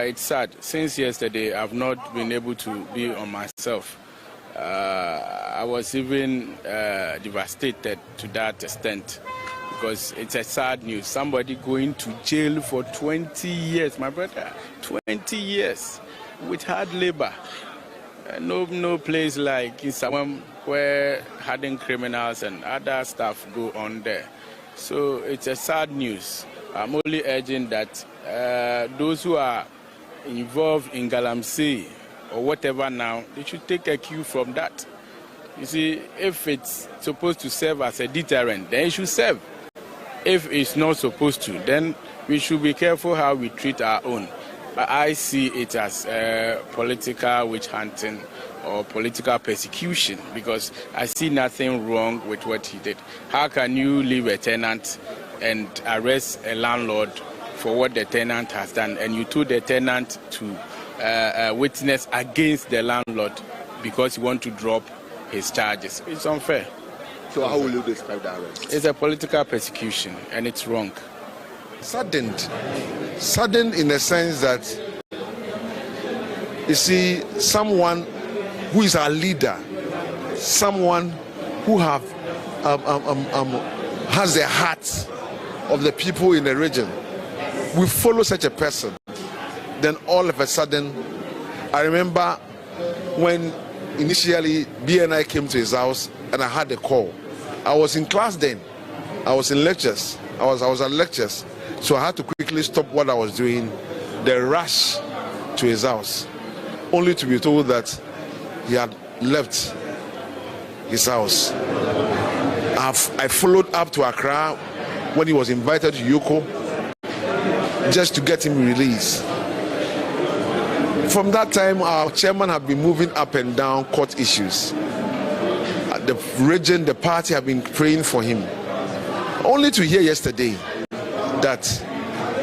it's sad. Since yesterday, I've not been able to be on myself. I was even devastated to that extent because it's a sad news. Somebody going to jail for 20 years, my brother, 20 years with hard labor. No place like in someone where hardened criminals and other stuff go on there. So it's a sad news. I'm only urging that those who are involved in Galamsey or whatever now, they should take a cue from that. You see, if it's supposed to serve as a deterrent, then it should serve. If it's not supposed to, then we should be careful how we treat our own. But I see it as political witch hunting or political persecution because I see nothing wrong with what he did. How can you leave a tenant and arrest a landlord for what the tenant has done, and you told the tenant to witness against the landlord because you want to drop his charges? It's unfair. So how will you describe the arrest? It's a political persecution and it's wrong. Saddened in the sense that, you see, someone who is our leader, someone who has the heart of the people in the region, we follow such a person, then all of a sudden, I remember when initially BNI came to his house and I had a call. I was in class then. I was in lectures. I was at lectures. So I had to quickly stop what I was doing, the rush to his house, only to be told that he had left his house. I followed up to Accra when he was invited to Yoko just to get him released. From that time, our chairman have been moving up and down court issues. The region, the party have been praying for him. Only to hear yesterday that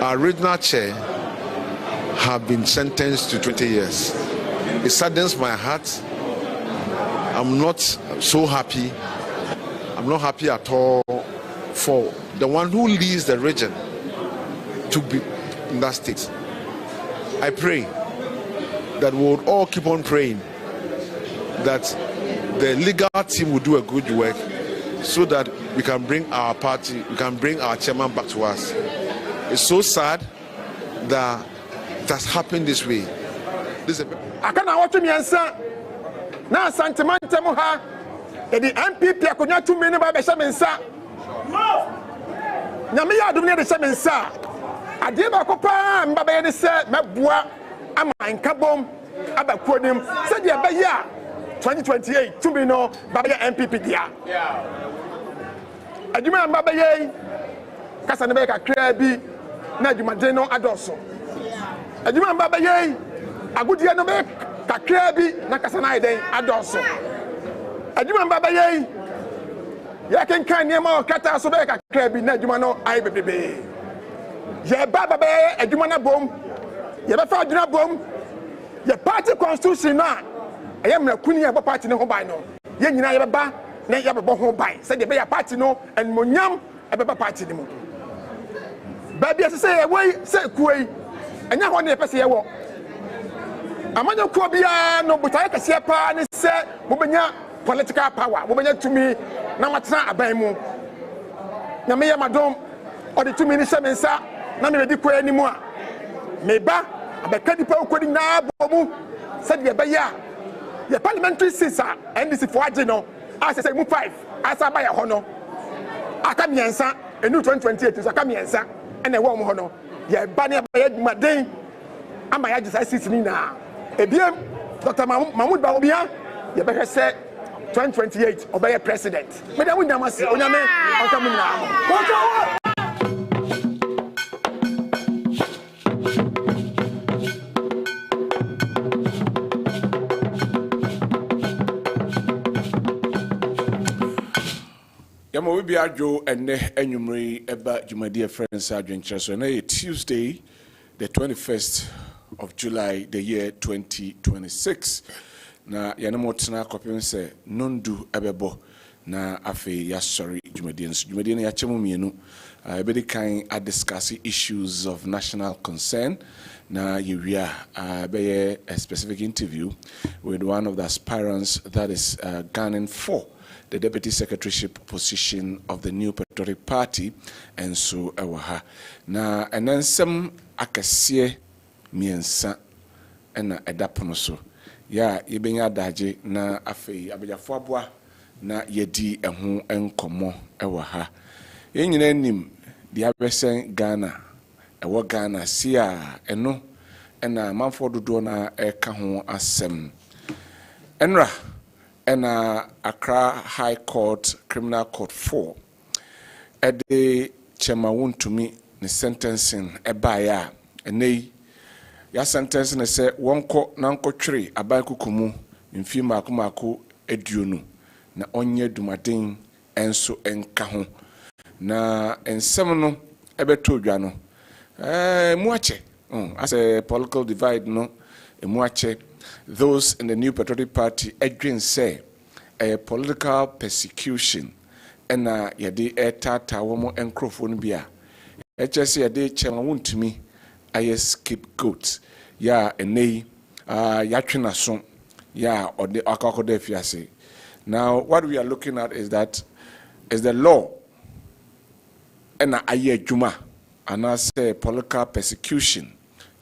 our regional chair have been sentenced to 20 years. It saddens my heart. I'm not so happy. I'm not happy at all for the one who leads the region to be in that state. I pray that we will all keep on praying that the legal team will do a good work so that we can bring our party, we can bring our chairman back to us. It's so sad that it has happened this way. I can't watch me answer. Now, sentimental ha. The MPP akonya 2 million ba be mensa. Na me ya dumne de mensa. Ade ba ko pa mba be de se meboa ama nkabom abakonim. Se de be ya 2028 2 million ba be MPP dia. Adwuma mba be ye kasa ne be kakra bi na adwuma den no adoso. Adwuma mba be ye agudie no be kakra bi na kasa na iden adoso. Adwuma mba be ye ya kenkan niema o kata so be kakra bi na adwuma no ai bebebe. Ye baba be adwuma na bom. Ye be fa adwuma bom. Ye party constitution na eye mrakuni ye party ne ho ban no. Ye nyina ye beba na ye bebo ho ban. Se de be ya party no en monyam e beba party ni mo. Ba bia se we se kuoi. Enya ho na ye pese ye wo. Amanyo ko bia no butai kase pa ne se mo benya political power, mo benya tumi na matena aban mu. Na me ye madom o de tumi ni se mensa na me di ko animu a. Me ba abeka di pa okodi na bomu se de be ya. Ye parliamentary seats a NDC for age no as say mu 5 asa ba ya ho no. Aka miensa enu 2028 so aka miensa ene wo mo ho no. Ye ba ne ba ya dwumaden ama ya gisa seats ni na. Ebiem Dr. Mahmoud Bawumia ye be say 2028 obey president. Me da wunya mase onyame onka mu na mo. Yama we be adwo ene enwumre eba Jumadi friends Adwenkyere so na Tuesday the 21st of July the year 2026 na yanemo tena kopem se nondu ebebo na afi ya sorry Jumadi na ya chemu mienu Ebedi kan are discussing issues of national concern. Now we are be a specific interview with one of the aspirants that is gunning for the deputy secretaryship position of the New Patriotic Party, and so ewaha. Now and then some akasie miensa ena edapono so. Ya yebenya daje na afei abejafo aboa na yedi eho enkomo ewaha. Yenyina nim dia besen Ghana ewo Ghana sia eno ena manfo dodo na eka ho asem enra ena Accra High Court Criminal Court 4 ede chema wontumi ne sentencing ebaya enei ya sentence ne se wonko na nkotwere aban kukumu mfi maako eduonu na onye dumaden enso enka ho na ensem no ebeto dwa no muache as a political divide no muache those in the New Patriotic Party adwin say a political persecution ena yede etata womo enkrofo no bia echese yede chema wontumi aye scapegoat ya enei ya twena so ya ode akakode fiase. Now what we are looking at is the law and aye juma and I say political persecution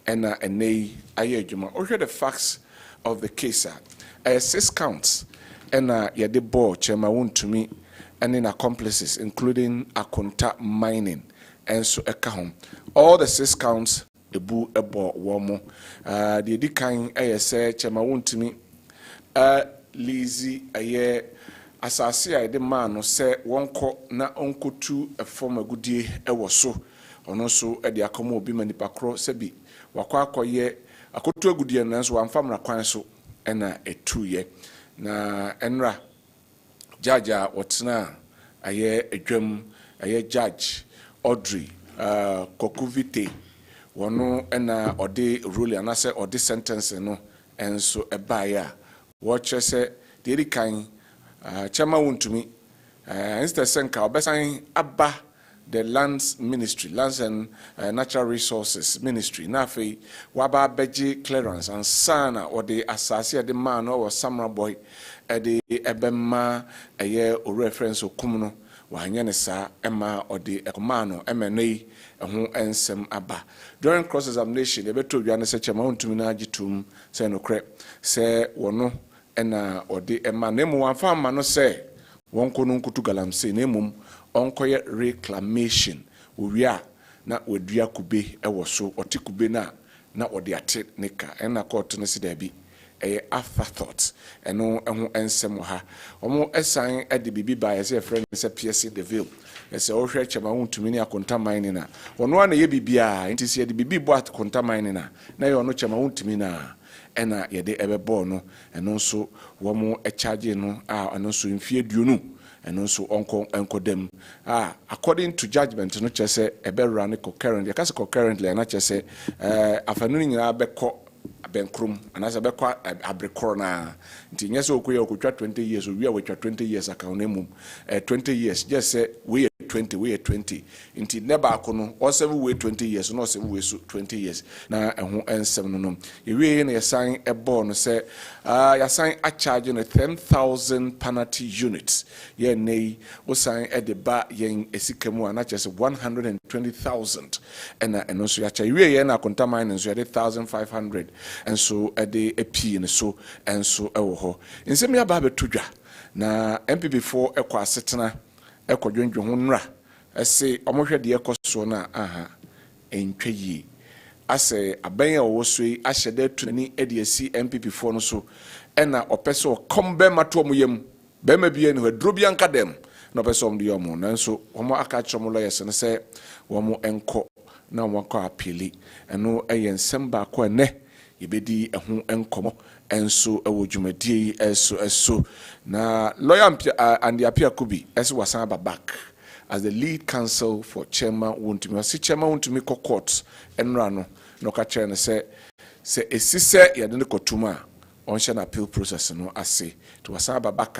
and enei aye juma. Or the facts of the case are 6 counts and ya de bo chema wontumi and in accomplices including akonta mining and so ekahom. All the 6 counts ebu ebo womo the edikan say chema wontumi lazy aye asase a de man no se wonko na onkotu efom agudie ewo so ono so e de akomo obi manipa kro se bi wakwa akoye akotu agudie no so wamfamra kwan so na etuye na enra judge wotna aye edwam aye judge Audrey Kokuvite wono na ode rule anase ode sentence no enso ebaya watch say the kan chama wontumi instead senka obesan abba the lands ministry, lands and natural resources ministry na fe waba beji clearance and sana or the asasi the man or samra boy the ebema eye o reference okumuno wahanya ne sa ema or the ekomano emene ho ensem aba during cross examination e beto dwa ne se chama wontumi na agitum se no kre se wono ena ode ema nemu wanfa ma no se wonko no nkutu galamse nemum onkoye reclamation owia na wadua kube ewo so oti kube na ode ate nika ena court no se da bi afterthought eno eho ensem ha omo esan ade bibi ba ye se friend se piercing the veil ese o hwe chema wontumi ni akonta mine na ono na ye bibia nti se ade bibi bo akonta mine na ye ono chema wontumi na ena yede ebebo no eno nso womo charge no eno nso mfie duonu eno nso onkodem according to judgment no chese ebe run concurrent yakase concurrently na chese afanu nyina beko abenkrum anasa beko abrekoro na nti nyese okuye okutwa 20 years owi awetwa 20 years akaunemu 20 years just say we 20 inti neba akono o 7 we 20 years no 7 we 20 years na eho ensem no ewie na yasan ebo no say yasan a charge no 10,000 penalty units ye nei o san e de ba yen esikamu na chese 120,000 eno so ya cha ewie ye na konta mine so 1,500 and so e de epi ne so enso ewo ho nsem ya ba betudwa na MPP4 ekwa setena ekodwendwe ho nra ese omohwe de ekoso na entweyi ase aban ya wosoi ahyede tunani ediasi MPP4 no so ena opeso kombe mato omuyem bema bie ne hwadro bia nka dem na opeso omde yomo nanso omo aka chomo lawyers ne se womo enko na omo kwa apili eno ensem ba ko ne yebedi eho enkomo enso ewo dwumadie eso na lawyer and apia kubi ese wasan back as the lead counsel for chairman wontumi wasi chairman wontumi court enra no ka chair ne se esise yede ne kotuma on share appeal process no ase to wasan back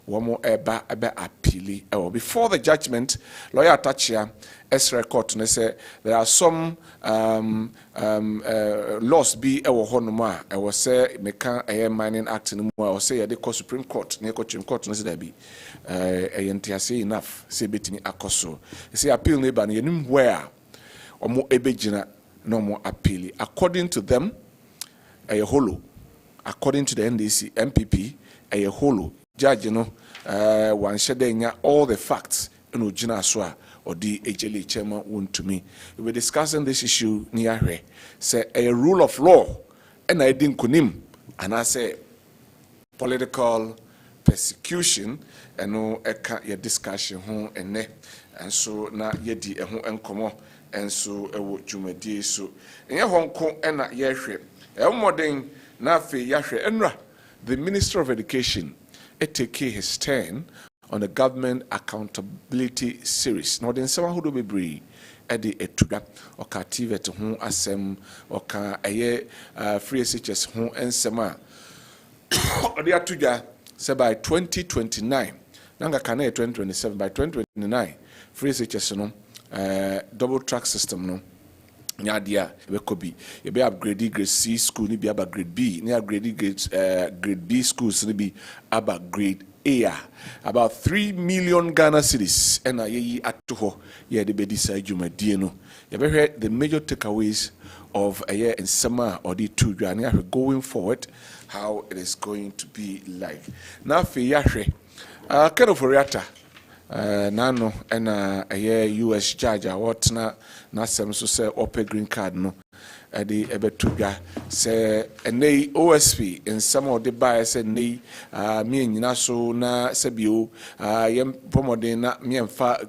Womo eba appeal. Before the judgment, lawyer Tachia Esra court say there are some laws be honoma. I was say meka a mining act no more. I say the Supreme Court, near Supreme Court no say be say enough. Say betimi akoso. Say appeal neighbor near where omo ebejina no more appeal. According to them, a hollow. According to the NDC MPP, a hollow judge, one shedenya all the facts, jina swa or the HLA chairman won to me. We were discussing this issue near here. Say a rule of law, and I didn't kunim, and I say political persecution, and no your discussion home and ne, and so na yedi and come and so jumedi so. In your Hong Kong and na yeshe, modern na fe yashe enra. The Minister of Education take his stand on the government accountability series. Now, then someone who do be brave at the etuga or captivate who asem or can free SHS who and sema or the atuga say by 2029. Nanga can 2027 by 2029 free SHS no double track system no. Nyadia be upgrade grade C school ni be grade B ni upgrade grade B schools ni be grade A. About 3 million Ghana cedis and ye atuho ye de be decide jumadi no. You heard the major takeaways of a year in summer or the 2 January going forward, how it is going to be like. Now for Yahre, kind of Oriata. Nano and a year US judge what na sem so say open green card no the ebetuga say and OSP in some of the bias and me nyina so na sebio yem pomodin na me mfa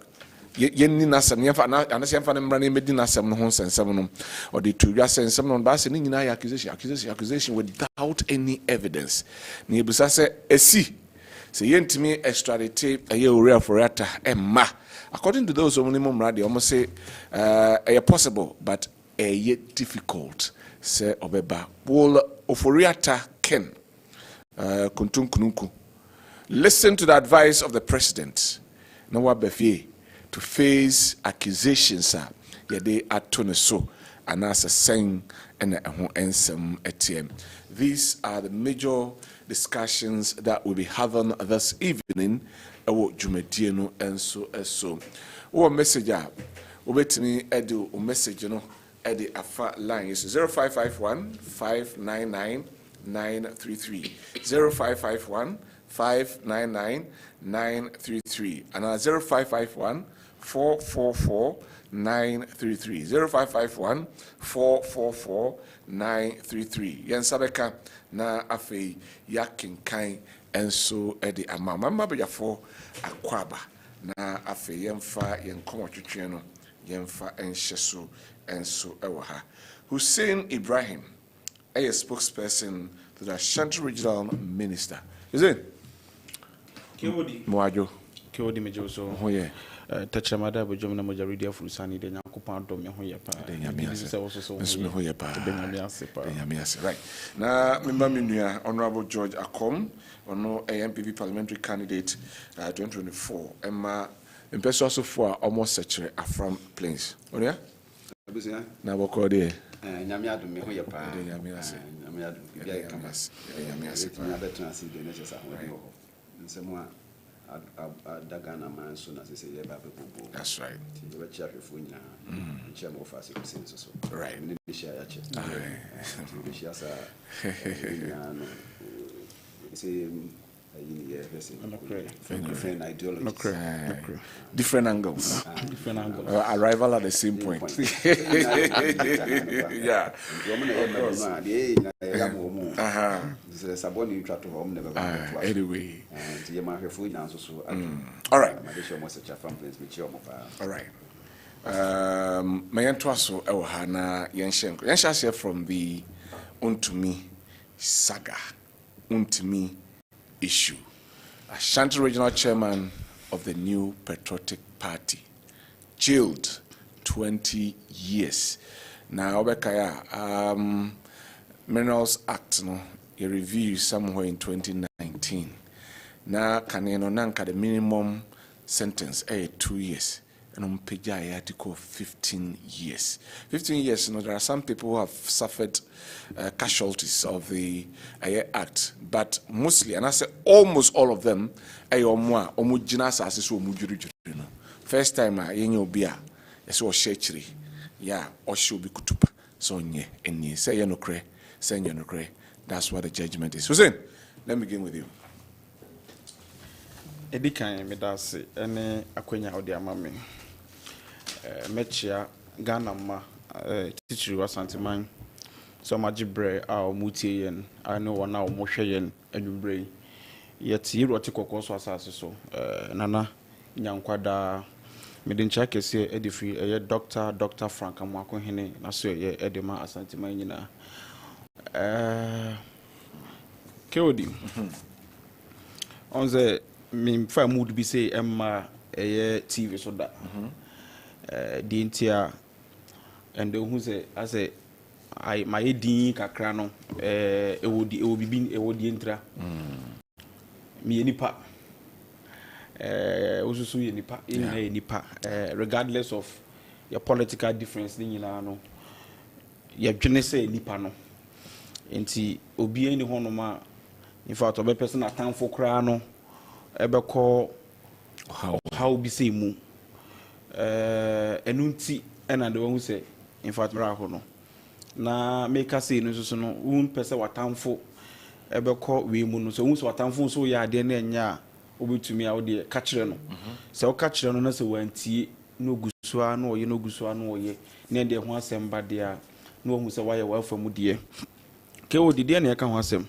yenni nasem yemfa na anase yemfa na mra na medi nasem no ho sensem no or the two sensem no ba se ni nyina accusation without any evidence na ebusa say esi say yentimi extradite a year for rata emma. According to those minimum radio, almost say possible, but yet difficult. Say obeba will oforiata ken kuntun kununku. Listen to the advice of the president. No wa befie to face accusations. Yede atone so anasa saying and ensem etiem. These are the major discussions that we'll be having this evening. Jumedieno and so. What message? Obetini edu message no edi afa line is 0551 599 933 0551 599 933 and 0551 444 933 0551 444 933 yen sabeka na afi yakinkan enso edi amama mabiyafo akwaba na afi yemfa yenkomo twetwe no yemfa enhyeso enso ewo ha. Hussein Ibrahim, a spokesperson to the Ashanti Regional Minister. Is it? Kiodi. Moajo. Kiodi mejoso. Oh yeah. Tachamada bujomna moja radio furusani de nyakupa ndo me hoya pa. De nyamiase. So me hoya pa. De nyamiase pa. De nyamiase. Right. Na member minua Honorable George Akom, ono AMPP parliamentary candidate 2024. Emma impeso also for almost such a from plains. Onia? Abusia. Na boko de. Nyamiadu me hoya pa. De nyamiase. Nyamiadu. Bia kamas. De nyamiase. Nyabetuna si de necessary ho. Nsemwa Dagana man soon as they say that's right. Right. Different angles. Different angles. Arrival at the same point. Yeah. Anyway. All right. All right. My entwaso Ewohana Yenshenko. Yensha from the Untumi saga, Untumi issue. Ashanti Regional Chairman of the New Patriotic Party, jailed 20 years. Now, Minerals Act, no, a review somewhere in 2019. na kaneno nanka the minimum sentence 2 years. And Pejai article 15 years. 15 years, there are some people who have suffered casualties of the act, but mostly, and I say almost all of them, first time I beer, yes, or shechri, yeah, or should be kutupa, so nye, and ye say no cray, say no cray. That's what the judgment is. Hussein, let me begin with you. Edikan me dase ene akwenya odi amame mechia Ghana ma teacher wasanteman so magibre a omutie yen I know one na omohwe yen adwubre yet yiroti kokoso asase so nana nyankwada medincha kese edifri eye Dr. Frank Amwako hene na so ye edema asanteman nyina Kewodi onze me fa mood be say emma TV so that the intia and who say as a I my din kakra no e wo bibi e wo di entra me nipa osusu ye nipa in nipa regardless of your political difference ni nyina no ye dwene say nipa no enti obi ani hono ma in fact obe person atanfo kra no ebeko how be say mu enunti ena de won say in fact bra ho no na make us say no so no un pese watamfo ebeko we mu no so un so watamfo so ya de na enya obetumi a wo de ka kire no se wo ka kire no na se wantie no gusua no oye no gusua no oye na de ho asem ba de a no hu se waye wa famu de ke wo de na ye ka ho asem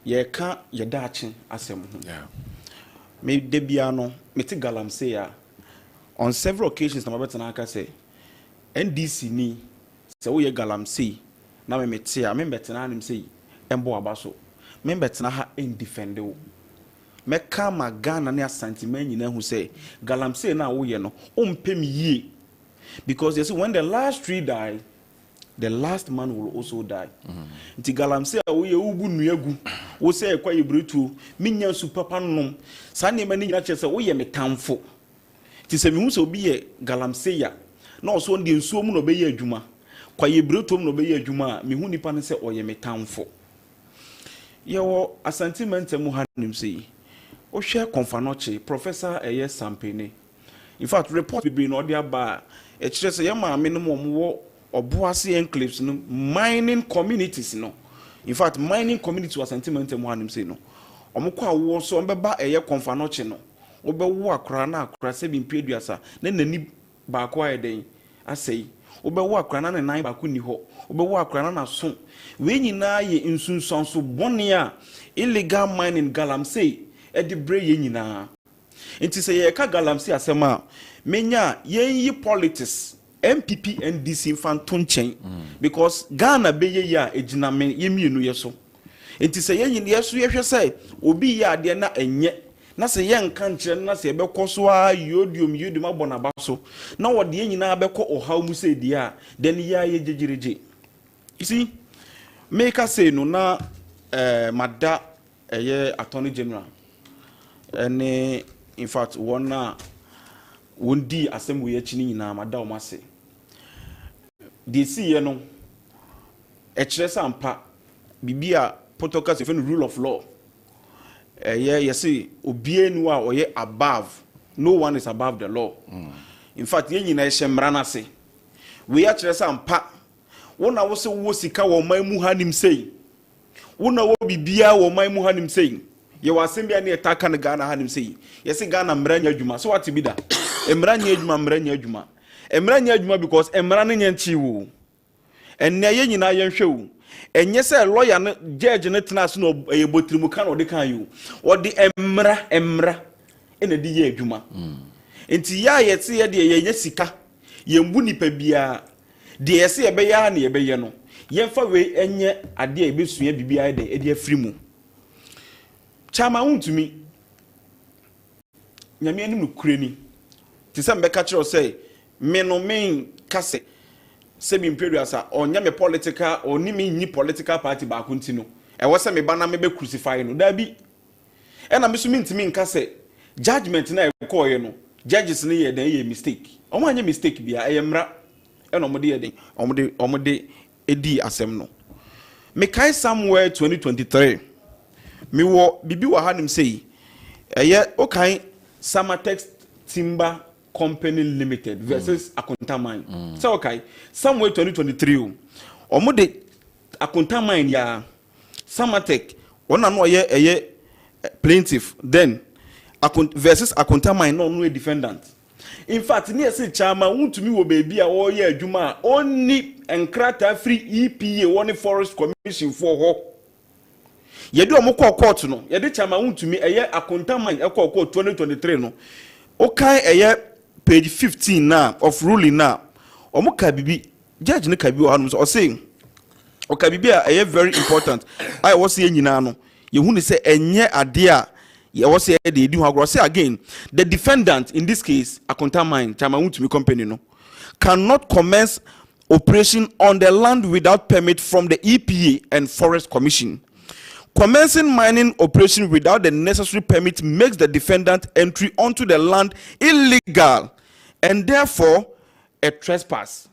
ye ka ye daache asem ho yeah. Me debiano meti galamsey ya on several occasions na mabetana aka say NDC ni se wo ye galamsey na me meti ya me betana anim say embo abaso me betana ha indefend wo me ka ma Ghana ne asanteman nyina hu say galamsey na wo ye no ompem yie because you see when the last tree die the last man will also die. Nti galamsey a wo ye ubu nuagu wo say kwa yebretu minya su papa nom sa ne mani nyina che say wo ye metamfo ti se mi hu so bi ye galamsey ya na so ndi nsuo mu no be ye adwuma kwa yebretu mu no be ye adwuma mi hu nipa ne say o ye metamfo ye wo asantiment mu hanim sei o hwe konfanoche professor eye sampene in fact report be no dia ba e kire say ye ma me no mo wo obuasi enclaves no mining communities no in fact mining community was sentiment mu hanim say no omukwa wo so mbeba eye konfanoche no obewo akra na akra se bi mpeduasa na nani ba ko ayeden asei obewo akra na nan ba ko ni ho obewo akra na so we nyina ye nsunsanso bone a illegal mining galamsey e de bre ye nyina enti se ye ka galamsey asema menya ye politics MPP NDC infanton chain because Ghana be ye ya ejina me ye mienu ye so enti se ye yin ye so ye hwe say obi ya de na enye na se ye nka nkire na se be koso a yodium abona ba so na wo de nyina be ko ohaw mu se di a then ya ye jejireje you see make us say no na mada eye attorney general ene in fact wona wondi asem wo ye chini nyina mada o mase de si ye no e kire sampa bibia protocol se rule of law you see obienu a oye above no one is above the law in fact ye nyina ehye mrana se we ya kire sampa wona wo se wo sika wo man mu hanim sei wona wo bibia wo man mu hanim sei ye wasem bia na etaka na Ghana hanim sei ye se Ghana mranya adwuma so what be da mranya adwuma emranya adwuma because emrana nyanchi wo enne ye nyina ye hwe wo enye se lawyer no judge no tena no e botrimu kan o de kan yo o de emra ene de ye adwuma enti ya ye te ye de ye sika ye mbu nipa bia de ye se ye be ya na ye be ye no ye fa we enye ade e be sua bibia de e de afri mu chama untumi nyame anim kureni ti se mbeka kire o say me no men kase se bi imperiasa onya me political oni me nyi political party ba ko ntino e wo se me ba na me be crucify no da bi And I'm assuming to me in Casse judgment na call no judges ni ye mistake. Omo anye mistake bia ayemra and omode edi asem no. Me kai somewhere 2023. Me wo bibi wa hanim say okay Samatex Timber Company Limited versus Akunta Mine. So okay, somewhere 2023 omode Akunta Mine ya Samatex one no ye plaintiff then versus Akunta Mine no defendant. In fact, near say chama won't to me wo baby a wo ye adwuma only enkrata free EPA one forest commission for ho. Ye do mo court no ye de chama won't to me Akunta Mine court 2023 no. Okay page 15 now of ruling now. Omo ka bibi judge ne ka bi wo hanum so saying okay bibi a very important. I was say nyina no. Ye hu ni say enye ade a ye was say dey di ho say again the defendant in this case Akunta Mine chama won't me company no cannot commence operation on the land without permit from the EPA and Forest Commission. Commencing mining operation without the necessary permit makes the defendant entry onto the land illegal and therefore a trespass.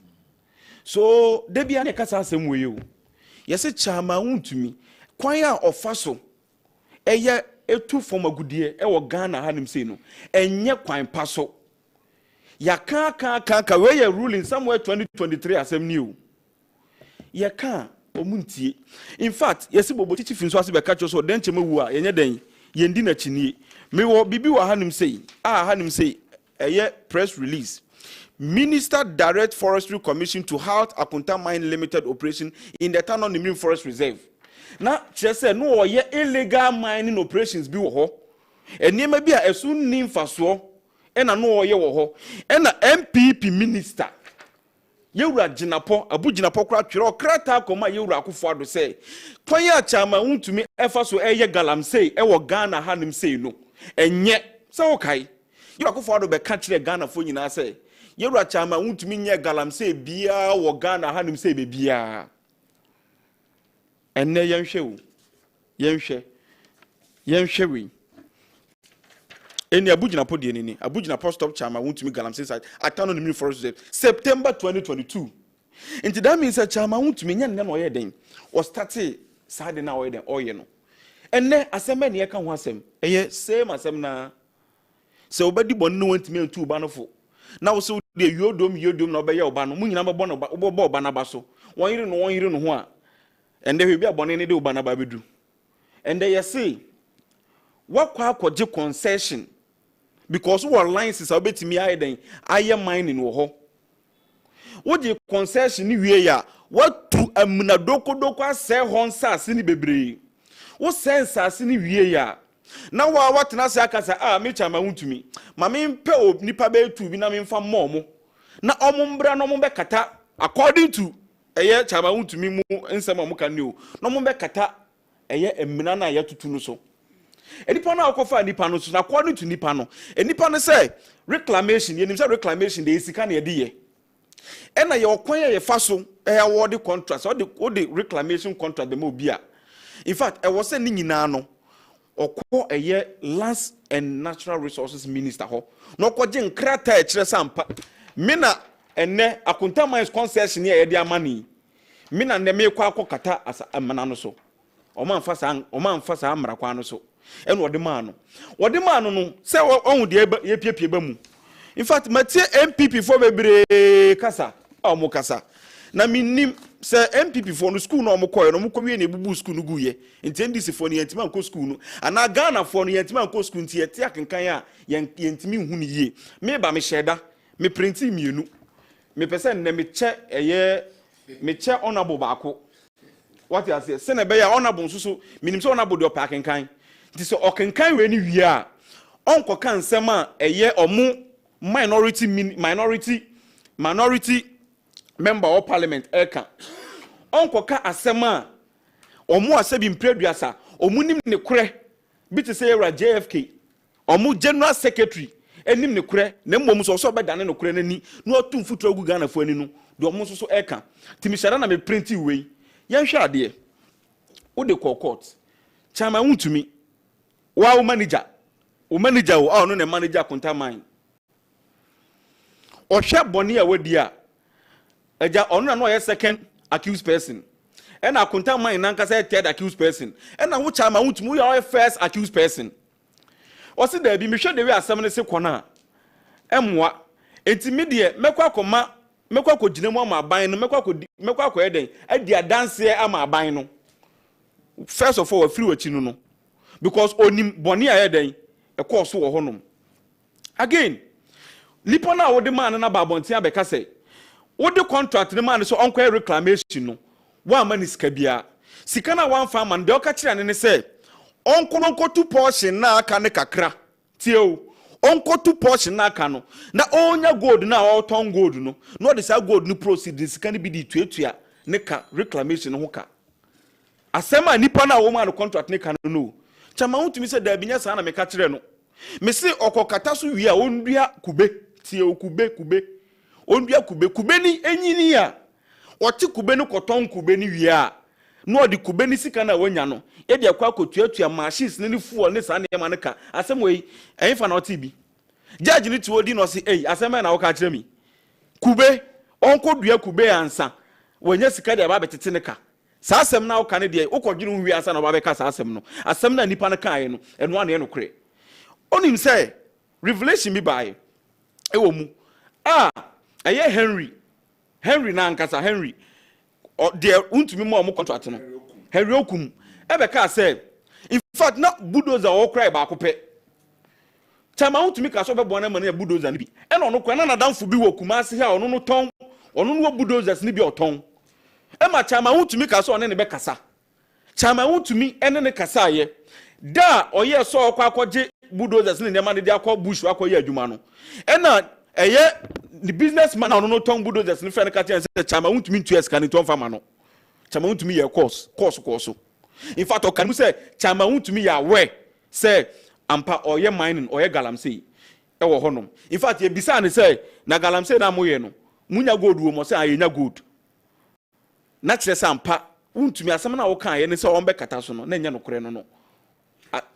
So debi ane kasa asem we yo. Yes chama won't me kwanya ofaso eye etu from agudie e wo Ghana hanim say no enye kwan paso ya ka we ye ruling somewhere 2023 asem new ya ka omuntie. In fact yesi bobo chichi finso ase be catch so den chema wu a yenye den yendi na chinie me wo bibi wa hanim say eye press release. Minister direct Forestry Commission to halt Akunta Mine Limited operation in the town on the Forest Reserve. Now, just say no ye illegal mining operations be wo ho. Enema bi a esu nim faso e na no ye wo ho. E na MPP minister Yewura Jinapo Abu Jinapo kra twere okrata koma Yewura Akufo Ado say kwan ya chama untumi efa so eye galamsey e wo Ghana hanim say no. Enye say okay. Yewura Akufo Ado be ka kire Ghana fo nyina say Yewura chama untumi nye galamsey bia wo Ghana hanim say be bia. Enne yenhwe we eni abugina po de nini abugina po stop chama wontumi galamsey side atano no forest reserve September 2022 into that means chama wontumi nya nne no ye den o start side na o ye den oye no enne asem ne ye ka ho asem eye same asem na se obadi bonu no wontumi antu ba no fo na wo se de yodom na obeye oba no munyina bebo no obo oba na ba so won yire no ho a ende hwe bi abone ne de oba na ba bedu ende ye say wakwa akoje concession because what lines is obetimi ayeden aye mining wo ho wo je concession ni wie ya what to amuna doko ase honsa ase ni bebre wo sense ase ni wie ya na wa watena se akasa me chama wuntumi ma me mpe nipa be tu bi na me mfa momo na omombra no mombe kata according to eye chama wuntumi mu nsem amukane o no mombe kata eye emina na ya tutu no so enipa na akofa nipa no so na according to nipa no enipa no say reclamation ye nim say reclamation de esika na ye de ye ena ye okwan ye fa so award contract so the reclamation contract be mo bia in fact was say ni nyina no okọ eye lands and natural resources minister ho no okoje nkrata e kire sampa mina enne Akunta Mine concession ye de amani mina ne me kwa akokata asa amana no so o man fasa amra kwa no so eno wode man no se ohun de ye piepie ba mu in fact matie MPP for bebre kasa o kasa na minim se MPP for no school no koyo no kowie na ebubu school no guye nti ndisi for no yentima nko school no ana Ghana for no yentima nko school nti yete akenkan a yentimi hu ni ye me ba me sheda me printi mienu me pese na me che honorable baako what you say se na be ya honorable nsusu minim se honorable de opakenkan nti so okenkan we ni wie a onko kan nsem a omu minority member of parliament eka onko ka asem a omu asebi mpreduasa omu nim ne kure bi te say ra JFK omu general secretary enim ne kure na mmom so be dane ne kure nani na otum futura gu Ghana fo ani no de omu so eka timishara na me printi we yan hwe ade wo de court chama wuntumi Wow manager oh no manager kunta mine or share boni a wedia eja ono no ye second accused person and I kunta mine nanka say third accused person and na wo chama wutumu your first accused person o se da bi me hwe de we asem ne se kona emwa enti me de mekwa akogina mu ama aban no mekwa akoyeden adi adanse ama aban no first of all free wachi no because onim boni ayeden e course wo honom again lipo na wo de man na babontia abeka say wo de contract ne man so onko reclamation no wa mani sika bia sika na wan fa man de o ka kire ne say onko tu portion na aka ne kakra tie onko tu portion na aka no na onya gold na oton gold no no de say gold no proceed sika ne bi di tuatua ne ka reclamation ho ka asema nipa na wo man contract ne ka no chama untumi se da binya sa na me ka kire no me se okokata so wi a ondua kube tie kube ondua kube ni enyini a oti kube no koton kube ni wi a no de kube ni sika na wanya no ye de akwa kotuatua machines ne fuel ne sa na ma ne ka asem we enfa na oti bi judge ni ti odi no se asem na wo ka kire mi kube onko dua kube ansa wanya sika de ba betete ne ka sa asem na wo ka ne de ukodwinu wi ansa na ba be ka sa asem no asem na nipa ne kan no eno ana no kre onim say revelation bi bae ewo mu Henry na nkasa Henry de untumi mo contract no Henry okum ebe ka say in fact na bulldozer o cry ba akopɛ chama untumi ka so be bona man na bulldozer ni bi e no no kwa na nadamfo bi wo kuma ase ha ono no ton ono no bulldozers ni bi oton e ma chama untumi ka so one ne be kasa chama untumi ene ne kasa ye da oye so okwa akɔgye bulldozers ni nema de akɔ bush akɔye adwuma no ena eye the businessman no ton bulldozers ni friend ka tia say chama untumi ntu eska ni ton fama no chama untumi ye course in fact o kan say chama untumi ya we say ampa oye mining oye galamsey e wo honom in fact ye bisa ne say na galamsey na moye no munya gold wo mo say ayenya gold na kire say ampa untumi asem na wo kan ye ne say on be kata so no na nya no kore no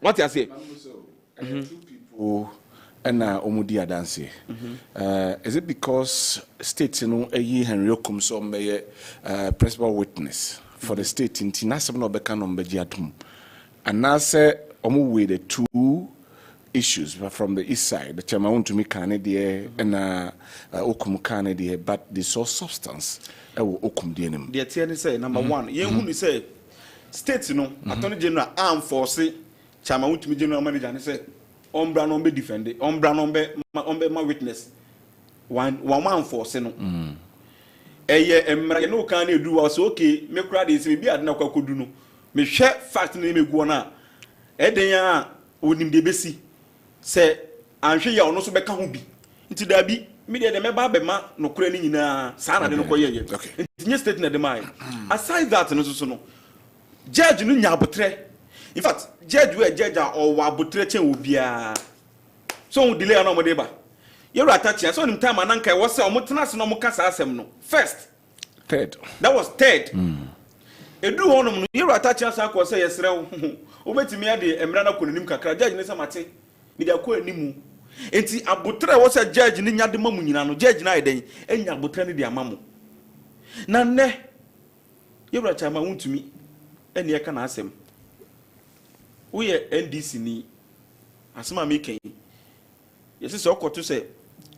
what you say people and omudi adanse is it because state no Henry Okum so may principal witness for the state in tinasem no beka no mbeji atum and now say omu the two issues from the east side the chairman to me Canada and Okum Canada but the source substance Okum denim the TN say number 1 yen hu ni say state no attorney general am force chairman to me general manager ni say ombra no be defend ombra no be ma witness one man force no eye emra ye no kan na edu was okay me kura de se bi ade na kwakodu no me hwe fact na megu na eden ya onim de besi se anhwe ya ono so beka ho bi nti da bi me de me ba be ma no kura ni nyina sa na de no koye ye nti nye state na de mai aside that no so no judge no nya abotre in fact judge or wabutre chen obia so we delay na mo de ba you attach so nim time ananka e wose omotena se no mo kasa asem no third that was third edu honom no you attach so akọ say yesre wo betimi ade emra na kọ nim kakra judge ne samate mi de akọ animu enti abotre wo say judge ne nya de mamu nyina no judge na eden enya abotre ne de amamu na ne you attach ma wuntumi ene e ka na asem we NDC ni asema meken yesi se okoto se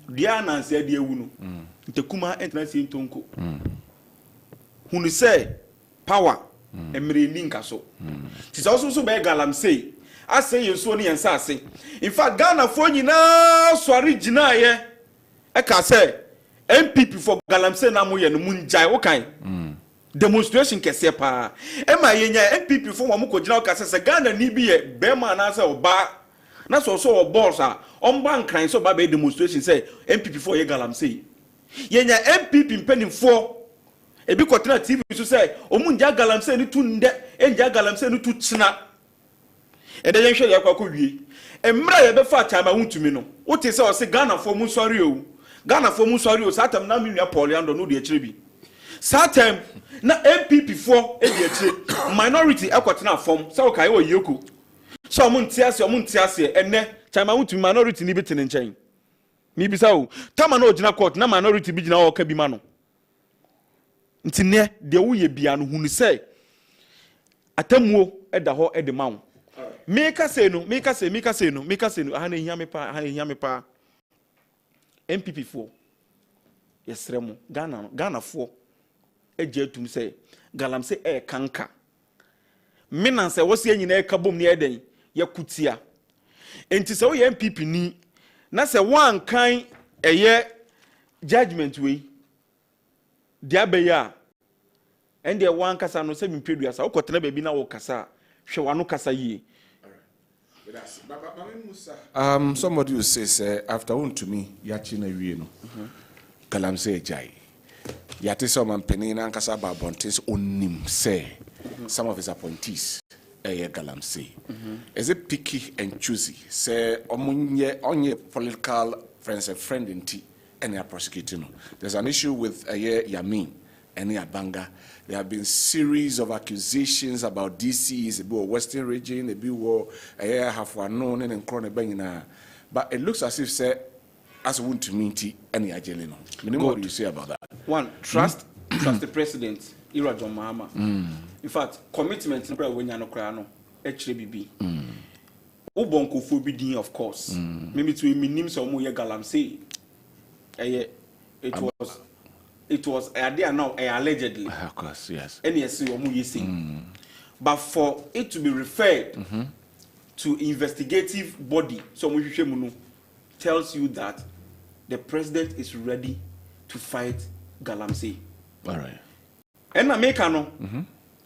dia nanse ade ewu no ntekuma entrance ntonko hunu se power emre ni nkaso ti se so be galamsey ase yeso ni yensa ase in fact Ghana fo nyina so original ye e ka se MPP for galamsey na mo ye no munjai wo kan demonstration kese pa ema yenya MPP fo mo ko gina ka se Ghana ni bi ye be ma na se oba na so boss a omba nkran so ba be demonstration say MPP fo ye galamsey yenya MPP mpanim fo ebi kotena TV so say omunja galamsey ni tunde enja galamsey ni tuchina ede yen hwe yakwa ko wie emra ye be fa chama huntumi no wote se o se Ghana fo mu sori o satam na minua Pauliando no de akire bi satam na MPP for ediache minority ekwatena form so kai wo yeko so omuntiase enne chama wutumi minority ni beti ne nchen mi bisa o tama na ogina court na minority bi gina o ka bi ma no ntine de wo ye bia no hunu sei atamuo eda ho ede ma wo meka se no aha na hia me pa MPP fo yesremo Ghana fo eje tum se galamse e kanka mina se wo se nyina e kabom ne eden yakutia enti se wo ye MPP ni na se wan kan eye judgment we dia be ya ende wan kasa no se mpedu asa wo kotena ba bi na wo kasa hwe wano kasa yi. Somebody will say after one to me yachina wieno galamse jai yate so man penina nkasa ba bontes onim say some of his appointees galamse is it picky and choosy say onye political friends and friend in tea and they are prosecuting. There's an issue with Yamin and Abanga. There have been series of accusations about DCs, about Western region, about half one known and Cronebangina. But it looks as if say as want to meet any agelino. What do you say about that? One, trust the president, Ira John Mahama. In fact, commitment when you know HBB. Ubonko forbidden, of course. Maybe to minim so mo ye galamse. It was idea now allegedly. Of course, yes. But for it to be referred to investigative body, so tells you that the president is ready to fight galamse. All right. And America no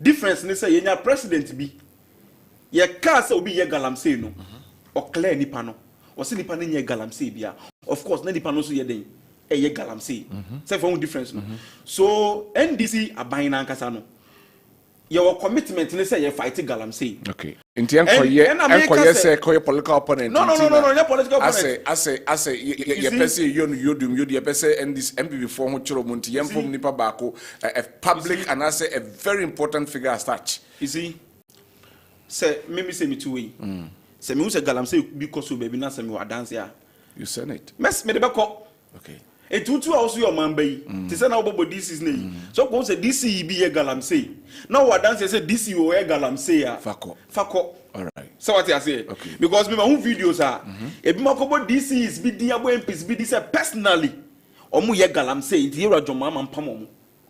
difference ni say yenya president bi ye ka say obi ye galamse no o clear nipa no o se nipa nye galamse bia of course na nipa no so ye den ye galamse say for difference no so NDC aban na nkasa no your commitment ni say ye fight galamse. Okay. Inti enkoye say koye political opponent. No, your political opponent. I say ye pese you pese and this MPP form ho chiro monti yem form nipa baako a public and I say a very important figure as such. You see, say me say me two way. Say me say galamse because so baby na say me wa dance ya. You said it. Mess me de bako. Okay. Et tutu also your man bay. Ti say na obo this is name. So go say DC be ye galamse. Now wa dance say DC o ye galamse ya. Fako. All right. So what I say? Okay. Because me my own videos are e be makobo DC is be dia bo MPs be this personally. Omu ye galamse inti Ira John Mahama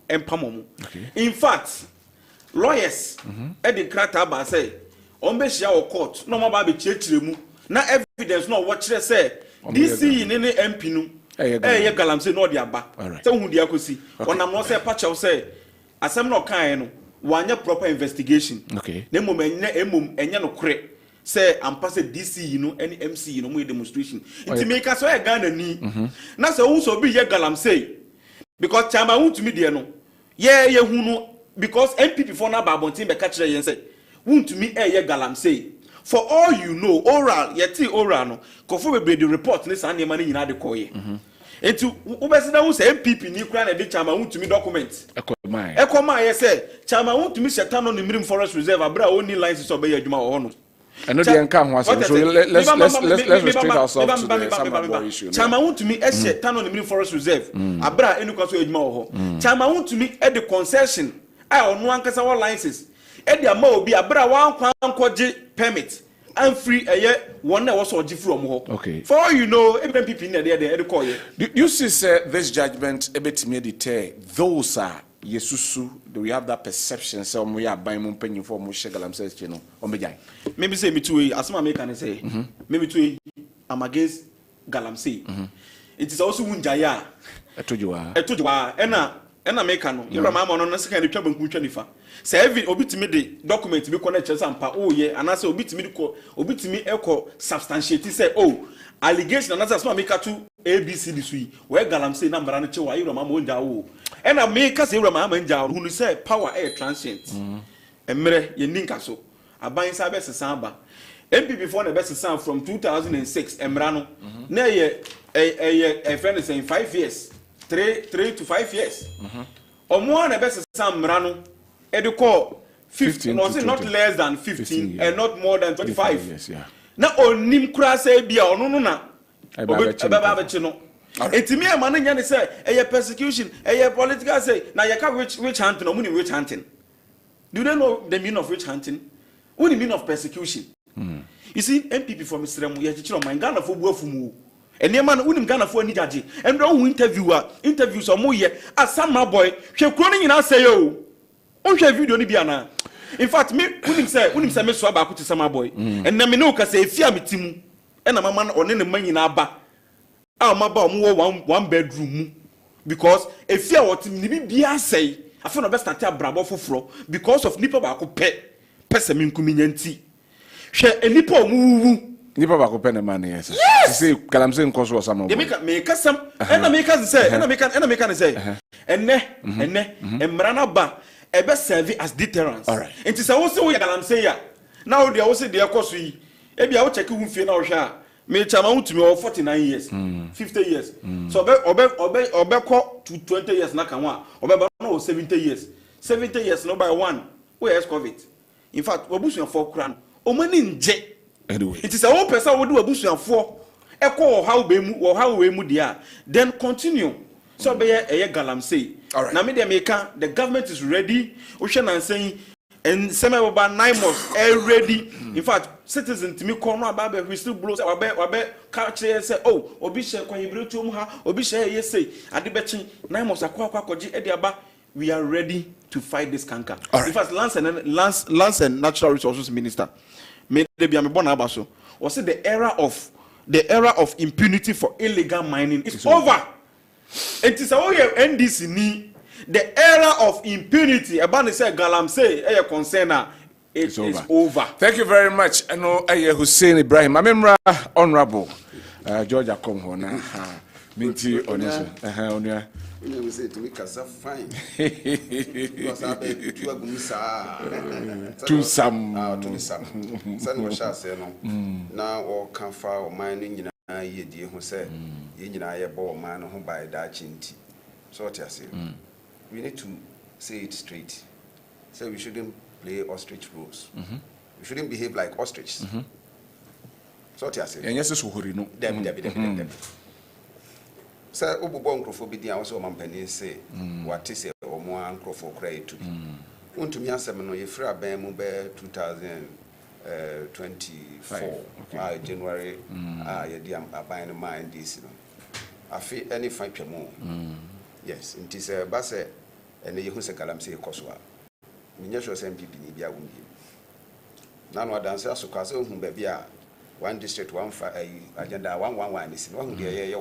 empamo. Okay. In fact, lawyers e dey krata ba say on be share o court no ma ba be chechire mu na evidence no wo kire say DC ni MP no ye galamse no dey aba. Say hu dia kosi onam no say pacha say asem no kan no wanya proper investigation. Okay. Na enye no kure say ampa say DC no any MC no mo demonstration. Inti make so e Ghana ni. Na say who so be ye galamse because chama who to me there no. Ye hu no because MPP for na babontin be catch yen say who to me ye galamse. For all you know oral no kofo be the report ni san nema ni nyina de koye. Enti ubesida hu say MPP ni kura na de chama who to me document. Ekoma ye say chama who to me sheta no Nimrim Forest Reserve abra only license obey adwuma ho no. And no dey encan ho so let's restrict ourselves to the some issue. Chama who to me e sheta no Nimrim Forest Reserve abra enu kwaso adwuma ho. Chama who to me e the concession I onu ankasa wa license e dey ama obi abra wan kwan koje permit and free one that was oji from ho. Okay. For all you know MPP na dey call ye. You see say this judgment ebetime deter those are Yesusu, do we have that perception? So we are buying more penny for more shagalam says, you know, maybe say me too, as my can say, maybe too, I'm against galamse. It is also Unjaya. I told you, Ena mekano yura mama no nse kan twa banku twa nifa say every obitimi de document bi connect sampa oh ye anase obitimi eko substantiate say oh allegation anase asma meka to ABC this week we galamse na mbara no che wa yura mama onja wo ena meka say yura mama nja hu say power air transient emre ye ninka so aban sa be sesan ba MPP for the best sound from 2006 emra no na ye a friend saying 5 years 3 to 5 years. Omo na best sam mra no e de call 15 no, not less than 15 and not more than 25 years, yeah. Na onim kura say bia ono no na obeba bechi no etimi e man nya ne say eye persecution eye political say na ye ka witch hunting no muni witch hunting. Do they know the meaning of witch hunting? What the meaning of persecution? You see, MPP from Israel, you teach on my Ghana for Buafumu. And your man wouldn't Ghana for any judge. And don't interviews or more yet. As some my boy, she cloning in our say, oh, share video Nibiana. In fact, me wouldn't say, me swab out to some boy. And Naminoka say, fear me, Tim, and a man on any money in our back. Our mother one bedroom. Because if fear what Nibia say, I found the best at Bravo for fro because of Nipa Bako pet, Pessamin Kuminyanti. Share a Nipo moo. Nipa Bako pen a man, yes. Say, Calamse cause or some. They make us some, and I make us say, and I make us say, and Mrana Ba, a best serve as deterrence. All right. It is also what I'm saying. Now they also dear cause we, maybe I will check who feel now, share. Me chama to me 49 years, 50 years. So obe to 20 years na kanwa. Obe no 70 years. 70 years no by one. Where is COVID? In fact, obusu for kran. O mani nje. Anyway. It is a one person we do obusu for. Eko how be mu or how we mu dia. Then continue. So be eye galamsey. All right. Na me dey make the government is ready. Ocean and saying and some about 9 months ready. In fact, citizens to me corner about we still blows wabe catch say oh obi share kwan yebro tum ha obi share yes say ade bechi 9 months akwa kwaji ediaba. We are ready to fight this canker. Right. In fact, Lands and Natural Resources Minister made the Biamibona Abaso was it the era of impunity for illegal mining is over. It is all your NDC ni. The era of impunity, about to say Galamsey, a concern, it is over. Thank you very much. I know Hussein Ibrahim. I remember Honorable Georgia Komhona. Minty on you say to me, Casa fine. Because I bet to some. Son was shall say no. Now all can file mining in a year, dear, who said, in a ball man who buy that chinty. So what I say. We need to say it straight. So we shouldn't play ostrich rules. We shouldn't behave like ostriches. So what I say. And yes, it's who know. Dem. Sir, Ububon Crofobidi, also Mampany say, what is it or more uncle for credit to me. Want to me answer no ye fra ben mube 2024 January yediam abine mind this. I feel any fight more. Yes, it is a basse and the Yahoo Galamsey Coswa. Miniature MPP Nibia Wumbi. None were dancers so Caso whom Babia, one district, one agenda, 111 is one day.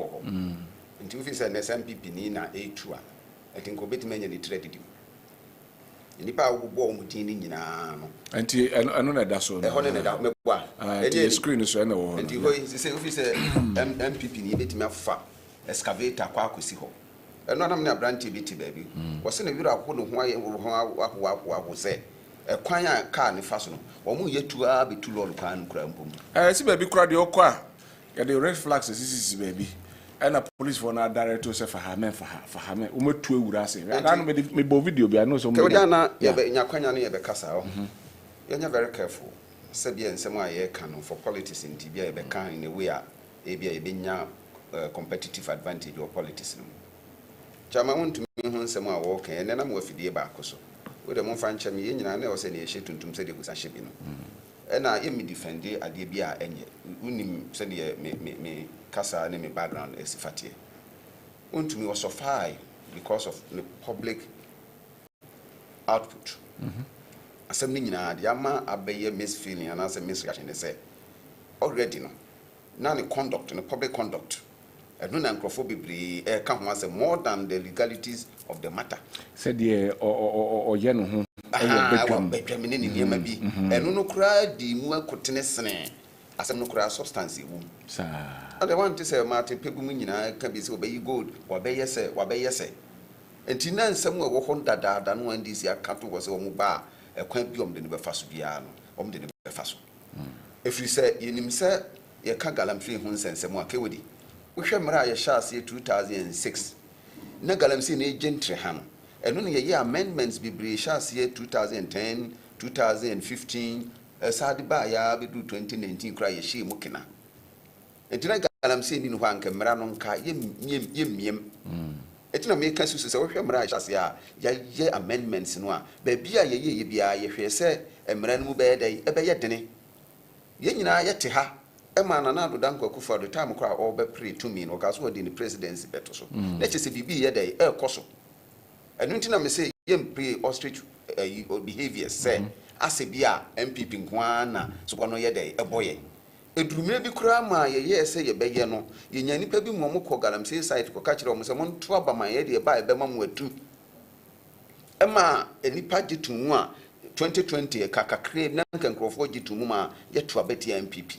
Until we said SMPP Nina A2, I think obey many literate you. Nipa who bore Mutini in a no, that's so. The screen is and you say, if you say MPP need me far, excavator, Quakusiho. And not a brandy bitty baby. Was in a view of why I say a quiet car in fasten, or more yet to be too long can crumple. I see baby crowd your car. Get the red flags as this is baby. And a police for now director say for her men for her men. Umo 2 would I say. I don't me video be I know some. Kodana ye be nyakwanya no ye be kasa. You're very careful. Sebia nsema ye canon for politics in Tibia ye be kan in a way a bia ye be nya competitive advantage or politics. Chama want to me who some are walking, and then I'm with the back also. With the Monfrancha, me, and I never said a shit to say it was a shipping. And I am defend the idea, and you send me Casa and me background as Fatia. Want to me was so high because of the public output. Assembling in a Yama, Abbey misfeeling, and as a misreaction, they say already no. Now the conduct and the public conduct. I don't know come once more than the legalities of the matter. Said ye or Yenu. Bedroom in the maybe. And no cry the more cotiness as a no cry substance. And I want to say, Martin Pegumina can be so be good, or be yes, or be yes. And Tina somewhere walk on that than when this year cattle was on bar, a quaint beyond the Fasubiano, the Fasu. If you say in himself, you can't galam 3 months and some more kewdy. We shall marry a chassis 2006. Nagalam seen a gentry ham. And only a year amendments be chassis 2010, 2015 sade ba ya bedu 2019 kra ye hye mukena entina galamsey ni no hanka mra no nka yemiem etina me ka susu se wo hwe mra hyase a ye amendments no a ba bia ye bia ye hwe se mra no mu be dai ebe ye dene ye nyina ye te ha ema na DANKWAH Akufo-Addo time kra o be pre to me no ka so di ni presidency beto so na chese bibi ye dai koso enu ntina me se ye pre ostrich behavior say ase bia MPP nkwana so kono ye dai eboye edurumire bi kura ma ye se ye beye no ye nya nipa bi mo ko galamsey site ko ka kire o mo se mo nto abama ye de ba ebe ma mo atu ema enipa gitumu a 2020 kakakre na nkrofo gitumu ma ye to abeti MPP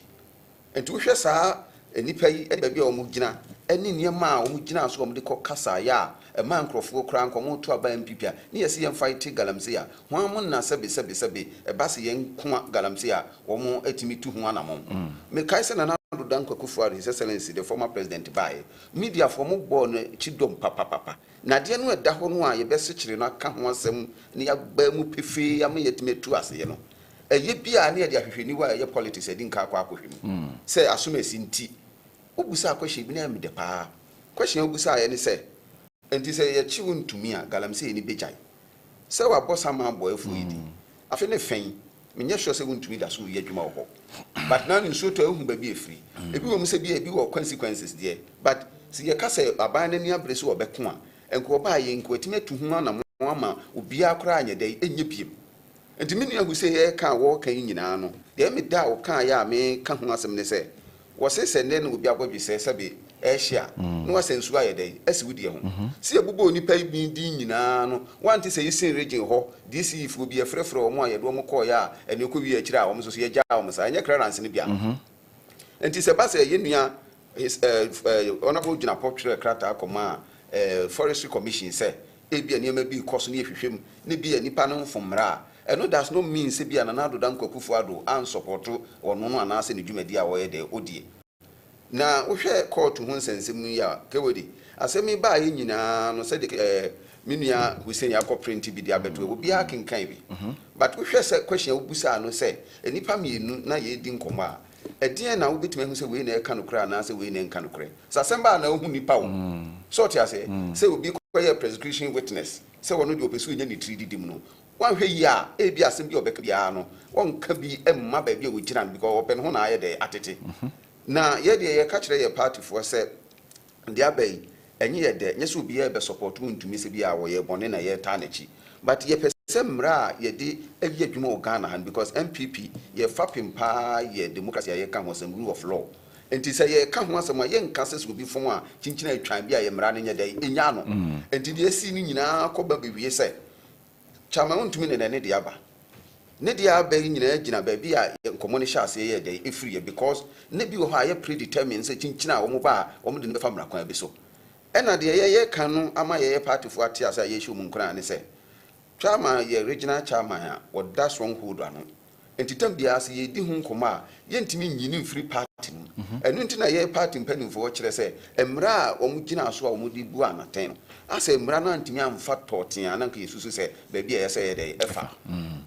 enti wo hwe saa enipa yi e ba bia o mo gina eni niema a o mo gina so o mo de ko kasa ya ema nkrofo kura nkomo to aba MPP a ne yesi ye fight galamsey a ho am na sebe e ba se ye nko galamsey a wo mo atimi tu ho anamon me kai se na DANKWAH Akufo-Addo His Excellency the former president by media for mo born chidom papa na de no eda ho no a ye bese kire no aka ho asem ne ya ba mu pefe ya me yetime tu ase ye no eye bia ne ye de ahwehweni wa ye politics edi nka akwa akohwem se asomasi nti obusa akwahye bi na me de pa kwahye obusa ye ne se enti se ye chiwu ntumi a galamsey ni bejai se wa bossa ma boy fu yidi afi ne fen menye sure se ntumi da so ye adwuma wo but now in so to ehun ba bi efiri ebi wo mse bi ebi wo consequences there but si ye ka se aban na ni abrese wo beko a enko ba ye enko etime atu hu na mo ama obi akora anya dai enye biem enti me nua hu se ye ka wo kan nyina no de me da wo kan ya me ka hu asem ne se wo se ne no obi agwodwe se sebe ehia no wasensu aye dai asiwudi ho si ebubo onipa bi di nyina no wanti se yisin region ho disi ifu bi efrefre o mo aye do mo ko ya ene ko wi akira o mo so ye ja o mo sa anya clearance ne bia enti se ba se ye nua honorable jina popular krata akoma forestry commission se e bia niam bi koso ne ehwehwem ne bia nipa no mfomra eno does no mean se bia na DANKWAH Akufo-Addo an support ono no anase ne dwumadi a wo ye de odie na wo hwe court hu nsensem ya kewedi asemi ba ye nyina no se de menua Hussein Yakop print bi dia beto obi akenkan bi but wo hwe se question obusa no se enipa mienu na ye di nkomo a edien na wo betime hu se we na e ka no kra na se we na nka no kra sasemba na hu nipa wo so ti ase se obi koye prosecution witness se wono de opesu nya ni 3D dim no wan hwe yi a e bi asem bi obeka bia no won ka bi emma ba bi a wo gina because open ho na aye de atete na ye de ye ka kire ye party for say de abai enye ye de nye so bi ye be support ntumi se bi a wo ye bone na ye ta na chi but ye pese mra ye de ayi adwuma o Ghana han because MPP ye fapim pa ye democracy ye ka ho some rule of law enti say ye ka ho asem ye nka se so bi fon a chinchina atwan bi a ye mra ne nye de enya no enti de esi ni nyina ko ba bewie se chama ntumi ne de aba ne dia ba nyina gina ba bi a nkomo ne hya ase ye de efiri because ne bi wo ha ye predetermined se chinchina wo mo ba wo mo de ne fa mra kwan bi so ena de ye kan no ama ye party fo ate asa ye hye mu nkran ne se chama ye regional chairman a wo da stronghold ano entitam bia ase ye di hu nkomo a ye ntimi nyini mfiri party no enu ntina ye party mpanimfo wo kire se emra a wo mo gina so a wo mo di bu anaten ase emra na ntimi amfa toten ananka yesusu se ba bia ye se ye de efa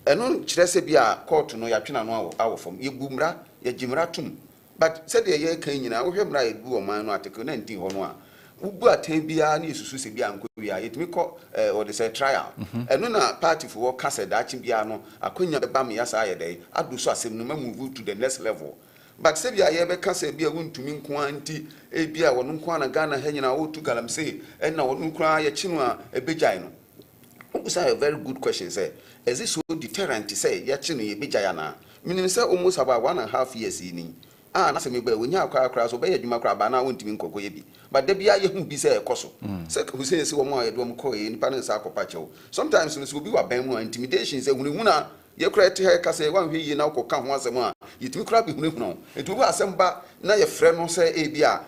enu kire se bia court no ya twena no awofom ye bu mra ye gimra tum but said ye kan nyina wo hwe mra ye bu o man no article 19 ho no a ubu aten bia na yesusu se bia anko bia yetimi ko or the say trial enu na party for kase da chi bia no akonya ba me yasa ye dey adu so asem no move to the next level but se bia ye be kase bia wontumi nko anti e bia wono nko na Ghana ha nyina wo tu galamsey en na wono nko ya chi no a ebejai no ubusa a very good question say is this so deterrent say ya chi no ye bejai na meaning say almost about 1.5 years ni na se me ba wonya akwa so be adwuma kra ba na wontimi nkoko ye bi but da bia ye hu bi se ekoso se Hussein se wo mo ayedo mo ko ye nipa ne sa akopa chewo sometimes no so bi wa ban mu intimidation se hunhuna ye kra te ha ka se wan hwe yi na akoka ho asem a yetimi kra bi hunhuna etu bi asem ba na ye frɛ no se e bia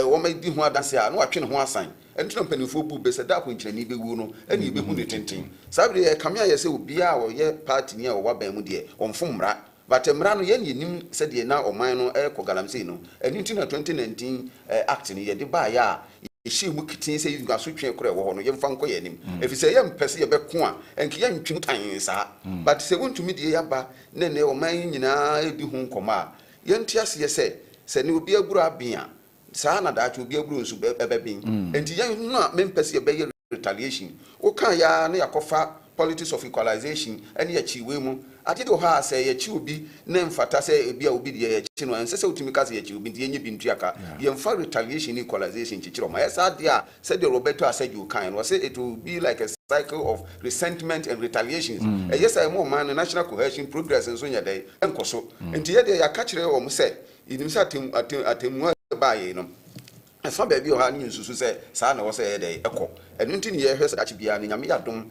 wo ma di ho adanse a na watwe ne ho asan entro mpanifo bu be se da ko nkyerani be wu no ani ye be hu ne tenten sabre ye kamia ye se obi a wo ye party ni a wo wa ban mu de omfo mra but mra no ye nim se de na oman no ko galamsey no eni nti na 2019 act ni ye de ba ya she mu kitin say you got so twen kora wo no yem fa nko ye nim if say yem pese ye be ko a enke ye ntwim tan sa but say wontumi de yaba ne ne o man nyina edi hu nkoma a ye ntiase ye say ne obi aguru abia sa na da obi aguru nsu ebebin enti ye no me pese ye be ye retaliation o kan ya na yakofa politics of equalization and ye chiwe mu ati do ha say ye chi obi na mfata say ebi a obi de ye chi no ense say utimi ka say ye chi obi de ye bintu aka ye mfa retaliation equalization chichiro ma yes adia say the Roberto Aseju kan was say it will be like a cycle of resentment and retaliations yes I more man national cohesion progress and so nya dey enkoso enti ye de ya ka kire o mu say inim say atemu ba ye no afa ba bi o ha ni nsusu say sa na wo say dey ekọ enu nti ne ye hwese dachi bia ne nyame yadom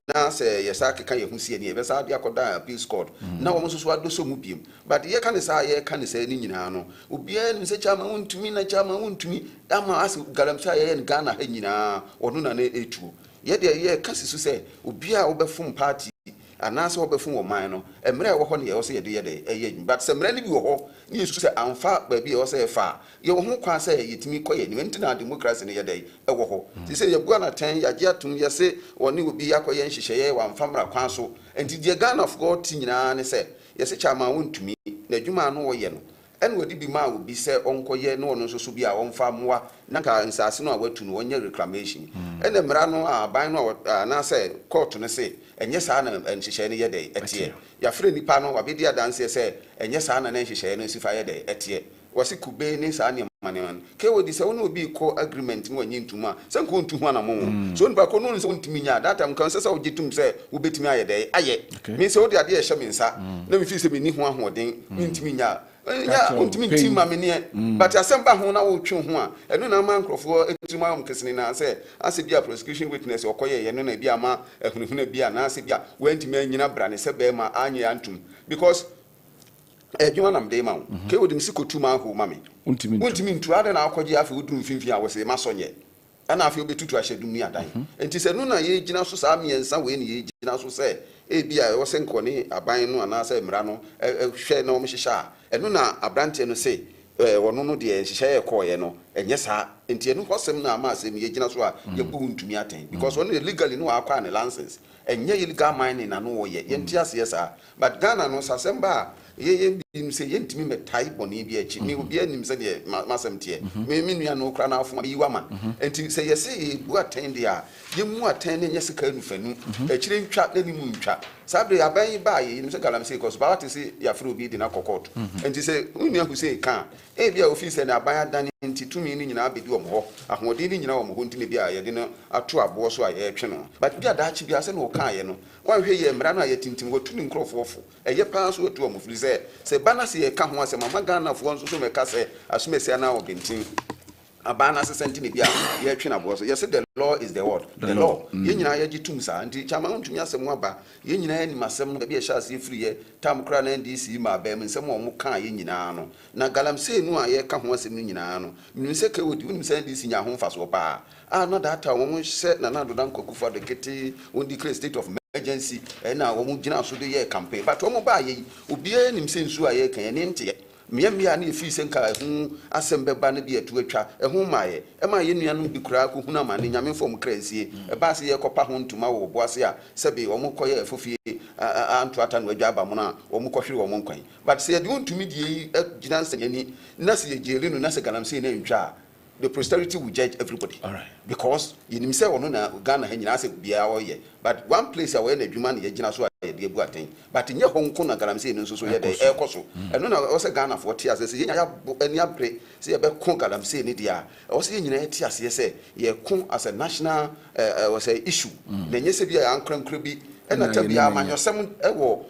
na say yesa keka ye hu sie ne be sa dia koda appeal court na wo nsusu adoso mu biem but ye kan say ye kan say ni nyina no obia ni say chama wontumi na chama wontumi ama as galamsa ye ne Ghana ha nyina onu na etu ye de ye kasisu say obia wo befum party anase wo befum wo man no emre wo ho ne ye wo say ye de ye but se mre ni bi wo ho ni yesu say amfa ba bi ye wo say fa ye wo ho kwa say yetimi koye ni nti na democracy ne ye de wo ho ti say ye bua na tan ya je atum ye say woni obi yakoye nhihye wa amfa mra kwan so enti de Ghana of God ti nyina ne say ye say chama wontumi na adwuma no wo ye no en wodi bi ma obi say onkoye no no so bi a wonfa moa na ka nsase no a watu no wonye reclamation en emra no aban no na say court no say enye saa na nhihye ne ye de etie ya frɛ nipa no wabedi adanse say enye saa na nhihye no sifa ye de etie wasi kube ni saa ne maneman ke wodi say woni obi ko agreement ni wanyi ntuma say ko ntuhu na mo so nipa ko no so ntumi nya that time kan say ogitum say wo betumi aye de aye me say wodi ade ye hye me nsa na me fi say me ni ho ahoden ntumi nya ya untimi ntima me ne but asemba ho na wo twe ho a eno na ma nkrofo etima am kesene na say ase bia prosecution witness okoye ye no na bia ma ehunhuna bia na ase bia wantimi anyina bra ne se be ma anya antum because edwuma nam de ma wo ke wodim sikotuma ho ma me untimi ntu ade na akwaje afi wodum finfin a wo se ma sonye ana afi obetutu ahyedum ni adan enti se no na ye gina so saa miensa we ne ye gina so say ebia wo se nkoni aban no ana say mra no hwe na o mhihya eno na abrante no say wono no de nhihya ye koye no enye saa enti eno hosem na ama asem ye gina so a ye bu ntumi aten because one legally no akwa ne license enye illegal mining na no wo ye enti ase saa but Ghana no sasemba ye bim say ye ntimi metai boni bi achi me obi anim say de masem tie me nua no kra na afo yi wama enti say ye say bu aten dia ye mu aten ne nyesika nufanu akire ntwa na ni mu ntwa sabre aban ba ye nim say galamse because ba ati say ya fro obi di na kokot enti say nua hu say kan e bia office na aban adan enti tumi ni nyina abedi wo ho ahode ni nyina wo ho ntimi bia ye de no ato abo so a ye twe no but bia da achi bia say no kan ye no wan hwe ye mra no a ye tintim go tuni nkrofofo eye pa so otu omo firi se bana se ye ka ho ase mama Ghana fo nso so meka se asumesi na ogentin abana se sentini bia ye twe na bo so ye say the law is the word the law ye nyina ye gitum sa anti chama ntumi asem aba ye nyina ani masem no bia sha ase firi ye tam kra na NDC ma ba mu nsem omo kan ye nyina no na galamse nu a ye ka ho asem nyina no minu se ka wodi unim se NDC nya ho mfaso pa no data wo se na do DANKWAH for the kete on declare state of agency na wo mu gina so de ye campaign but wo mo ba ye obi anim se nsu a ye kan ye ne nte miamia na efi senka hu asembe ba na bi atu atwa ehu maaye e ma ye nuanu bi kura ko huna ma ne nyame fom kransie e ba se ye kopa ho ntuma wo boase a sebe wo mo koye afofie anto ata no adwa ba mo na wo mo kohwe wo mo nkwan but se ye de untumi die gina nsanyani na se ye jeri no na se galamse na ntwa the posterity will judge everybody. All right. Because you himself say no Ghana he nyina say bia wo ye but one place where na adwuma na ye gina so a de bu aten but nye Hong Kong na galamse no so ye de e koso eno na wo say Ghana for tia say ye nya ani abre say ye be kon galamse ni dia wo say ye nyina tia say ye kon as a national say issue na nye say bia ankrankra bi ena ta bia amanyosem wo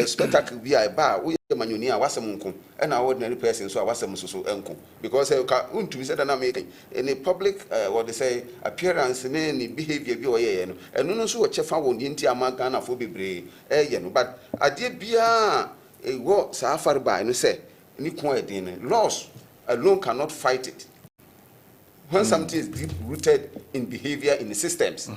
spectacle bia ba wo manyoni a wasem nko na ordinary person so a wasem so enko because ka untu say na make any public what they say appearance ne behavior bi o ye no eno no so wo chefa wo nti ama Ghana fo bebre ye no but ade bia wo sa afar ba no say ni kon edin laws alone cannot fight it when something is deep rooted in behavior in the systems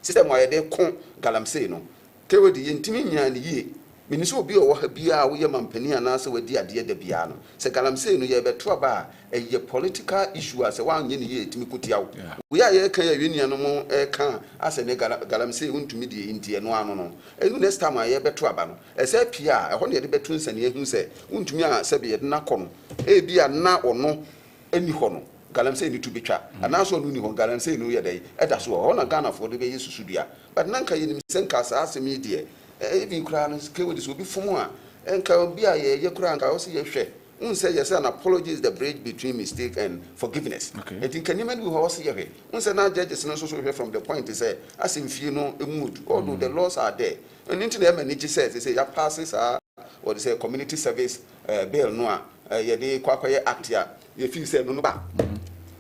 system why they kon galamse no kewodi yentimi nya ne yie Miniso bi o ha bia wo ye mampani anase wadi ade da bia no se galamsey no ye beto aba ye political issue ase wan ye ne ye etimi kutia wo we ya ye kan ya winia no mo kan ase ne galamsey untumi de intie no ano no enu next time ye beto aba no ese pia e ho ne ye de beto nsane ehu se untumi a se be ye na kɔ no e bia na ono eni hɔ no galamsey ni to betwa anaso no ni hɔ galamsey no ye dai eda so ho na Ghana for de be yesusu dua but nanka ye nim senka sa asemi de even crowns will be for and can be a year crown. I also share. Say yes, an apology is the bridge between mistake and forgiveness. Okay. I think can you who also hear? Once an judges and also hear from the point to say, as if you know a mood, although the laws are there. And into them, and it says, they say, your passes are or they say community service bail noir, ye de quaquay act ya, if you say no back.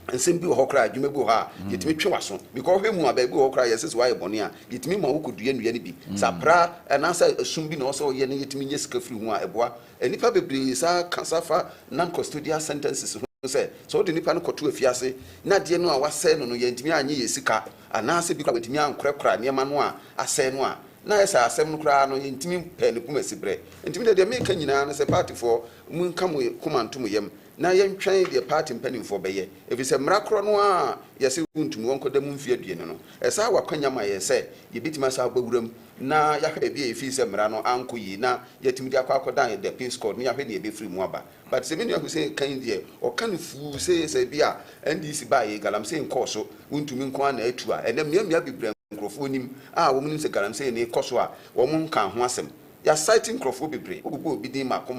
And simply hokra you may go ha yet me twaso because him wa baby hokra yes why bonia yet me ma wo kodu enu ye bi sapra and answer assume bi no so ye ne yet me nyesika firi hu a eboa enipa bebre sa kasafa non custodial sentences say so the nipa no koto afiase na de no a wase no no ye ntimi anye ye sika anase bi kwa ntimi ankrekra ne ma no a ase no a na esa asem no kra no ye ntimi pe ne kuma sibre ntimi de me kan nyina na se party for mun kam kuma ntum yem na yen twan de party mpanin for beye if se mrakro no a yese untum won koda mun fie due no esa wakwanya ma ye se ye bitima sa gbawuram na ya hwe bia efi se mra no anko yi na yetimi de akwakodan de peace code na ya hwe de be free mu aba but se me no say kan de o kan fu se bia ndc ba ye galamsey nkoso untumi nko na atu a enam mia bibra nkrofo nim a wo mun se galamsey ne koso a wo mun kan ho asem ya citing crofo bebre ogugu obi din mako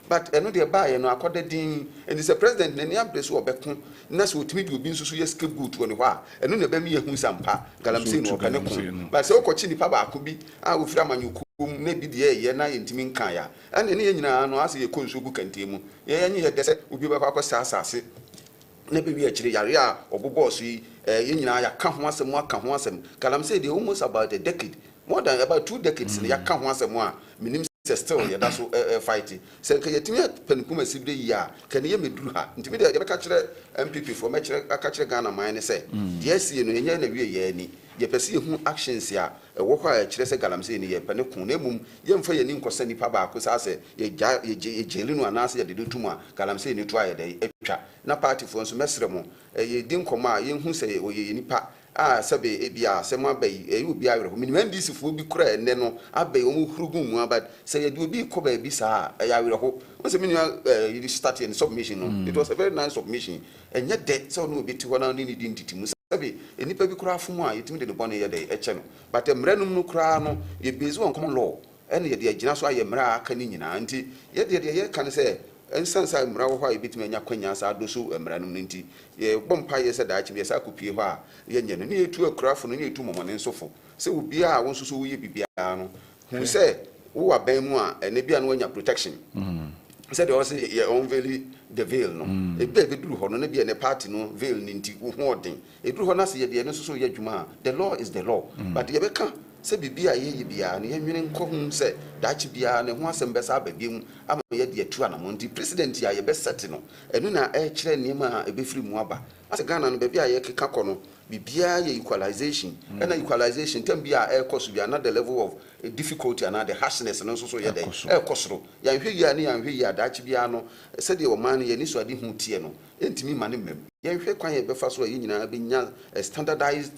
but eno de ba ye no akoda din and the president na nia breso obekun na so otimi de obi nsusu ye scapegoat woni ho a eno na ba mi ye hu sampa galamsey no ka ne kun but se okochi nipa ba ko bi a ofira manyoku na bi de ye na yentimi nkan ya ane ne ye nyina no ase ye konsu gu kantemu ye nye ye de se obi ba kwa asase na be bi a kire yare a obobo so yi ye nyina ya ka ho asem aka ho asem galamsey de almost about a decade more than about 2 decades ya ka ho asem a minim still ya da so fight se ka yetimi panikuma sibre yi a ka ne ye meduru ha ntimi de ye be ka kire MPP for me kire aka kire Ghana man ne se yes ye no ye na wie ye ani ye pese ye hu actions ya wo kwa ya kire se galamsey ne ye pane kun na mum ye mfa ye ni nkosa nipa ba ko sa se ye jeli no anase ye de tumu a galamsey ne to aye de etwa na party for nso mesre mo ye din koma ye hu se ye nipa sabe ebia se mo abai obi awere minimum disi fu bi kura enne no abai o mu hurugu mu abad se ye obi ko ba bi sa ya awere ho o se minimum you start in submission no it was a very nice submission enye de so no obi ti wona ni di ntitimu sabe enipa bi kura afu mu a yetimi de ne bone ye de eche no but emrenum no kura no ye base on common law ene ye de agina so aye mra aka ni nyina nti ye de ye kan se ensansa mra wo ha ebitima nya kwanya sa adoso emranum nti ye bompa ye se da achim ye sa kopie ho a ye nye no ne etu akurafo no ne etu momone nsofo se obi a won soso wo ye bibia no hu se wo aban mu a ene bia no wanya protection se de o se ye on veli the veil no e be duru ho no ne bia ne party no veil ni nti wo ho odin e duru ho na se ye de ne soso ye adwuma the law is the law but ye be kan se bibia ye bia ne yenwene nko hu se dachi bia ne ho asem be sa babiem ama ye de atu anamo nti president ya ye be set no enu na e kire niam a e be free mu aba ase Ghana no bibia ye keka kono bibia ye equalization na equalization tem bia e cost bia na the level of difficulty and the harshness no so ye de e kosoro ya hwe ya ne ya hwe ya dachi bia no se de o man ye ni so ade hu tie no entimi mane mem ye hwe kwan ye be fa so ye nyina be nya standardized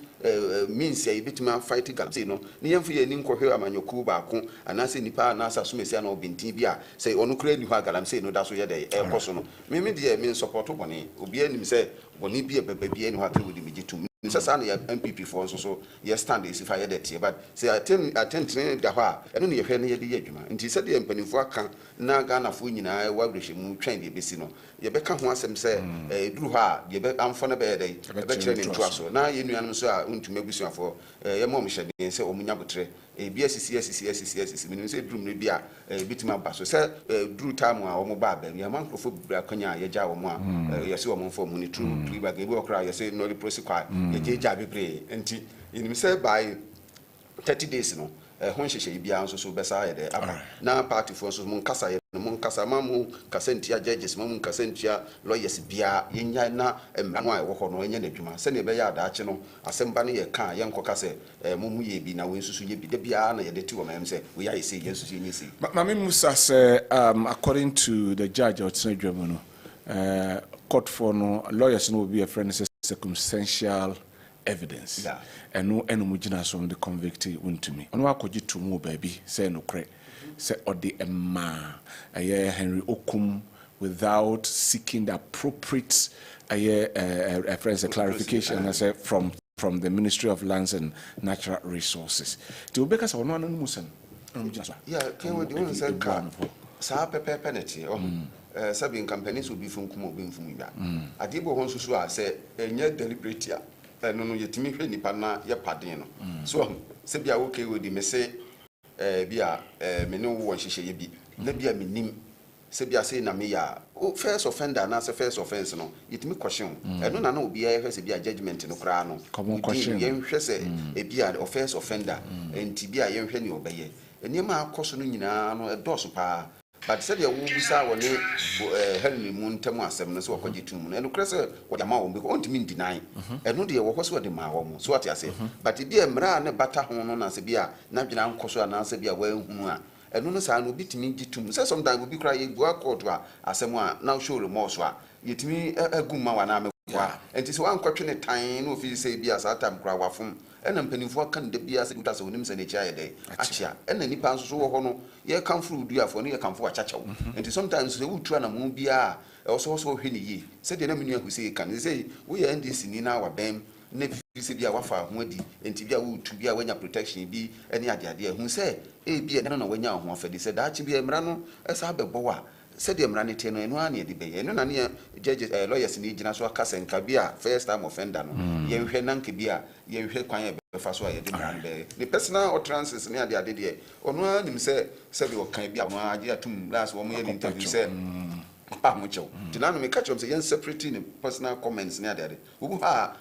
means ya bitima fight galamsey no ne yemfu ye ni nkohwe amanyoku ba ko anase nipa anasa somesi na obintin bia say onu kura ni ho galamsey no da so ye de ekoso no me de me support bone obi anim say bone bia baba bia ni ho akere wodi mijitum sasa na ya MPP for so ye stand is if I had it but say attend da ho a eno ne ye hwe ne ye de adwuma nti se de mpanimfo aka na Ghana fo nyina wa brehye mu twen de besi no ye beka ho asem se duru ho a ye be amfo na be ye de be kire ne nto aso na ye nuanum so a untum abusuafo ye mom hyede se omunya botre bi asisi minimum se drum ne bia bitima ba so se duru time a omo ba ba ye mankrofo bibra kwanya ye ja omo a ye se omo fo mu ni true ba ge bi okra ye se no the prosecute ye jeja bebre enti inim se by 30 days no ho nhyehyɛ bia nso so besa ye de aba na party for so mun kasa ye no mun kasa mamu kasentia judges mamu kasentia lawyers bia yenya na emrano a wo ho no enye n'adwuma se ne be ya adaache no asemba ne ye ka ye nkoka se mumu ye bi na we nsusu ye bi de bia na ye de ti wo mam se we ya ye se ye nsusu ye se Mami Musa say according to the judge of Tsenedwemu no court for no lawyers no will be a friend circumstantial evidence and no enumujina from the convicted to me ono akoji to mu baby say no cre say odi emma Henry Okum without seeking the appropriate reference clarification I say from the Ministry of Lands and Natural Resources to because ono anu musan can we do say ka sa pepe penalty Sabin companies will be from Kumo being from ya. Adibo Honsu say a near deliberate and no yetimi nipana ya padino. So Sebia okay with the messe bia me no one she ye bi. Nebia minim Sebia say na me ya first offender na say first offense no yetimi question. And no na no be a first bia judgment no kra no. Common question. Yen hwe say e bia the first offender enti bia yen hwe ni obeye. Enima akoso no nyina no edoso pa. But said you will be sour Henry Moon Temu asem no so kwajitum and cresse what a mouth because mean deny and no dear was what the mouth so what I say but it be a mra ne bata hono as a beer na bina uncoso and answer be a well and no sign will be to me jitum say sometimes will be crying go court as someone now show remorse yet me a good man and it's one question time no feel say be as a time cry from and I'm penny for can be as it as names and a child day achia and any pans so hono ye come through do for near come for a chacho and sometimes they would try and move bia also when ye said the name who say can say we end this in our bam never see be our far moody and to be a wood to be a when your protection be any idea who say a be a no when you're one for this said that be a mrano as a boa said the mrani teno and one year debate and none near judges lawyers in the general case and cabia first time offender no ye nanke bia ye kwan faso ya de brande the personal utterances near the idea ono anim say we kan bia no age atum last one year interview say mucho tinano me catch up say yen separating the personal comments near the we ha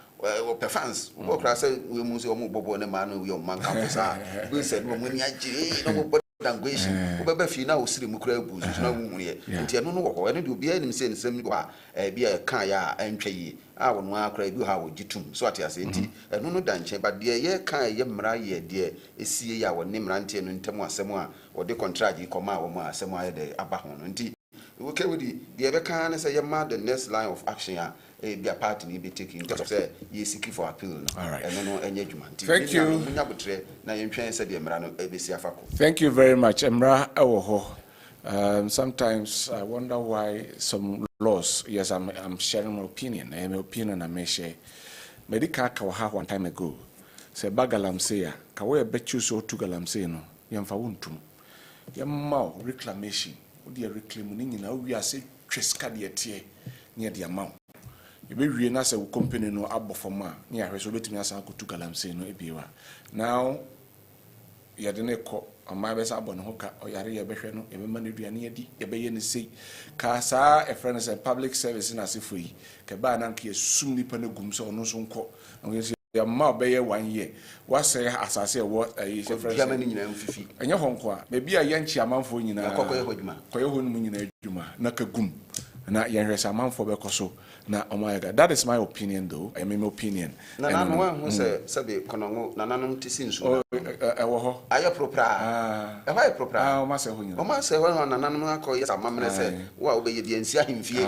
fans we cry say we mu say omo bobo ne ma no we man kan say we said we ni agire no language obeba fi na osiri mukura abu so na wunye nti eno no wo eno de obi anim se nsem ko a bia kan ya antwa yi a wono akra bi ha wo gitum so ate ase nti eno no danche ba de ye kan ye mra ye de esie ya wo ne mrante no ntem asem a wo de contract yi koma wo mu asem a ye de aba ho no nti we ke we de be kan say ye ma the next line of action ya be a part in be taking because say you seeking for appeal no and no enye dwuma nti thank you munya botre na ye ntwen say de mra no e be si afako thank you very much emra ewo sometimes I wonder why some laws yes I'm sharing my opinion and my opinion I may share medical ka one time ago say bagalam say ya ka we be choose so to galam say no yemfa wontum yemma reclamation wo de reclaim ni nyina wi ase tweska de tie near the amount you be we na say company no abofoma near hweso betimi asa ko to galam say no ebiwa now ya de ne ko ama be sa abon ho ka oyare ye behwe no ye be manu duane adi ye be ye ne sei ka sa a friend say public service na se foi ke ba na nke sum nipa na gum so no so nko no ye ya ma be ye 1 year wa say asase e wo ye friend ya mani nyina mfifi enye ho nko a be bia ye nchi amanfo nyina kokoye hodwuma koye ho num nyina adwuma na ka gum na ye hwese amanfo be koso na omayaga that is my opinion though I mean my opinion na na no wan say sabe konongo na nanom tisinsu ewo ho ayo propra e ho propra o ma se ho nyina o ma se ho na nanom akoye samamene se wa obeye de nsia himfie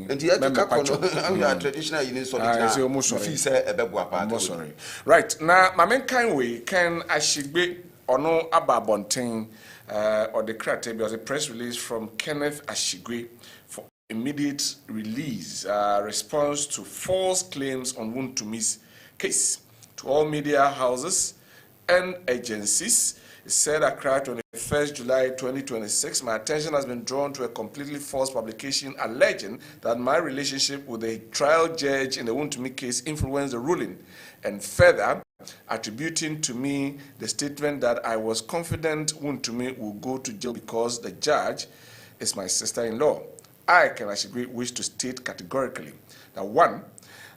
enti e ka kono am traditional yin so na fi se ebeboa pa sorry right na mamenkan we can ashigbe ono ababonten or the creative was a press release from Kenneth Ashigwe for immediate release response to false claims on Wuntumi's case. To all media houses and agencies, it said Accra 21st July 2026, my attention has been drawn to a completely false publication alleging that my relationship with the trial judge in the Wuntumi case influenced the ruling, and further attributing to me the statement that I was confident Wuntumi will go to jail because the judge is my sister-in-law. I can actually wish to state categorically that 1,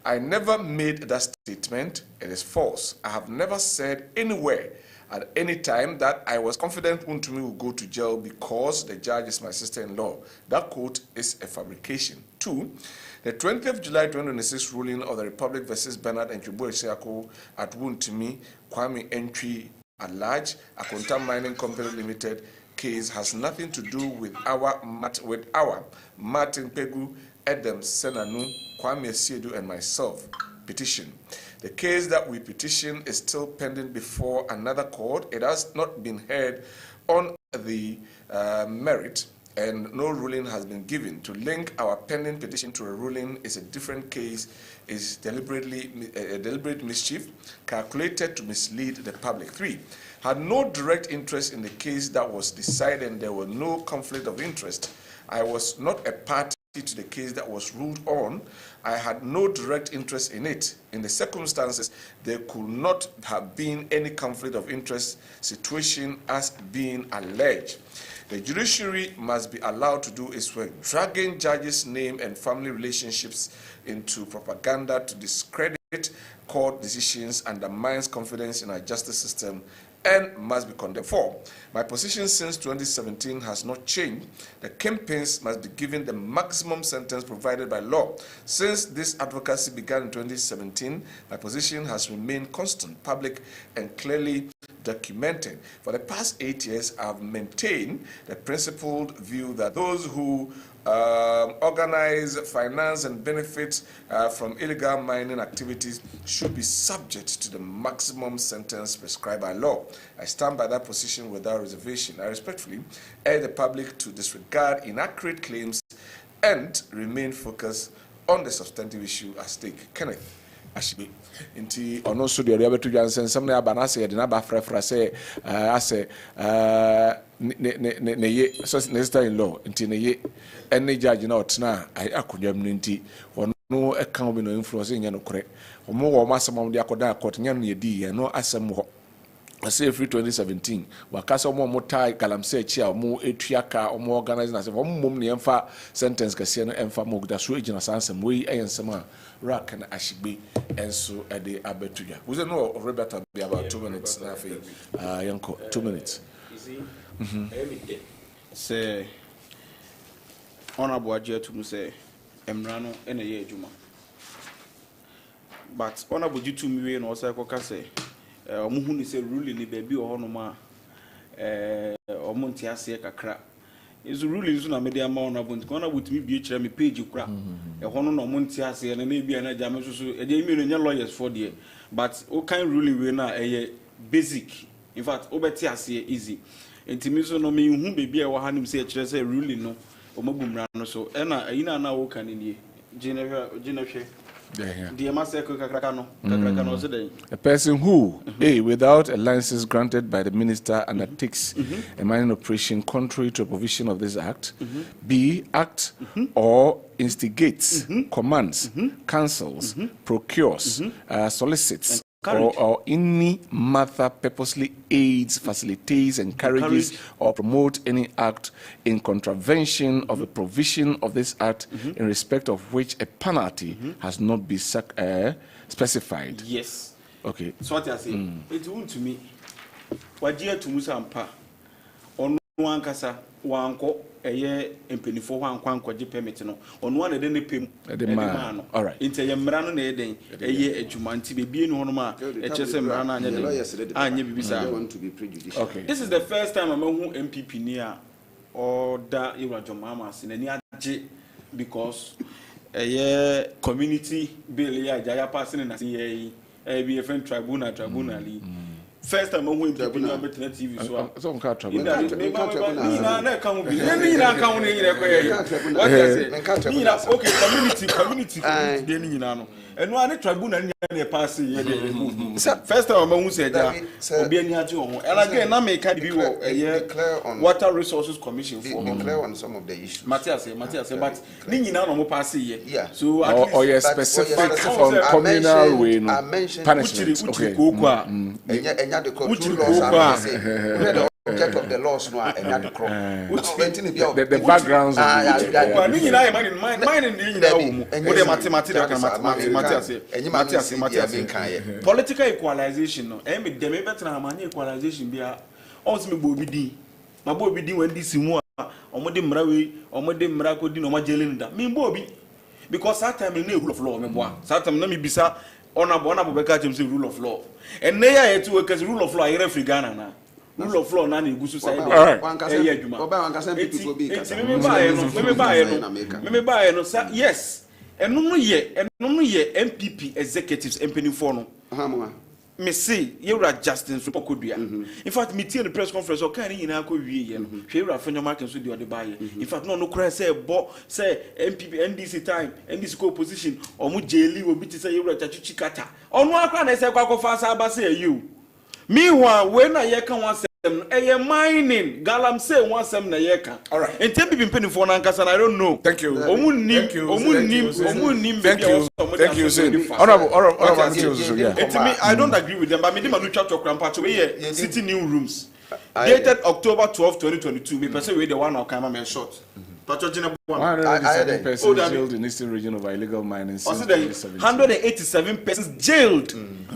I never made that statement. It is false. I have never said anywhere at any time that I was confident Wontumi would go to jail because the judge is my sister-in-law. That quote is a fabrication. 2, the 20th of July 2026 ruling of the Republic versus Bernard and Chubu Esiako at Wontumi Kwame Entry at large, Akonta Mining Company Limited case has nothing to do with our Martin Pegu, Edem Senanu, Kwame Siedu, and myself petition. The case that we petition is still pending before another court. It has not been heard on the merit, and no ruling has been given. To link our pending petition to a ruling is a different case, is deliberate mischief calculated to mislead the public. 3, had no direct interest in the case that was decided, and there were no conflict of interest. I was not a party to the case that was ruled on. I had no direct interest in it. In the circumstances, there could not have been any conflict of interest situation as being alleged. The judiciary must be allowed to do its work. Dragging judges' name and family relationships into propaganda to discredit court decisions undermines confidence in our justice system and must be condemned. 4, my position since 2017 has not changed. The kingpins must be given the maximum sentence provided by law. Since this advocacy began in 2017, my position has remained constant, public, and clearly documented. For the past 8 years, I have maintained the principled view that those who organize, finance, and benefit from illegal mining activities should be subject to the maximum sentence prescribed by law. I stand by that position without reservation. I respectfully urge the public to disregard inaccurate claims and remain focused on the substantive issue at stake. Kenneth Ashibe. Inti ono so de ria betu dwan sensem na aba na se de na ba frefra se ase ne ye so sister in law inti ne ye ene judge na otna akonwam no inti ono e kan obi no influence nya no kore omo wo masamam de akoda court nya no ye di ye no asem ho ase free 2017 wakasa omo tai galamse chi a omo etuaka omo organize na se omo mom ne emfa sentence kase no emfa mo da so ejina sansem we eyensem a Rack and Ashigbe and so at the Abetuya. Was no Roberta be about 2 minutes now for Yanko 2 minutes. Say Honorable Ajay to say Emrano and a year Juma. But Honorable you to me and also Cocase Muhuni say ruling the baby or Honoma or Montiasia Kakra. Is ruling soon a media amount of one with me be a page you crack. A honor no Montiasi and maybe an adjamus, a million lawyers for the but all kind of ruling we now a basic. In fact, Obetiasi easy. And Timiso no me whom be a Wahanim say ruling no or Mobum so and I now can in ye. Geneva. A person who, A, without a license granted by the minister undertakes a mining operation contrary to a provision of this act, B, act or instigates, commands, counsels, procures, solicits, or any matter purposely aids, facilitates, encourages, or promotes any act in contravention of a provision of this act in respect of which a penalty has not been specified. Yes. Okay. So what I say, it won't to me. What dear to Musampa on one casa, one co a year in penny for one quanquaji permit on one a day pay the man. All right. Into a Marano a year at Jumanti be being one ma, HSM Rana and you want to be prejudicial. Okay. This is the first time among MPP near or that you are your mamas in any J because a year community bill, Jaya passing in a be a friend tribunally. First time I'm going to be on TV. So some car trouble. Okay, community. And one tribunal passing. First time I'm going to say that be any and again, I make a year Water Resources Commission for clear on some of the issues. Matthias, but Nina no passing. Yeah. So or yes, specific on communal way punishment. Okay. Which the object of the laws no and the crop. The backgrounds. Political equalization no. Dem better na many equalization bia. Also me bobi din. Ma bobi din when this mu a omode mra we, omode mra ko din o ma jele nda. Me bobi because that time na rule of law me boa. That time na me bisa honorable beka chem say rule of law. And na ya etu we cause rule of law I referee Ghana na. Rule of law na na egusu side. Me buy no yes. Eno no ye MPP executives MPN for no. Me say yewra Justin so pokodua. In fact me tie the press conference o kan ni na ko wie ye no. Hwewra fanyo market so de ode baye. In fact no kra say bo say MPP NDC time NDC co opposition omo jeli obi ti say yewra chachuchi kata. Onu akra na say kwa fa sa ba say you. Meanwhile when na ye kan wan mining galamsey one sem na yeka. All right. And ten people penny for nankasa I don't know. Thank you. Thank you. Thank you. I don't agree with them, but me no chat to grandpa to we city new rooms. Dated October 12, 2022. Me person we the one or camera man short. 187 persons jailed in Eastern region over illegal mining since 2017. 187 persons jailed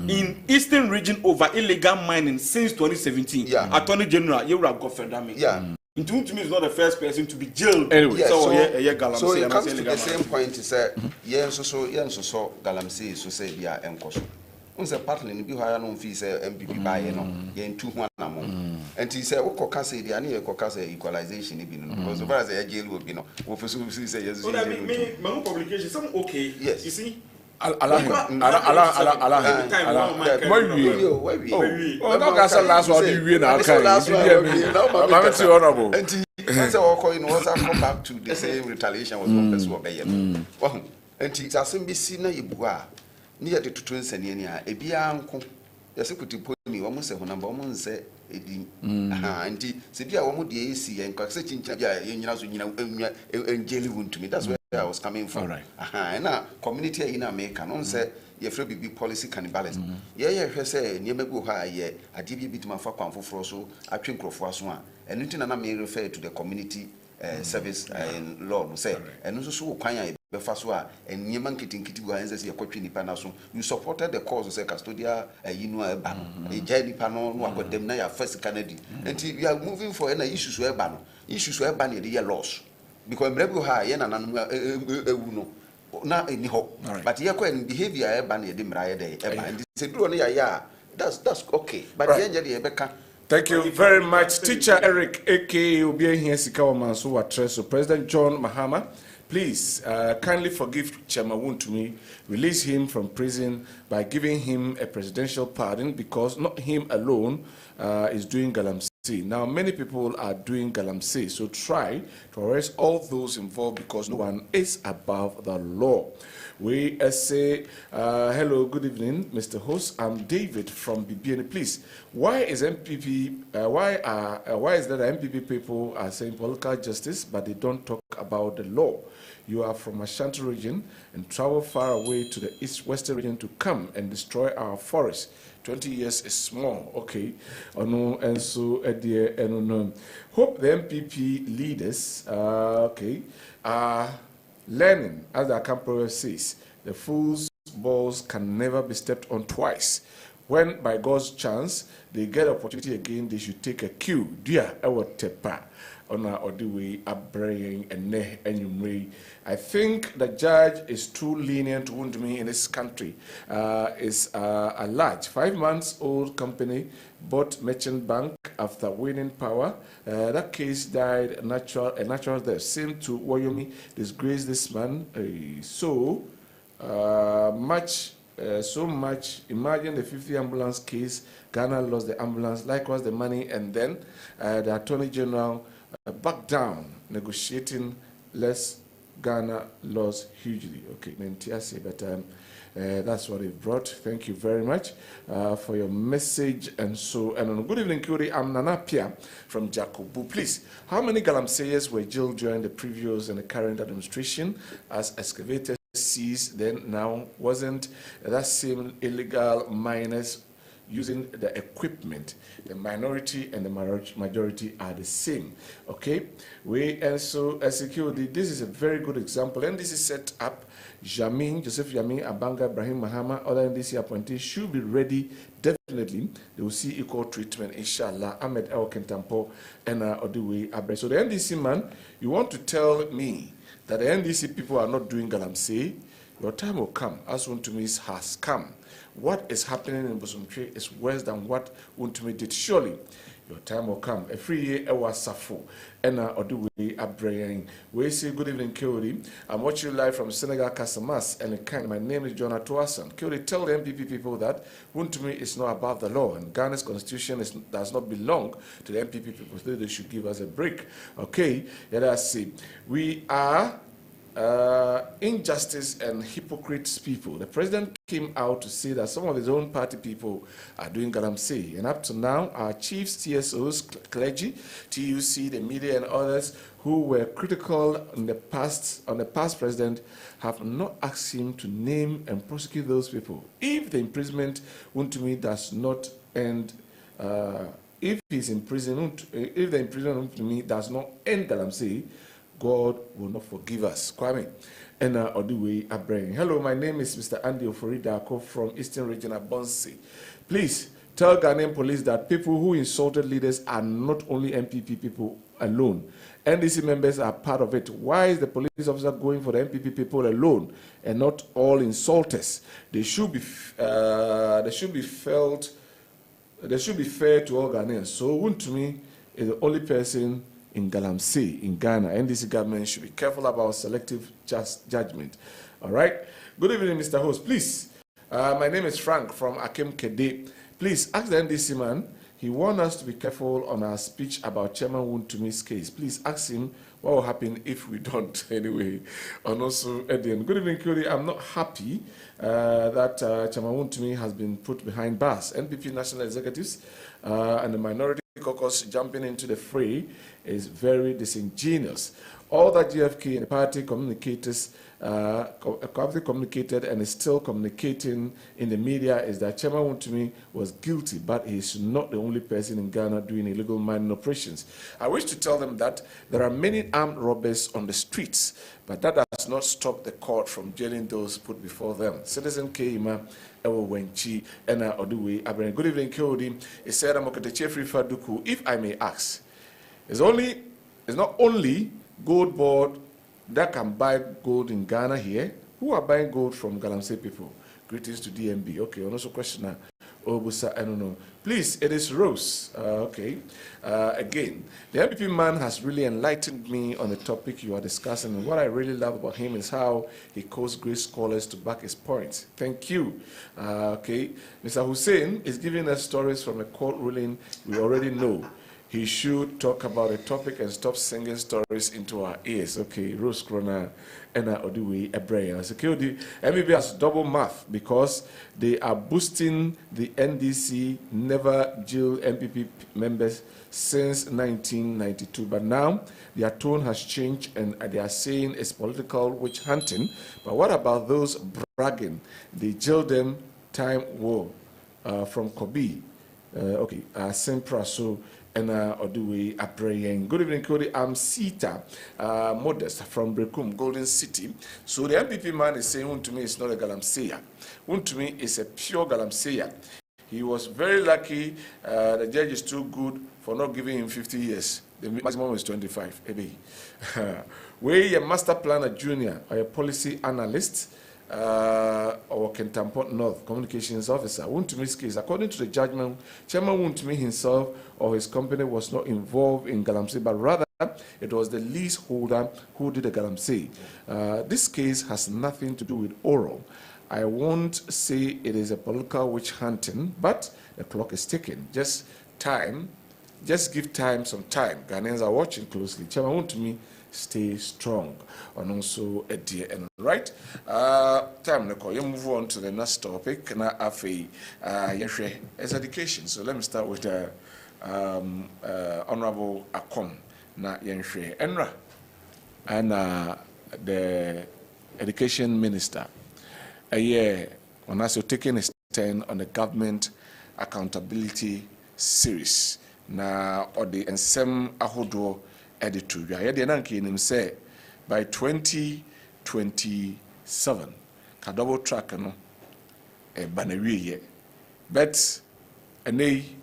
in Eastern region over illegal mining since 2017. Yeah. Attorney General, you have got Fedami. Yeah. To me, is not the first person to be jailed. Anyway, yeah, so it comes to the same point. Is that so galamsey so say be a enkoso. Unse partner ni bi haya no fi say MPP buy no ye ntu ho anamo and he say ukọ say dia na ye kọ say equalization ni bi no because so far as e jail obi no wo for so say yes me publication some okay yes you see Allah last one we na kai honorable and he say okọ in was come back to the same retaliation was one person obey no and he asim bi si na yebua ni yede tutu nsane ni a ebia anko yese kutiponi wo mo se ho namba wo mo nse edi nti se bia wo mo de esi en ka se chincha bia ye nyina so nyina engeli wuntumi that's where I was coming from. Right. Na community in America no say ye free big policy cannibalism ye hwe say niema bi ho a ye ade bi bituma fa kwanfoforo so atwe nkrofo aso a enu nti na me refer to the community service in law no say enu so kwan a befa so a niema nkitinkiti go anze se yakotwe nipa na so you supported the cause say custodial yinu eba no e jai nipa no no akodem na ya first canady nti we are moving for na issues so eba no issues so eba na de ye laws because mrebu ha ye na nanu ewu no na eni ho but ye kwa behavior eba na ye de mra ye de eba and say do no ya that's okay but ye nje de ebeka. Thank you very much, Teacher Eric aka Obi here Sikawa Manso Watreso. President John Mahama, please kindly forgive Chairman Wontumi, release him from prison by giving him a presidential pardon because not him alone is doing galamsey. Now, many people are doing galamsey, so try to arrest all those involved because no one is above the law. We say, hello, good evening, Mr. Host. I'm David from BBN. Please, why is MPP? Why is that MPP people are saying political justice, but they don't talk about the law? You are from Ashanti region and travel far away to the Western region to come and destroy our forests. 20 years is small, okay. And so, hope the MPP leaders, are learning, as the Campbell says, the fool's balls can never be stepped on twice. When, by God's chance, they get opportunity again, they should take a cue. Dear, I think the judge is too lenient to wound me in this country. Is a large 5-month-old company bought Merchant Bank after winning power. That case died a natural death. Same to Wyoming, disgraced this man. So much. Imagine the 50 ambulance case. Ghana lost the ambulance, likewise the money, and then the Attorney General backed down, negotiating less. Ghana lost hugely. Okay, but that's what it brought. Thank you very much for your message. And good evening, Kuri. I'm Nana Pia from Jacobu. Please, how many galamseyers were jailed during the previous and the current administration as excavators seized then now? Wasn't that same illegal miners using the equipment. The minority and the majority are the same. Okay, we also security. This is a very good example, and this is set up. Joseph Yamin, Abanga, Ibrahim Mahama, other NDC appointees should be ready. Definitely, they will see equal treatment, inshallah. Ahmed El Kentampo and Oduwe Abre. So the NDC man, you want to tell me that the NDC people are not doing Galamsey? Your time will come, as Wontumi has come. What is happening in Bosumtwe is worse than what Wontumi did. Surely, your time will come. A free year, Ewa Safo, and Oduwe Abrayang. We say good evening, Kyori. I'm watching live from Senegal, Casamas, and my name is Jonah Tuasan. Kyori, tell the MPP people that Wontumi is not above the law, and Ghana's constitution does not belong to the MPP people. So they should give us a break. Okay, let us see. We are injustice and hypocrites people. The president came out to say that some of his own party people are doing galamsey, and up to now, our chiefs, TSOs, clergy, TUC, the media, and others who were critical on the past president have not asked him to name and prosecute those people. If the imprisonment does not end, if the imprisonment does not end galamsey, God will not forgive us. Kwame, and Oduwe Abraham. Hello, my name is Mr. Andy Oforidako from Eastern Region of Bonsi. Please tell Ghanaian police that people who insulted leaders are not only MPP people alone. NDC members are part of it. Why is the police officer going for the MPP people alone and not all insulters? They should be fair to all Ghanaians. So Wontumi is the only person in Galamsey, in Ghana. NDC government should be careful about selective judgment. All right. Good evening, Mr. Host. Please, my name is Frank from Akem Kede. Please ask the NDC man. He warned us to be careful on our speech about Chairman Wuntumi's case. Please ask him what will happen if we don't anyway. And also, Edian. Good evening, Kyori. I'm not happy that Chairman Wuntumi has been put behind bars. NPP national executives and the minority caucus jumping into the fray is very disingenuous. All that GFK and the party communicated and is still communicating in the media is that Chairman Wuntumi was guilty, but he is not the only person in Ghana doing illegal mining operations. I wish to tell them that there are many armed robbers on the streets, but that does not stop the court from jailing those put before them. Citizen Keima Ewenchi and Oduwe Abraham. Good evening, Kyodi. It said Amokateche Faduku. If I may ask, it's not only gold board that can buy gold in Ghana here. Who are buying gold from Galamsey people? Greetings to DMB. Okay, also questioner. OWUSU, I don't know. Please, it is Rose. Okay. Again, the MPP man has really enlightened me on the topic you are discussing. And what I really love about him is how he quotes great scholars to back his points. Thank you. Okay. Mr. Hussein is giving us stories from a court ruling we already know. He should talk about the topic and stop singing stories into our ears. Okay, Rose Krona and Oduwe Ebraya. Security, MPP has double math because they are boosting the NDC never jail MPP members since 1992. But now their tone has changed and they are saying it's political witch hunting. But what about those bragging? They jailed them time war from Kobe. Okay, Sempra. So and Oduwe Abrayang. Good evening, Cody. I'm Sita Modest from Brekum, Golden City. So the MPP man is saying Wuntumi is not a Galamseya. Wuntumi is a pure Galamseya. He was very lucky. The judge is too good for not giving him 50 years. The maximum is 25. We're a master planner junior or a policy analyst. Or Kentampo North Communications Officer. Wuntumi's case, according to the judgment, Chairman Wuntumi himself or his company was not involved in Galamsey, but rather it was the leaseholder who did the Galamsey. This case has nothing to do with oral. I won't say it is a political witch hunting, but the clock is ticking. Just give time some time. Ghanaians are watching closely. Chairman Wuntumi, stay strong. And also a dear and right. Time you move on to the next topic. Now afi as education. So let me start with Honorable Akom na Yenshwe Enra and the Education Minister. A year on us taking a stand on the government accountability series na ɔde nsɛm ahodoɔ ɛde to dwa yɛdeɛ na nka yɛnim sɛ by 2027 ka double track no ɛba na wieɛ but ɛnɛ yi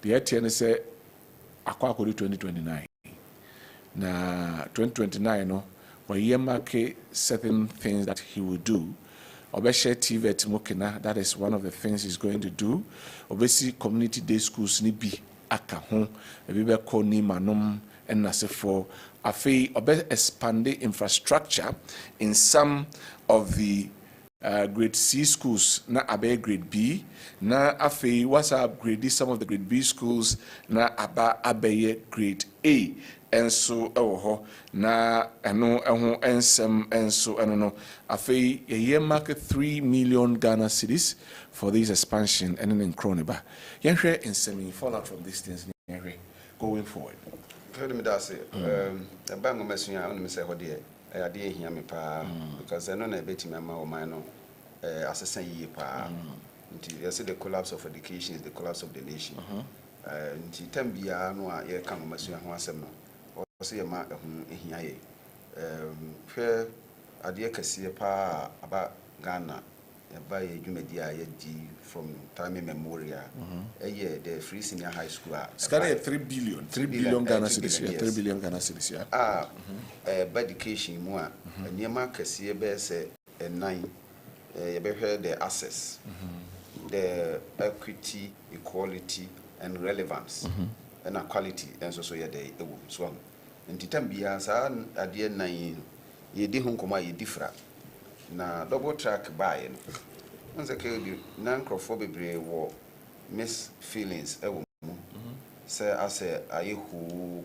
deɛ ɛteɛ ne sɛ akɔde 2029 na 2029 no wɔyɛ make certain things that he will do. Obeshe TVET Mokina, that is one of the things he's going to do. Obesi community day schools ni bi aka ho, ebibe ko ni manom and nasefo. Afi obe expand the infrastructure in some of the grade C schools na abe grade B na afi what's upgrade some of the grade B schools na aba abeye grade A. Enso ewo na eno eho ensem enso eno no afei ye market 3 million Ghana cedis for this expansion and in Kroniba. Yenhwe ensem fall out from these things going forward. Let me say the bank mesuya on me say hode ade ehia me pa because eno na betimi ama o man no asesan yi pa nti you see the collapse of education is the collapse of the nation nti tambia no a ye kan mesuya ho asem no say ma ehia ye hwe ade kase pa aba Ghana ya ba ye dwumadi a ye di from time memorial the free senior high school scan 3 billion Ghana cedis 3 billion Ghana cedis education mu a niema kase be say nine ye be hwe the access the equity, equality and relevance and quality and so ye dey ewu so nti tambia sa ade nan ye di honkoma ye different na double track buy no once ke di nan crofo bebre wo miss feelings ewo mu say ase ayehu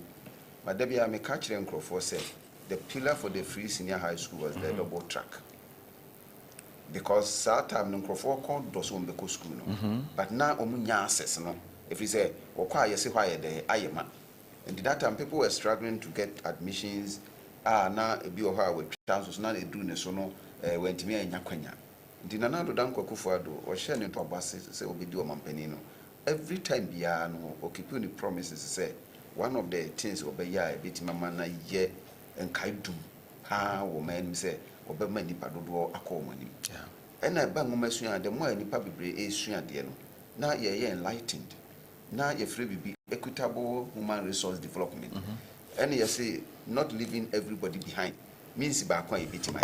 madabia me catch them crofo say the pillar for the free senior high school was the double track because that time no crofo kon do so mbeko school no but now omunya access no if you say okwa yesi hwa ye de ayema. And that time people were struggling to get admissions. Na ebi oha with chances na edu ne so no went me anya kwanya. Ndi na do DANKWAH Kufuado o share ne to abase say obedi o mampani no. Every time bia no o keep the promises say one of the things obeya e beti mama na ye enkai dum ha wo man say obema nipa dodo akomani. And I bang omasua the more nipa bebre esua de no na ye enlightened. Now you free be equitable human resource development. And you say not leaving everybody behind means ba kwa ebiti my.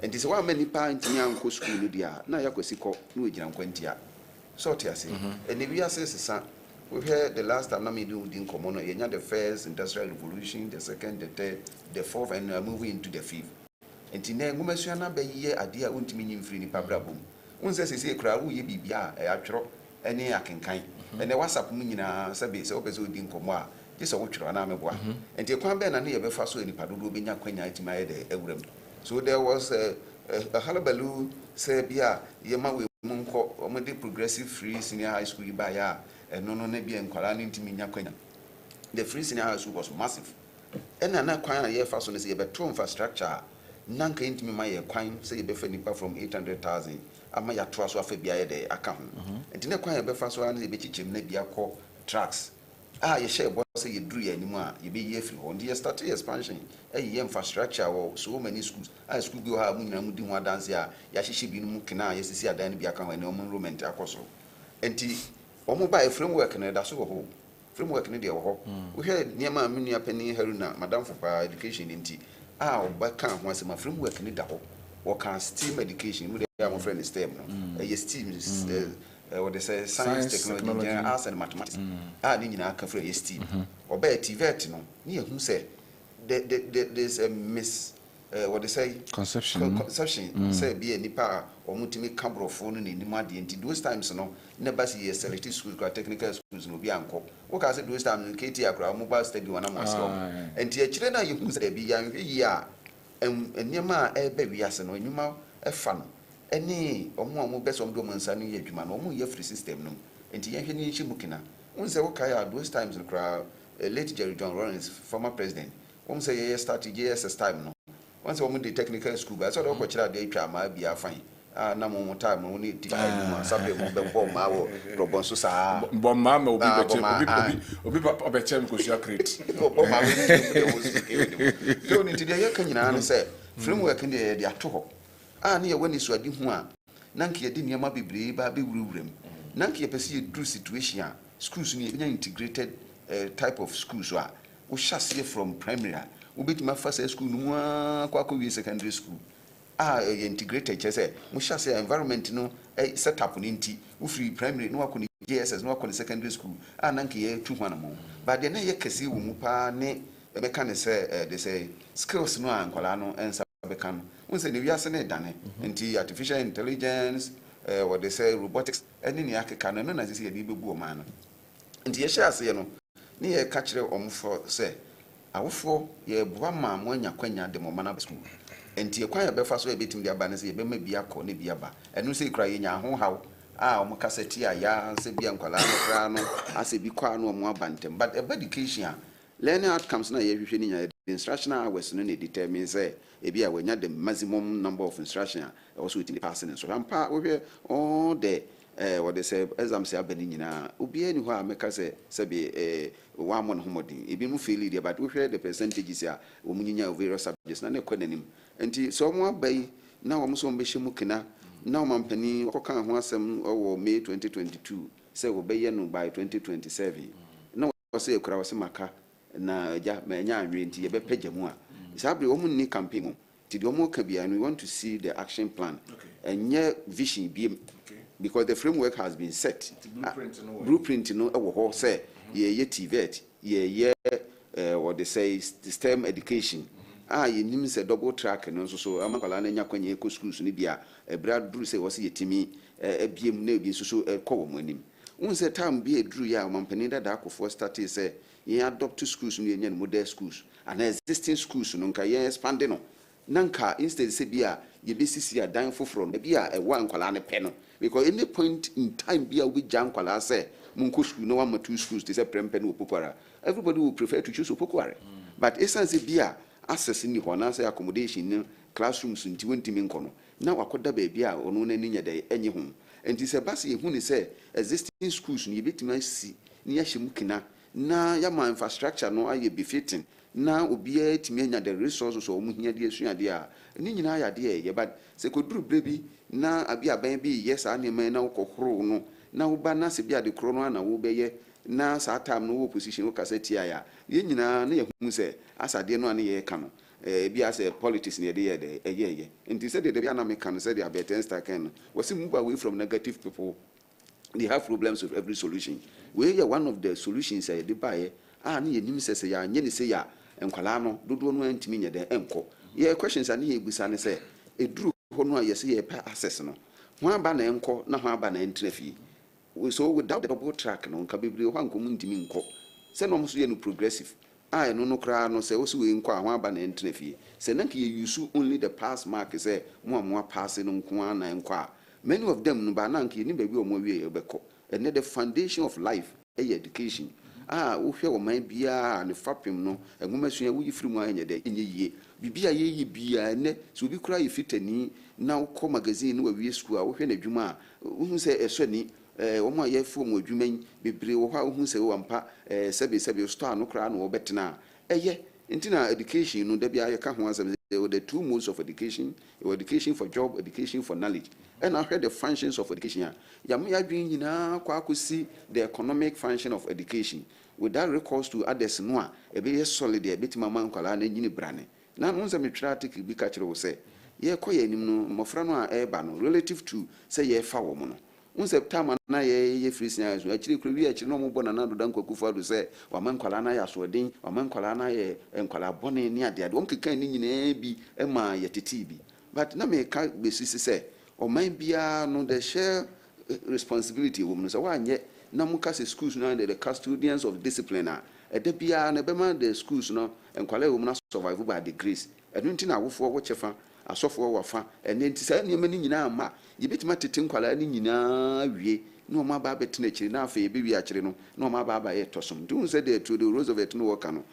And this one many parents nyanko school dia na yakosiko no ejina nkwantia. So tia say and we are say we heard the last time na me do din komono yenya the first industrial revolution, the second, the third, the fourth and moving into the fifth. And tina ngumasua na be ye ade a wontimi nyimfiri ni pabrabom. Unse say kra wo ye bibia atwero ene akenkan. And the WhatsApp munina sabi se obezo di nkomo a just wotwero na meboa enti kwan be na ne ye be fa so ni padodo be nya kwanya atima ye de ewuram. So there was a halabalu say bia ye ma we munko omede progressive free senior high school ba ya eno no na bia nkwala ni ntimi nya kwanya. The free senior high school was massive and na kwan ye fa so ne se ye be to infrastructure nanka ntimi ma ye kwan say ye be fa nipa from 800,000 ama ya to aso afa bia ye de aka ho enti ne kwan ye be fa so an ye be chichim na bia kɔ tracks ye share boss say ye duru ya nimu a ye be ye free ho ndi ye start expansion ye infrastructure wo so many schools school go ha mu nyina mu di ho dance a ya hyehyɛ bi no mu kena ye sisi adan bia ka ho ne omo enrollment akoso enti omo ba e framework ne da so ho framework ne de wo ho wo hwɛ niema amenu apani haruna madam for education enti oba kan ho asema framework ne da ho wo kan STEAM education mu de am friend STEM no ye STEAM what they say science technology and arts and mathematics ni nyina ka frɛ ye STEAM oba TVET no ni ehun sɛ there's a what they say conception say be nipa omutimi kabrofo no ni ade enti those times no never see a selective school or technical schools no bi anko wo ka say those times KT akra mobile study wana mo aso enti akire na yehun sɛ bi ya hwe yi a enema ebe wiase no enuma efa no eni omo besom do mansa no ye adwuma no omo ye free system no enti ye hwe ni chi mukina unse wo kai those times no kra late Jerry John Lawrence former president won say ye start JSS time no once omo the technical school but so do ko kira dey twa ma bia fan na mo time mo ni di anuma sabe mo be bom ma wo robon so sa bom ma obi obechem ko sua crate bom ma we so ni ti de ye kan nyina no say framework ni de ato ho ne ye wani so adi hu a na nke ye di niam bebre ba be wuruwuram na nke ye pese ye do situation a schools ni ye integrated type of schools so a wo hyase from primary a wo betima first school no kwa wi secondary school integrated say mo hyase environment no set up ni nti wo free primary no akọ ni JSS no akọ ni secondary school na nke ye tu hwana mo but de na ye kase wo mu pa ne be kan say they say skills no ankwala no ensa be kan won say ne wiase na dane nti artificial intelligence what they say robotics any ni akeka no na say ye bi bebu o man no nti ye hyase ye no ne ye ka kire omfo say awofo ye boa ma mo anya kwanya de mo mana school enti ekwan ya befa so e betim de aba ne se ye be ma bia ko ne bia ba enu se kra ye nya ho hawo omo kaseti ya se bia nkwala no kra no ase bi kwa no omo abantem but education learning outcomes na ye hwehwe ni nya instructional hours no ne determine say e bia wanya the maximum number of instruction also within the passing so ampa we all the what they say exam say abani nyina obi ani ho a meka say be wa mo no homodin e bi mu fail there but we hear the percentages a wo munyinya various subjects na ne kwanim enti so mo abai na wo so mbehye mu kina na wo mampani okoka ho asem owo May 2022 say wo beye no by 2027 na wo say ekura wo se maka na ja ma nya anwe enti ye be pagya mu a sabre wo mu ni campaign mu ti do mo ka bia we want to see the action plan and yeah vision bi because the framework has been set blueprint no ewo ho say ye TVET ye what they say STEM education ye nim say double track no so amakwala na nya kwanye ko schools ni bia ebra duru say wo say yetimi ebiem na ebi so ko wo manim un say time bi eduru ya mampani da akofo start say ye adopt schools no ye nya model schools and existing schools no nka ye expand no nanka instead say bia ye be sisi adan foforo no bia e wa nkwala ne pe no because any point in time bia we jan kwala say munko school no one two schools they say prempe no opokwara everybody will prefer to choose opokwara but essence bia access ni ho na say accommodation ni classrooms nti wentimi nko no na wakoda ba bia ono na ninya da enye ho enti se base ehu ni say existing schools ni betima si ni ya hye mukina na ya ma infrastructure no aye befitting na obi atimi anya the resources so mu hia de asuade a ni nyina ya de ye but se koduru brebi na abi aban bi yes anema na ukohoro no na uba na se bia de kro no na wo beye na sa time no wo position wo kaseti ya ye nyina na ye hu se asade no na ye ka no bia se politics ne de ye de ye nti se de bia na me kan se de abeten star can we move away from negative people. They have problems with every solution. We are one of the solutions they buy ni ye nim se ya nye ni se ya enkwala no dodo no antimi nye de enko ye questions ani ye busa ne se eduru ho no ye se ye pa access no ho aba na enko na ho aba na entrefi so without the double track no nka bibiri ho anko mu ntimi nko se no so ye no progressive no kra no se wo so we nko ho aba na entrefi se na ke ye use only the pass mark se mo pass no nko na enko many of them no ba na nke ni baby o mo wie e beko and the foundation of life education wo hwe wo man bia ne fapem no enwomasua wo yifiri mu anya de enye yie bibia ye bia ne so bi kura ye fitani na wo ko magazine no wie school wo hwe na dwuma wo hu se eso ni wo ma ye fu mu adwuman bebre wo ha wo hu se wo ampa sebe store no kura no wo betena intina education no da bia ye ka ho asem the two modes of education for job, education for knowledge. And I heard the functions of education. Ya doing nyina kwa akosi the economic function of education. With that recourse to others no a be solid a bit mama nkwala na nyini brane. Na no se metratic bi ka kire wo se ye koye nim no mofra no a eba no relative to say ye fa wo mo no. Unse time na ye free science no akire kro wi akire no mo bona na do dan kwakufa do se wa man kwala na ya so den wa man kwala na ye enkwala bone ni ade won kekan ni nyina bi e ma ye tete bi but na me ka besisi se o man bia no the share responsibility wo no se wa anye na muka se schools no the custodians of discipline e de bia na be man the schools no enkwala wo na survive by the grace enu nti na awofo wo chefa asofo wafa ene nti sa niam ni nyina ama ye betima tete nkwala ni nyina wie no ma ba betena chiri na afa ebi wi achiri no no ma ba ye tosom do say the to the Roosevelt no work no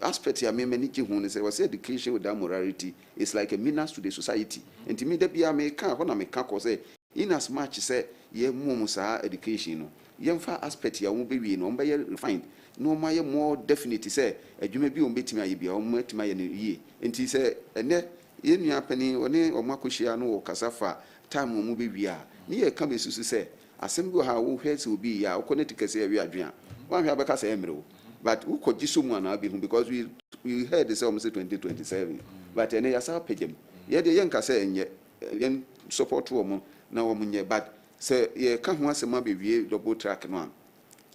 aspect ya me mani ji hu ne say was education without morality is like a menace to the society and me da bia me kan ho na me kan ko say in as much say ye mum sa education no yemfa aspect ya wo be wi no be refined no ma ye more definite say adwuma bi o betimi aye bia o matimi aye ne yie enti say ene ye nua pani one o makohia no wo kasafa time wo mu be wi a ne ye ka be susu say asem go ha wo hwe se obi ya wo connect kase awi adwan wan hwe abeka say emre wo but who could just someone now because we heard this almost 2027 but ene ya sa pagem ye de yen ka say enye yen support wo na wo munye but say ye ka ho asema be wie double track no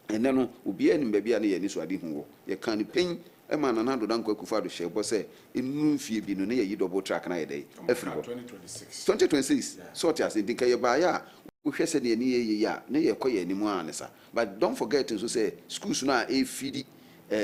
ene no obi anim ba bia na ye ni so ade hu wo ye kan ni pen e ma na do dankwa kufa do shebo say enu mfie bi no na ye double track na ye dey afri 2026 sort as in dinka ye ba ya we hwese de ni ye ya na ye koye animu anesa but don't forget to say schools na e feed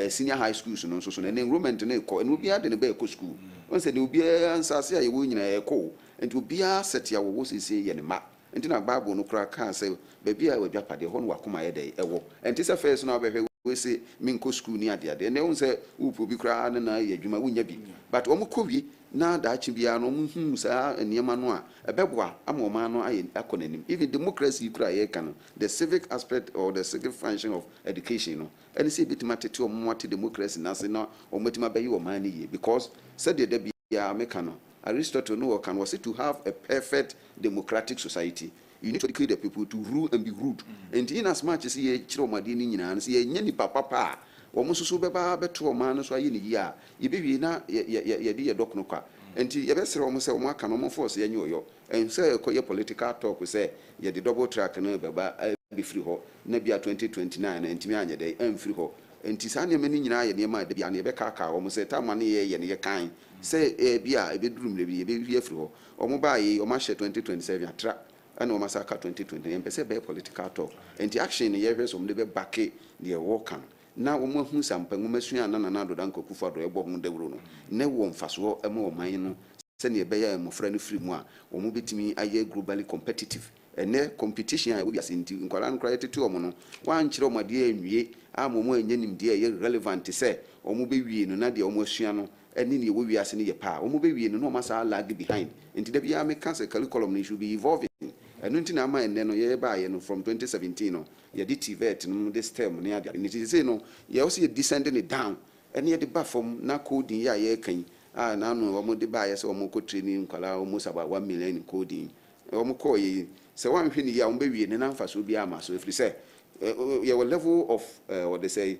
senior high schools no so na enrollment na ko enu bia de ne ba ko school won say de obi ansase ya ye wo nyina ye ko enti obi a set ya wo sese ye ne ma enti na bible no kra kan say ba bia we dwa pade ho no wakoma ye dey ewo enti say first na be we say minko school ni ade ade ne won say upo bi kra na ye adwuma wonya bi but omo kowi na da chi bia no hu sa eniema no a ebeboa amoma no aye akonanim even democracy kra ye kan the civic aspect or the civic function of education no any say bitima tete omo ate democracy na se na omotima bayi o man ye because said the bia meka no Aristotle no can was it to have a perfect democratic society you need to educate the people to rule and be ruled and in as much as ye chiro made ni nyina na se ye nya ni papa omo susu beba beto o man so aye ni yi a ye bewie na ye de ye dok no kwa enti ye besere omo se omo aka no omo force ye nya oyo en se ko ye political talk say ye de double track no beba be free ho na bia 2029 enti mi anya dey en free ho enti sa ne mani nyina ye ne ma de bia ne be kaka omo se ta ma ne ye ne ye kan se bia e be durum le bi e be wie free ho omo ba ye omo hye 2027 atra and o masaka 2020 em pese be political talk enti action ye hwe so mde be back the work kan na wo mo hu sampa ngo masua na do danko kufa do ebo hu dawro no ne wo mfaso e mo man no se ne be ya mo fra no free mu a wo mo betimi aye globally competitive ene competition a wo biase nti nkwala no kra tete o mo no wan kire o made anwie a mo mo anya nimde ye relevant se o mo be wie no na de o mo asua no eni ne wo wiase ne ye pa o mo be wie no no masa lag behind nti da bia me cancer curriculum no should be evolving enu nti na ama enne no ye ba ye no from 2017 no ye di TVET no this term ne ade ni say no ye also descending it down ene ye de ba from na coding ya ye kan na no o mo de ba ye so o mo ko training kwala almost about 1 million in coding o mo ko ye se wan hwe ni ya o be wie ne na mfa so bi ama so efri say ye level of what they say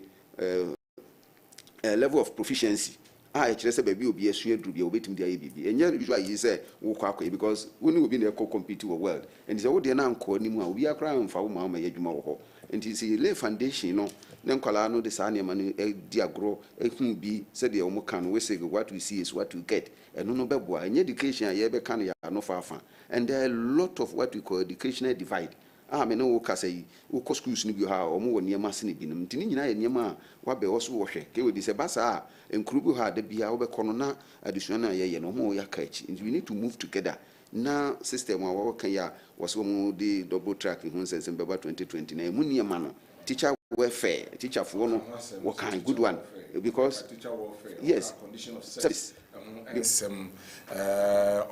level of proficiency e kire se baby obi asu aduru bia obetim dia bibi enye usual yi se wo kwa akwa because woni obi na compete with world and say wo de na anko animu a obi akra mfa wo ma ye adwuma wo ho and see lay foundation no ne nkwala no de sa ne ma no di agro hu bi se de wo kan we say what we see is what we get eno no beboa enye education ye be kan ya no fafa and there are a lot of what we call educational divide me no wo kasa yi wo ko schools ni bi ha o mo woni ma se ne bi no ntini nyina ye niema wa be wo so wo hwe ke we di se basa enkuru bi ha de bia wo be kono na addition na ye no mo ya ka echi and we need to move together na system wa wo kan ya was wo mo di double track hu sense mbeba 2020 na mu niema no teacher welfare teacher for no wo kan good one because teacher welfare yes condition of service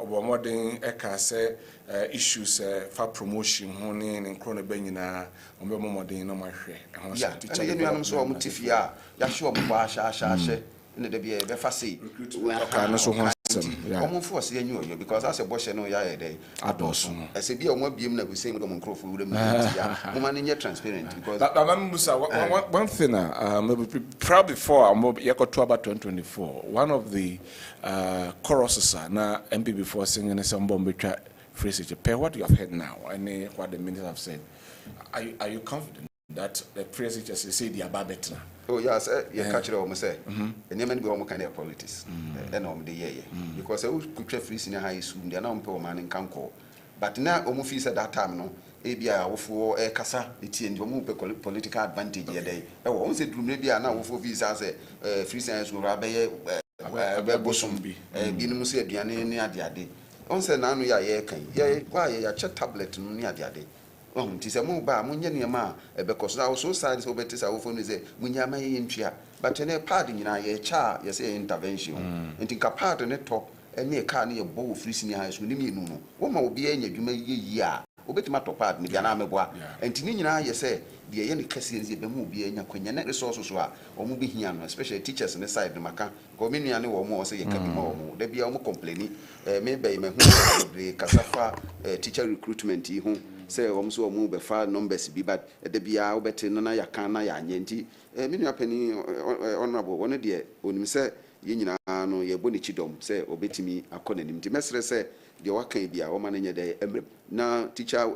obomodin eka say issues for promotion ho ne nkro na banyina obomodin no mahwe ho so teacher ye nuanom so om tifia ya hwe om ba sha ne de bia be fa sei ka no so ho omo force ye nyu because as a boshe no ya ye dey adoso ese bia omo biem na go say mo nkrofo wure mu ya mo man nye transparent because that musa one thing maybe probably before yakoto about 2024 one of the choruses na MPP before singing some bombetwa phrase what you have heard now and what the ministers have said are you confident that the phrase just say the ababetna oh yes you catch it almost say and you go kind of politics and the year because I could try free senior high school they are not pay man in Kanko but now almost feel at that time no ebia for kasa eti and you political advantage here dey e wo say drum bia na wo for visa say free senior school abaye bosombi binum say aduane ne ade on say na no ya ye kan ye kwa ye ya che tablet no ne ade Tis a mobile, Munyama, a because now so signs over this our phone is a Munyama in Chia, but in a pardon, a cha, yes, intervention, and think a part on a top, and near carny a bow freezing eyes with me. No, woman will be any you may ye. Obeti matopad ni biana meboa entini nyina ye say de ye ne kase ye be mu bia nya kwanya na resources so a omo be hia no especially teachers ne side no maka ko me nua ne wo mo say ye ka bi ma wo mo da bia omo complain me be me hu de kasafa teacher recruitment yi hu say omo so omo be fa numbers bi but da bia obeti no na ya kan na ya nya nti me nua pani honorable one de onim say ye nyina no ye boni chidom say obetimi akọ nanim nti mesre say de waka bia wo mananya de emre na teacher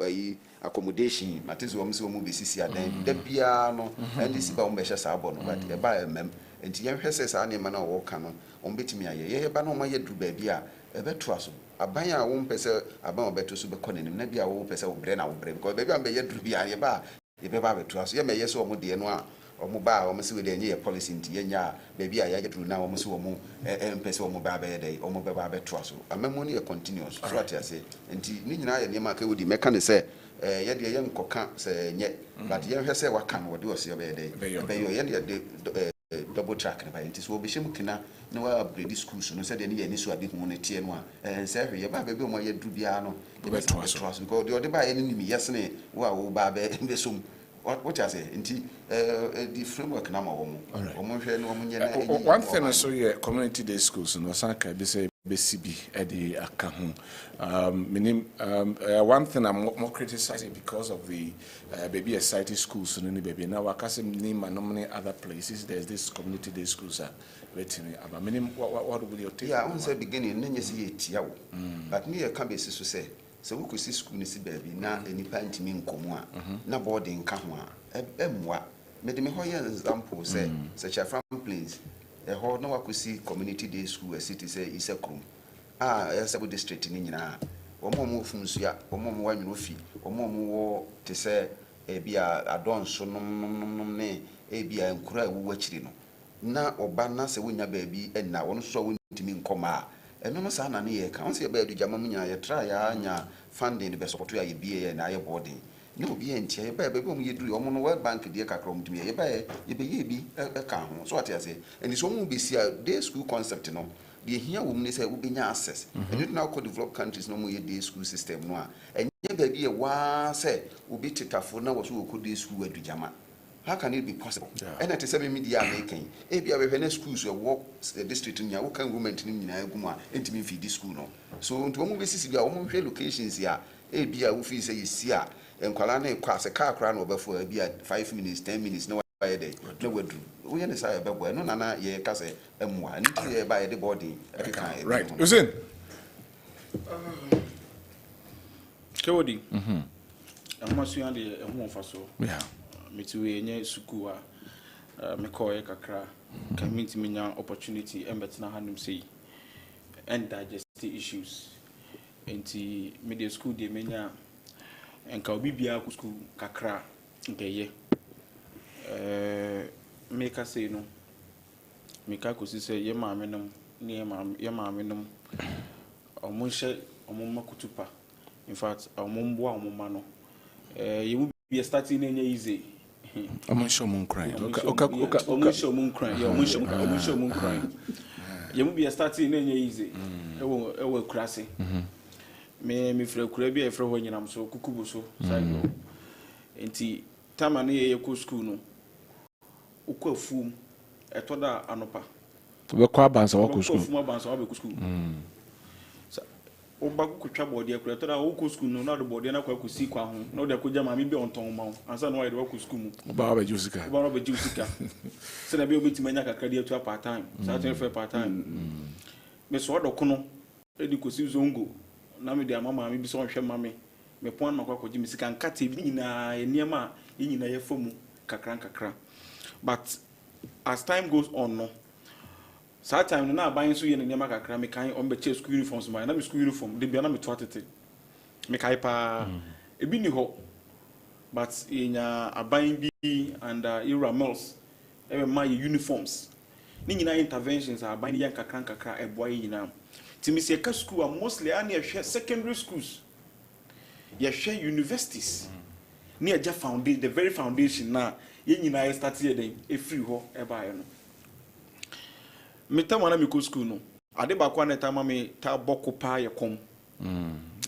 accommodation matizo wo mse wo mu besisi adan da bia no and si ba wo be hye sa abo no but e ba emem enti ye hwese sa na na wo ka no wo betimi aye ye ba no ma ye duru ba bia e beto aso aban a wo mpese aban obeto so be konanim na bia wo pese wo bre na wo bre because ba bia be ye duru bia ye ba beto aso ye me ye so wo de no a omo ba omo se we de nye policy nti yenya ba bia ya duru na omo se omo mpese omo ba be de omo be ba beto aso amemo ne continuous so atiase nti ni nyina ye niam ka wodi meka ne se ye de ye nkoka se nye but ye hwese waka no wode ose be de be yo ye de double track ne ba nti so obehim kina na wa upgrade schools no se de ne ye ni so ade hu ne tie no a se hwe ye ba be omo ye duru bia no beto aso because de ba ye ni mi yesne wo ba be so what I say, the framework na ma womo. One thing so yeah, community day schools no sanka be say BCB at the account. One thing I'm more criticizing because of the baby society schools in the baby. Now I can't name many other places. There's this community day schools are waiting. What will you take? Yeah, I want to beginning. Then you see it, but me can be so say. So we could see school ni si baby na enipa ntimi nkomo a na boarding ka ho a emwa me de me ho example say such a from place ho na wakosi community day school a city say Isekrum Yasabo district ni nyina omo funsu ya omo wanwuro fi omo wo te say bia adonso nom ne bia nkura ewu akiri no na oba na se wonya baby na wono so wontimi nkoma eno no sa na ne ye ka onse ba adugama munya ye try ya nya funding be support ya ye bie na ye boarding ne obi entia ye ba be mu ye duru omo no World Bank die kakra mu tumi ye ba ye be ye bi ka ho so ati ase eni so mu be si a day school concept no de hia wo mu ne say wo benya access eni na ko develop countries no mu ye day school system no a enye ba bi ye wa say obi tetafo na wo so wo ko day school adugama. How can it be possible? And at the same media making, if you have any schools or work the district in your can women in Guma, intimate feed this school. So, to move this is your own locations here. A be a woofy say, see, and Kalane cross a car crown over for a beer 5 minutes, 10 minutes, no by a day. No, we understand about when no, ye case and one by the body. Right, Usin. Kewodi. I must be on the home for so. Yeah. Mituwe nye suku a mekoye kakra community minya opportunity embetina hanum sei and digestive issues enti media school de menya enka obi bia ku school kakra nkeye meka sei no meka ko si sei ye maame nom ne ye maame nom omo hye omo makutupa in fact omo mboa omo ma no ye mu bia starting na easy. I'm sure moon crying. Okay. Moon crying. Yeah, moon crying. You will be starting in easy. It will crassy. Me for a crabby for when I'm so cuckoo. And tea, Tamani, your school. No. Uko foom, a toda anopa. We quite bands of school. Obaku kutwa body akura tora wo ko school no na do body na kwa kusi kwa ho na de koja ma mi be onton ma ansa na wa de ku school mu ba ba jusika se na be obeti manya kakra de atua part time sa ten for part time me so do kono e di kosi zongo na me de amama mi bi so hwe ma me pon ma kwa koji mi sika nkata bi nyina eniema nyina ye famu kakra but as time goes on no so time na buying so ye ne ma kakra me kan on be che school uniforms ma na me school uniform de bia na me to atete me kai pa e bi ni ho but inya aban bi and era mills e be my uniforms ni nyina interventions are aban yan kakra e boy nyina ti me se ka school mostly an ye secondary schools ye universities near just foundation, the very foundation now. You know, I started then a free ho ever. Me time when I go school no. I did back one time I ta boko pa ya kom.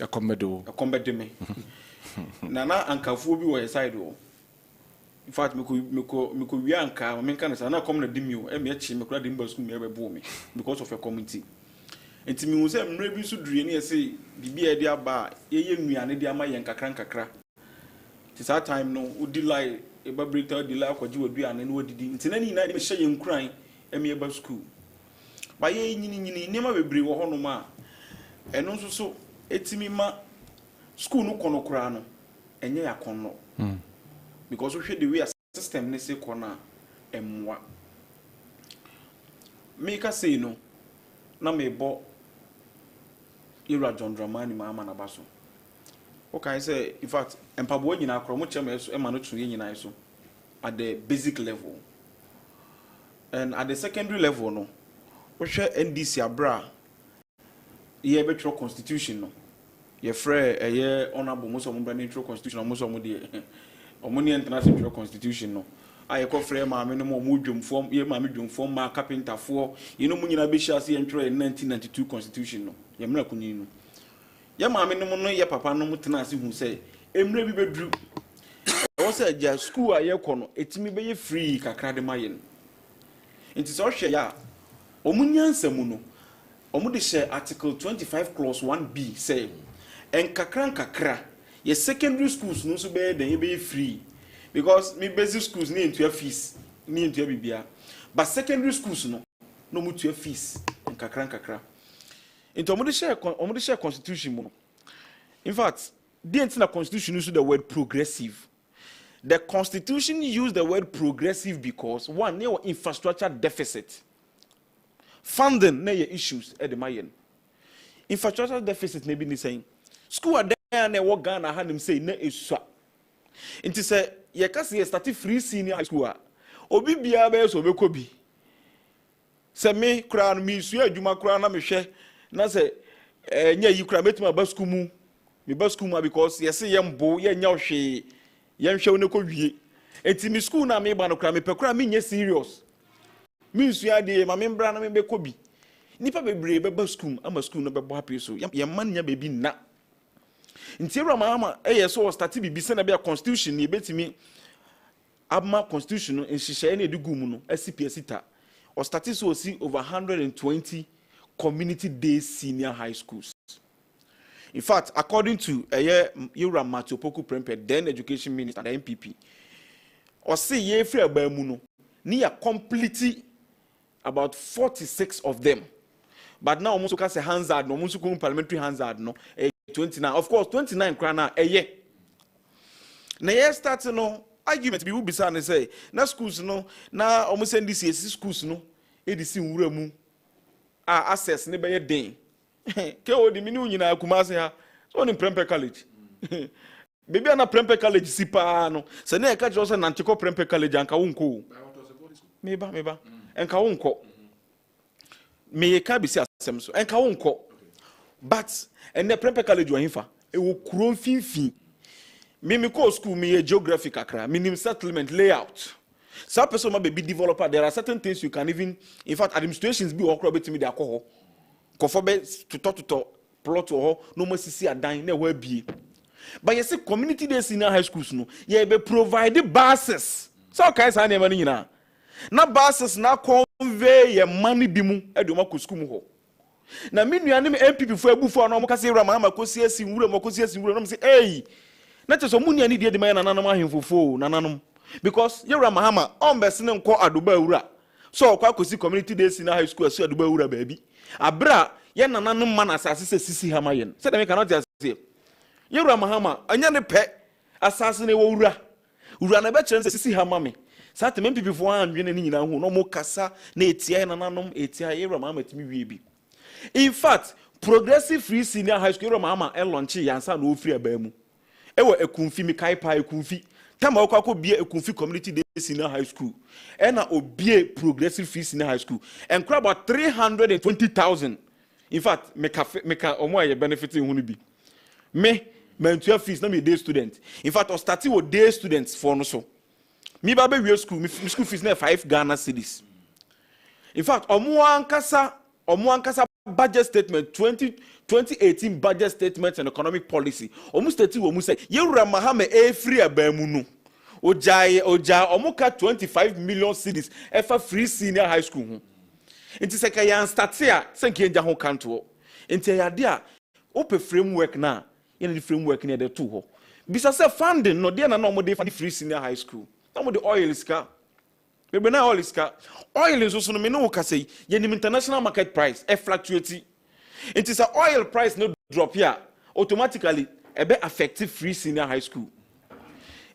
A combat me. Nana and Kafubi were side. In fact, me could be anchor. I mean, can I not come to dimu? And me me could dimble school me ever me because of your committee. And to me, was a maybe so dreamy. I say, be a dear bar, ye me and dear my yanka crankakra. Tis our time no, would delay a babrita, delay what you would be and what did it in any night, say him crying, and me about school. By ye, never be brave or honoma. And also so, it's me ma school no kono crano, and ye a kono. Because we should do a system nese corner and what make us say no. Na me bo Ira John Dramani Mama Nabaso. Okay, I say in fact, and Pabo in our chromochemers emanate in so at the basic level. And at the secondary level, no, we share NDC abra ye betro constitution no. Ye frere a year honorable most of them intro constitution most of them Omoni international constitution no. I call frame my minimum medium form, ye my medium form, my carpenter for, you know, Munina Bishas entry in 1992 constitution no. Yamra Kunino. Yama minimum no ya papa no mutanasi who say, Emre bedru. I was at your school a year corner, it's me be free kakra de mayen. It is all share Omunian Samuno. Omudi share article 25 clause 1b say, and kakra. Your secondary schools no so better than you be free because me basic schools need into your fees need into your bibia but secondary schools no mu to your fees and kakra into omudi share constitution mo. In fact the entire constitution use the word progressive. The constitution used the word progressive because one there infrastructure deficit funding na your issues at the mayen infrastructure deficit maybe ni saying school and what Ghana had him say, ne is so. It is a Yakasi started free senior high school. Obi Biabes or Bekobi. Say me crown me, swear Juma crown, I'm a share. Na say, yeah, you cram it my baskumu. Me baskuma because yes, young boy, young she, young show no could be. It's in school now, me bano cram me per cram me, yes, serious. Means you are the my member and me Bekobi. Nipa be brave, baskum, I'm a school number happy so. Your man, ya baby na. Interior mama so start be send a constitution ni betimi abma constitution in shisha na edugu mu no SCPSita or start so see over 120 community days senior high schools. In fact, according to Yura Matopoku Prempe, then education minister the MPP, or say ye free abamu no near completely about 46 of them. But now almost can say Hansard no almost parliamentary Hansard no 29. Of course, 29 krana a year. Na year start no argument be who be say na schools no na almost send this schools no edisi nwura mu access ne be den. Ke o di mini nyina akumase ha. So ni Prempe College. Baby na Prempe College si pa no. Se na e ka jo se na Nchiko Prempe College anka wonko. Meba. Enka wonko. Me ka bi si asem so. Enka wonko. But and the Prempe College wa hinfa e wo kuro finfin me call school me geography kakra minimum settlement layout some person ma be developer there are certain things you can even in fact administrations be okro betimi de akọ ho be to plot ho no mo sisi adan na wa bie but you see community days in high schools no ye be provide buses so kai sa na mani nyina na buses na convey ye money bi mu e do ma ko school mu ho na me nuane me MPP fo abufu na mo ka se wura ma kosi asi wura mo kosi asi wura no say hey na cheso mu nuane die de ma nananom ahemfofo nananom because ye wura mahama on bese ne nko adoba wura so kwa kosi community days na high school asu adoba wura baabi abra ye nananom ma na asase se sisi hama ye say dem cannot just say ye wura mahama anya ne pe asase ne wo wura na be kire se sisi hama me sat MPP fo anwene ne nyina hu no mo kasa na etia nananom etia ye wura mahama timi wie bi. In fact, progressive free senior high school mama e launch yansa no free abamu. E wo ekunfi mi kai pa ekunfi. Tama okwa bie ekunfi community day senior high school. E na obie progressive free senior high school. And crab about 320,000. In fact, meka omo aye benefiting hu ni bi. Me mentua fees na me day student. In fact, I started with day students for no so. Me baby we school, me school fees na 5 Ghana cedis. In fact, omo ankasa budget statement 2018 budget statement and economic policy. Omo state omo say yewura mahame free abamu no. Oja omo ka 25 million cedis efa free senior high school ho. Enti se ka yan start here senke nja ho kanto. Enti ya de a ope framework na the framework near the two ho. Bisa say funding no dey na no mo dey for free senior high school. Na mo the oil ska. Maybe na oil ska. Oil is also no me no ka say ye international market price e fluctuate. It is a oil price no drop here automatically e be affect free senior high school.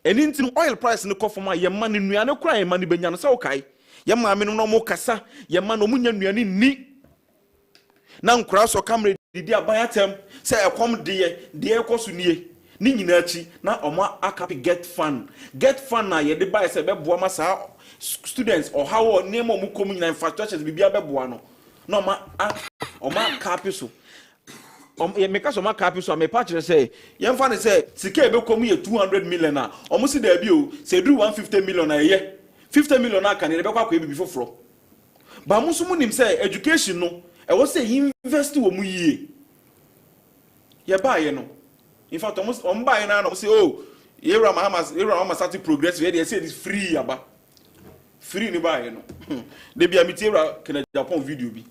And into oil price no come from ye man nuane kura ye man benya no say okay. Ye ma me no mo kasa ye man no munya nuane ni. Na nkura so camera didi abayatem say ekom de ekosu nie ni nyina achi na omo akapi get fund na ye de buy say be boa ma sa students or how name omo kom nyina infrastructures bibia be boa no na omo akapi so ye meka so ma akapi so me pa kire say ye mfa ne say sika be kom ye 200 million na omo si da bi o say do 150 million na ye 50 million na kan ye be kwa e bibi foforo ba mo so mu nim say education no I was say invest wo mu yie. Ye buy ye no. In fact, almost on buy na no say oh, Era Mahama start progress we dey say this free aba. Free ni buy ye no. Dey be amitera kena Japan video bi.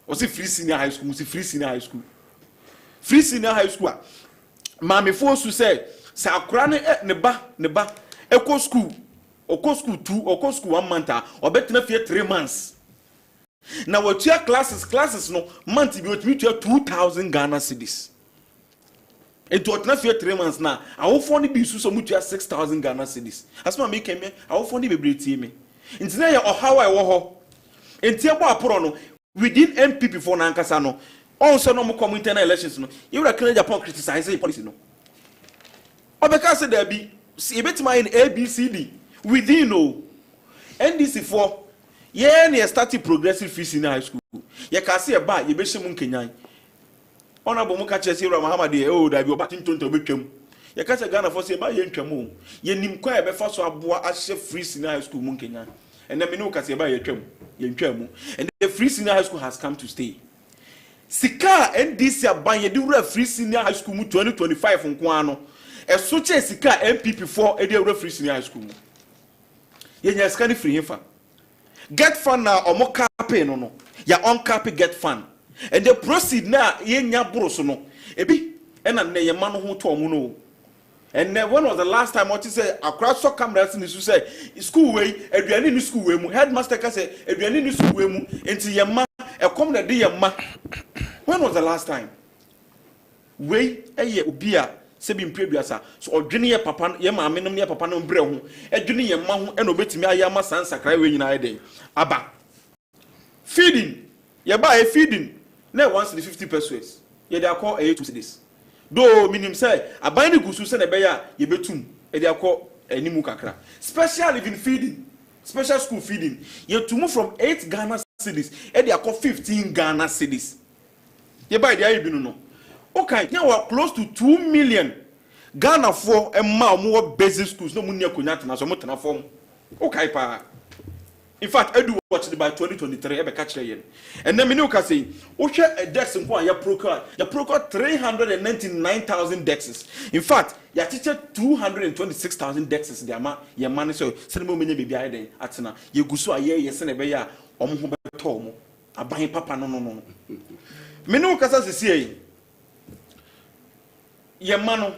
O say free senior high school, say free senior high school. Free senior high school. Ma me force say akura ne ba eko school. Oko school 2, oko school 1 month or better na fear 3 months. Now what your classes no month be with me to 2,000 Ghana cedis. And to what na fear 3 months now. I will find be so much 6,000 Ghana cedis. As my make me, I will find be brave me. Into na or how I wo. Enti abo aporo no within MPP for na nkasa no. Also no mo come internal elections no. You can Japan criticize the policy no. Obeka say there be see betima in ABCD within no NDC for ye ne started progressive free senior high school. Ye ka se e ba ye be hye mu Kenyan. Ona bo mu ka che se Ura Muhammad e o da bi obatin tonto betwam. Ye ka se Ghana for se ba ye ntwam o. Ye nim kwa e be fa so aboa a hye free senior high school mu Kenyan. And then me no ka se ba ye twam. Ye ntwam. And the free senior high school has come to stay. Sika NDC aban ye di Ura free senior high school mu 2025 nko ano. E so che sika MPP4 e di Ura free senior high school mu. Ye nya sika ni free hefa. Get fund now or more capping no. Ya on copy get fund. And the proceed now ye nya bros no. Ebi and na ye man who to no. And then when was the last time what you say across so cameras in the say school way aduane ni school way mu headmaster ka say aduane ni school way mu enti ye ma e come na dey ye ma. When was the last time? Way eye obi a se bi mpreduasa so odwene ye papa ye ma amenom ye papa no mbre ho edwene ye ma ho e no betimi aya ma sansakra we nyina eden aba feeding ye ba e feeding na once the 50 pesos ye dey call 8 cedis do minim say aban ni gusu se na be ya ye betum e dey call animu kakra special living feeding special school feeding ye tumu from 8 Ghana cedis e dey call 15 Ghana cedis ye ba dey ayi binu no. Okay, now we're close to 2 million Ghana for a more basic schools. No money kunyat na so mutana form. Okay, pa. In fact, I do watch it by 2023. I be catch the yen. And then me no can say, o share a dex in ya procure 399,000 dexes. In fact, ya teacher 226,000 dexes. The ama ya man so send me many baby iden atena. Ye gusu aye ye send be ya omo ho beto mo. Aban papa no. Me no can say ye mano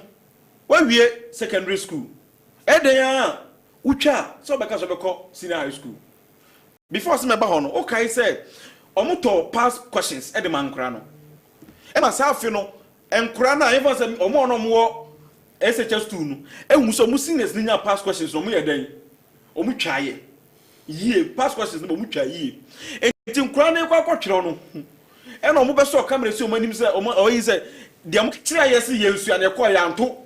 when we secondary school ya ucha so beka so beko senior high school before se me ba ho no okay say omoto pass questions e de man kra no e ma sa afi no enkra na even say omo no mo SHS2 no ehun so mu seniors ni nya pass questions no mu ye den omu twaye ye pass questions no mu twaye enti nkra na kwa twere no e no mo be so camera si o manim say o yi say the am kira yes yesu an ekọ yanto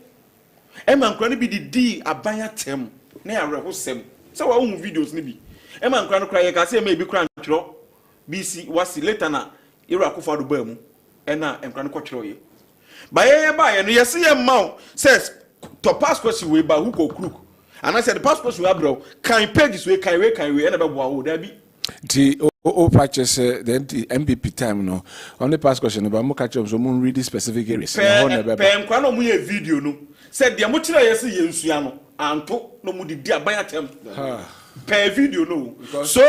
e man kra no bi di abanya tem na ya reho sem se wa hu videos ni bi e man kra no kra ye ka se ma bi kra ntwero bc wasi later na ira akofo do ba mu e na enkra no kọ twero ye By a buy and you see a mouth says to pass question way by hook or crook. And I said the pass question bro can pages way can we end up wow there be the patches the MPP time no only pass question about mo catch up so mo read specific areas pen kwa no mo ye video no said the mo kira yes ye nsua no anto no mo di aban atem per video no so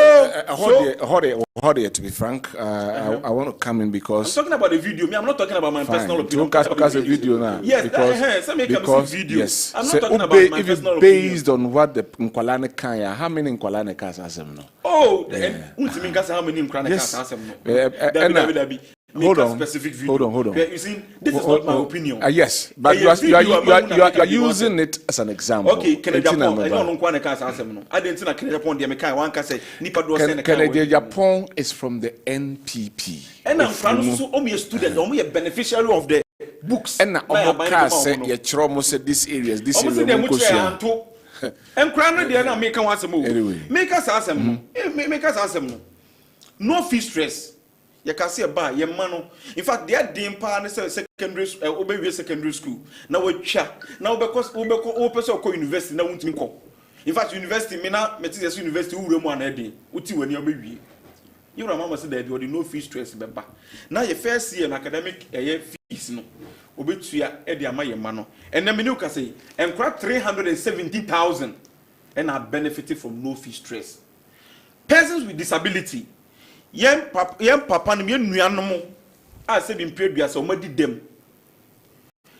to be frank I want to come in because I'm talking about the video. I'm not talking about my personal opinion. Don't cast a video now. Yes, because video. Yes. I'm not talking about my personal opinion. Based on what the Nkwalane Kaya, how many Nkwalane Kaya has him no? Oh, how many Nkwalane Kaya has him no? Hold on. Specific video. Hold on. You see, this is not my opinion. Yes, but you are using it as an example. Okay, Kennedy Japan. I don't know Nkwalane Kaya has him no. I didn't think Kennedy Japan. The American one can say nipa do send Kennedy Japan is from the NPP. And I'm so only a student, only a beneficiary of the books. And now say you trauma said this area. And crown the other make us move. Anyway, make us ask them. Make us ask them. No fee stress. You can see a bar, your man. In fact, they are doing part secondary school. Now we chat. Now because we person university now won't me. In fact, university me na Methodist University who remo an edi. Uti when you baby. You remember say that you no fee stress beba. Now your first year in academic fees no. Obetua e de ama your man. And then me no can say and crack 370,000 and are benefited from no fee stress. Persons with disability yem papa no yen nuanom a se bi mpredua se o madi dem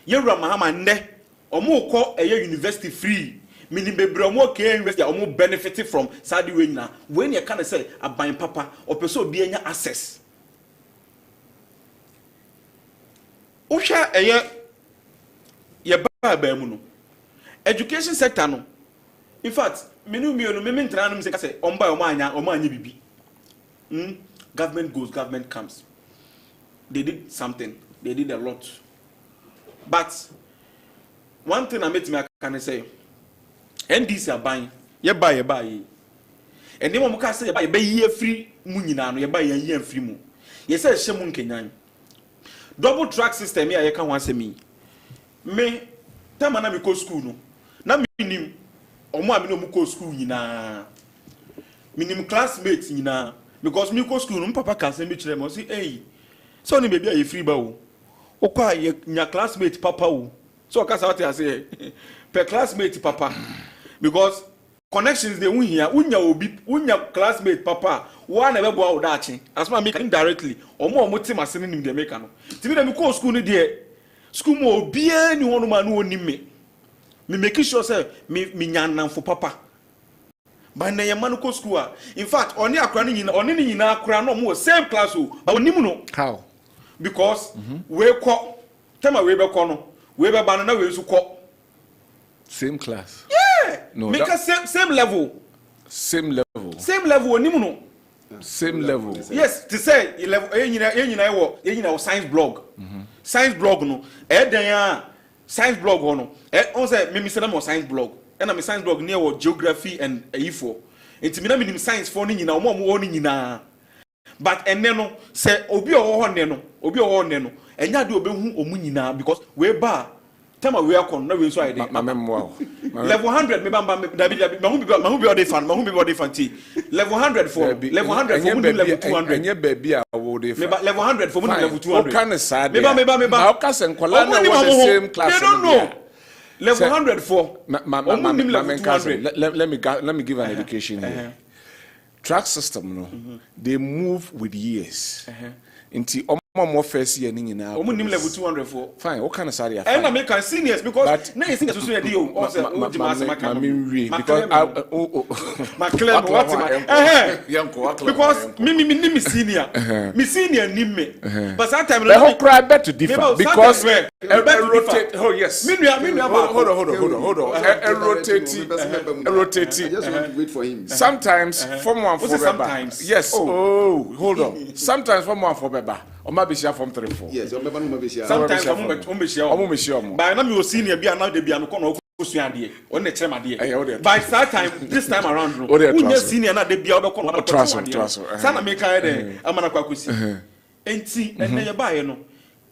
yewura mahama nne omo kọ university free mini bebre omo ke university omo benefit from sadi we nyina when you can say aban papa opeso obi anya access ohwa ye ba mu no education sector no in fact menu no me ntra no me say omba omo anya bibi. Government goes, government comes. They did something. They did a lot. But one thing I made me can say, NDC are buying. You buy. And then one say you buy year free munina, you buy a year free mu. You say shemun Kenyan. Double track system here you can want say me. Me time na me go school no. Na minim omo ami no mu go school nyina. Minim classmates nyina. Because me go school, no papa can send me to them. Say, hey, so ni baby are free ba o. O kwa your classmate papa o. So I can say, per classmate papa. Because connections they win here. Unya classmate papa. One never go out that thing. As my make indirectly. Or more team as sending them make no. Timi na me go school ni there. School mo bien ni one man who ni me. Me making sure say me nyan for papa. But na yemanu ko school in fact oni akra ni nyina akra no mo same class o but onimu no how because we ko tema we be ko no we be ba na we su ko same class no make same level onimu no same level yes to say level nyina science blog science blog no dan science blog no on say me say na science blog and I'm a science blog near what geography and ifo. It's me science for ni nyina omo wo ni nyina. But eneno say obi o ho neno enya de obehu omu nyina because we ba time we akon na we so ide level 100 me bamba dabi mahu be ode fan level 100 for level 100 for level 200 enya baby a wo de fan level 100 for level 200 o kan sad me ba how can nkwala na wo the same class they don't know. Level 104. Let me give an education here. Track system, no, they move with years. Into more first year, level 204. Fine, what kind of salary? And I make seniors because now you think it's a deal. Because me senior, me. But sometimes the whole crowd better differ because rotate. Oh yes. Hold on. Rotate. I just want to wait for him. Sometimes from one for sometimes. Yes. Oh, hold on. Sometimes from one for beba. O ma be share from 3-4. Yes, sometimes omo be share. By now me senior be now dey be an kono okusua de. On the chem ade. By that time this time around no. Who senior na dey be obekono okusua. Sana make kai dey amana kwa kusi. Enti enne ye ba ye no.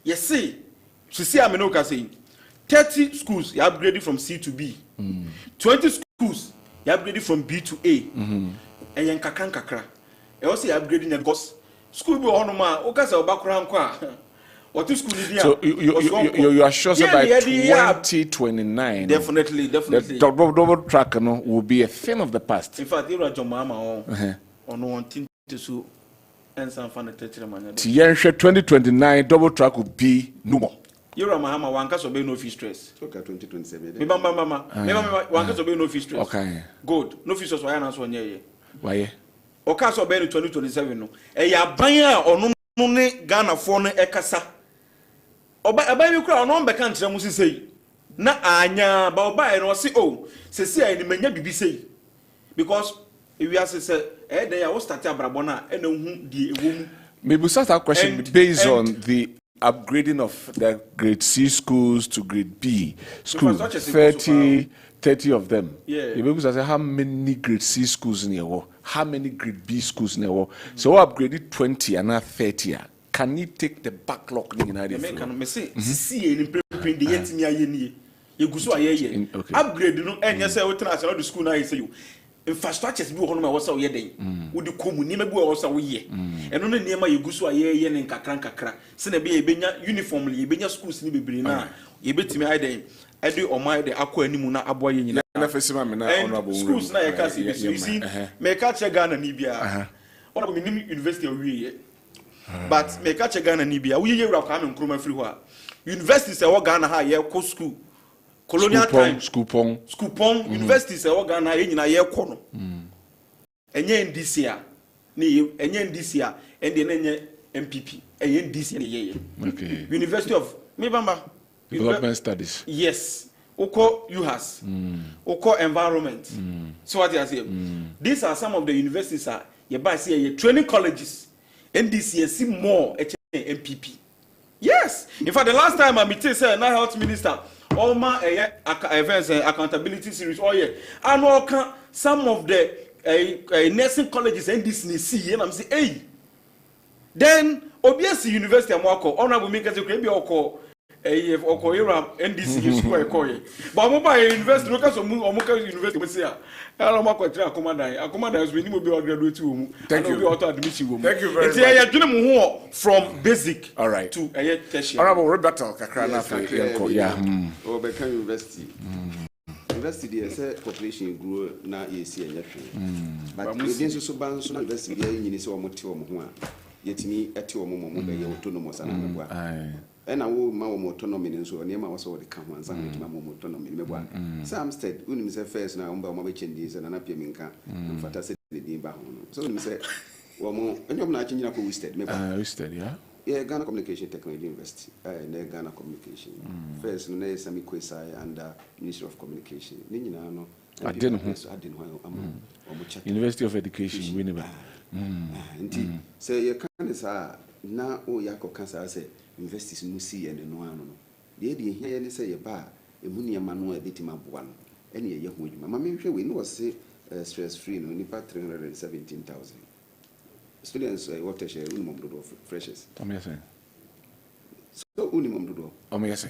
Ye say So see, I'm no saying 30 schools you upgraded from C to B, 20 schools you upgraded from B to A, and you kakra. I also upgrading because school be on ma. Okasa obakura nkwa. What school is so you are sure by 2029 definitely the double track will be a thing of the past. In fact, you are John Mama on one thing to so and some fun 2029 double track will be no more. You are Mahama one case obey no fee stress. Okay, 2027. Me mama one case obey no fee stress. Okay. Good. No fee stress why answer one year. Why? Oka so obey 2027 no. E ya ban a ono ne Ghana for no ekasa. Oba mi kura ono mbeka nkyere mu sisei. Na anya ba oba e no se oh, sesi ai ni manya bibi sei. Because if you say then I will start abrabo na e na hu die ewo mu. Maybe start that question based on the upgrading of the grade C schools to grade B schools, 30 of them. Yeah. You say how many grade C schools in here? How many grade B schools in here? So upgraded 20 and now 30. Can you take the backlog in the can say see in print the yet me aye you go so aye upgrade no and you say we transfer the school now you say you infrastructures bi wo hono ma wo sa wo ye den wo di komu ni ma bi wo sa wo ye eno no ne ma ye gu so aye ne nkakra se na bi ye benya uniform ye benya schools ni bebre na ye betimi aye den ade o ma de akọ animu na abo ye nyina na fesima me na honorable schools na ye ka se you see me ka che Ghana ni bia honorable minim university owie ye but me ka che Ghana ni bia wo ye wura kwa me nkroma free ho a university se wo Ghana ha ye ko school colonial time school pong universities e woga na yenyina ye kɔ no enye ndc a ne enye ndc a ende na enye MPP enye ndc ne ye okay University of Mibamba Development Studies yes oko UHAS oko environment so what you say these are some of the universities are ye buy say training colleges NDC see more MPP yes in fact the last time I meet say na health minister all my events accountability series oh yeah and all some of the nursing colleges and this see and I'm say hey then obviously university amwako honorable make say be oko era NDC school ekoye but mo buy university no ka so mo university mo say ala mo akotira akomadan so ni mo be graduate wo mu thank you be auto admission wo mu thank you very much ya dwene mo ho from basic all right to tertiary honorable rebuttal kakra na for yanko yeah Obeka University University dey say population grow na yesi enya hwe but we dey so ban so na university dey nyini se omo te omo ho a yetimi ete omo mo be ye autonomous ana meboa and I will my autonomy and so near my also the come and some autonomy. Samstead, when say first now, my changes and an appeaminka and fantasy the back. So you say, well, more and you're not changing up wasted. Wasted, yeah. Yeah, Ghana Communication Technology University, Ghana Communication. First, no, Sami Kwesai and Ministry of Communication. Ninano, I didn't know. University of Education, Winnipeg. So you can't say, now, oh, Yako Cancer say. Investis musi and no ano no de here any say ba emunia manu a bit maboa no ene ye ho adwuma mama hwe we no say stress free no nipa 317,000 students what share minimum do freshers so minimum do